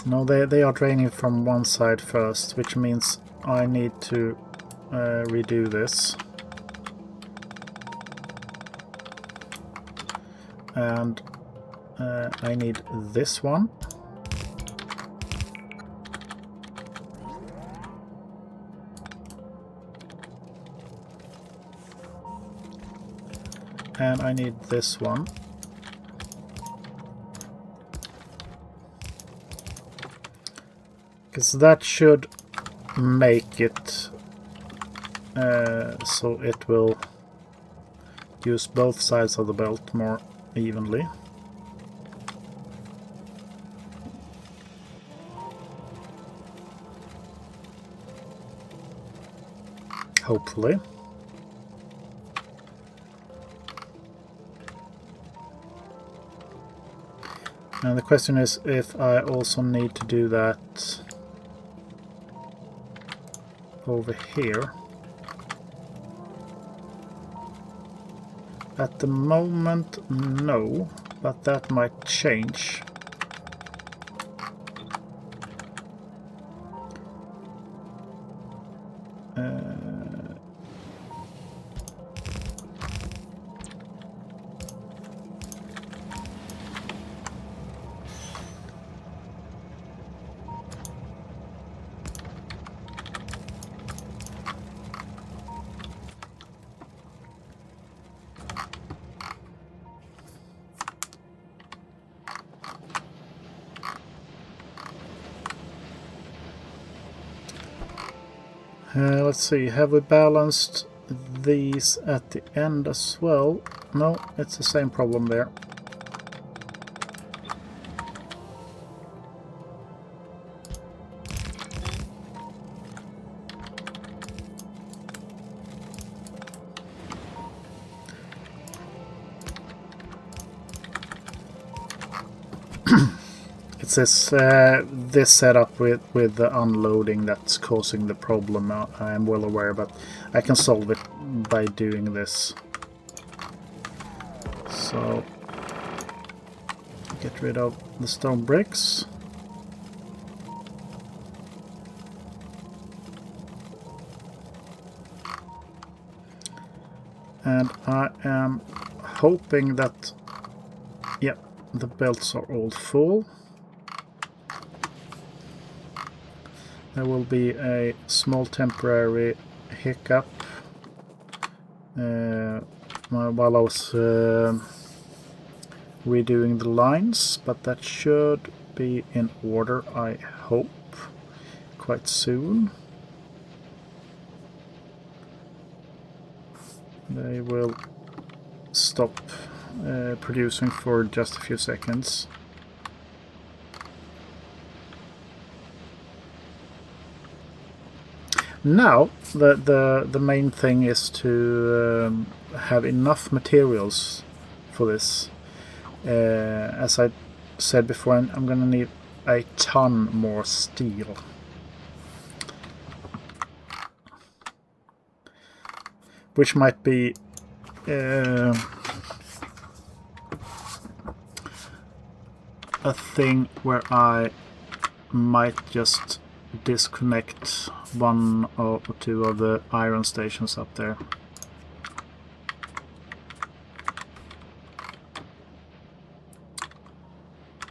No, they are draining from one side first, which means I need to redo this. And I need this one. And I need this one. Because that should make it so it will use both sides of the belt more evenly. Hopefully. And the question is if I also need to do that over here. At the moment, no, but that might change. Let's see, have we balanced these at the end as well? No, it's the same problem there. It's this setup with the unloading that's causing the problem. I am well aware, but I can solve it by doing this. So get rid of the stone bricks. And I am hoping that, yeah, the belts are all full. There will be a small temporary hiccup while I was redoing the lines, but that should be in order, I hope, quite soon. They will stop producing for just a few seconds. Now, the main thing is to have enough materials for this. As I said before, I'm gonna need a ton more steel. Which might be a thing where I might just disconnect one or two of the iron stations up there.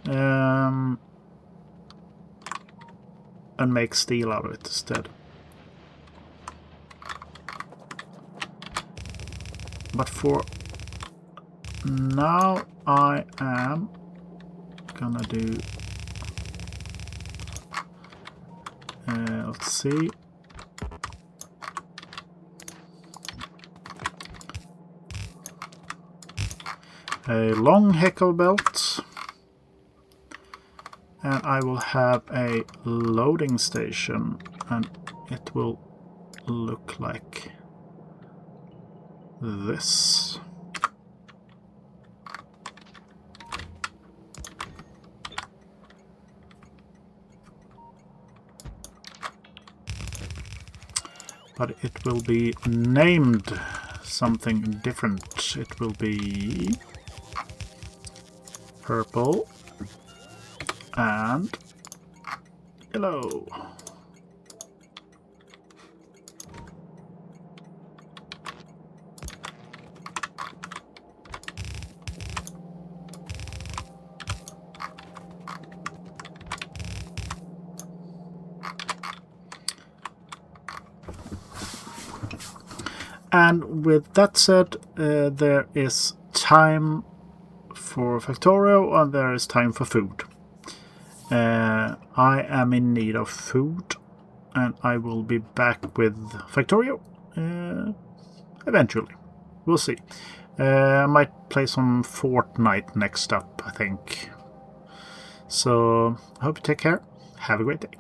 And make steel out of it instead. But for now I am gonna do let's see. A long heckle belt, and I will have a loading station, and it will look like this. But it will be named something different. It will be purple and yellow. And with that said, there is time for Factorio and there is time for food. I am in need of food and I will be back with Factorio eventually. We'll see. I might play some Fortnite next up, I think. So, I hope you take care. Have a great day.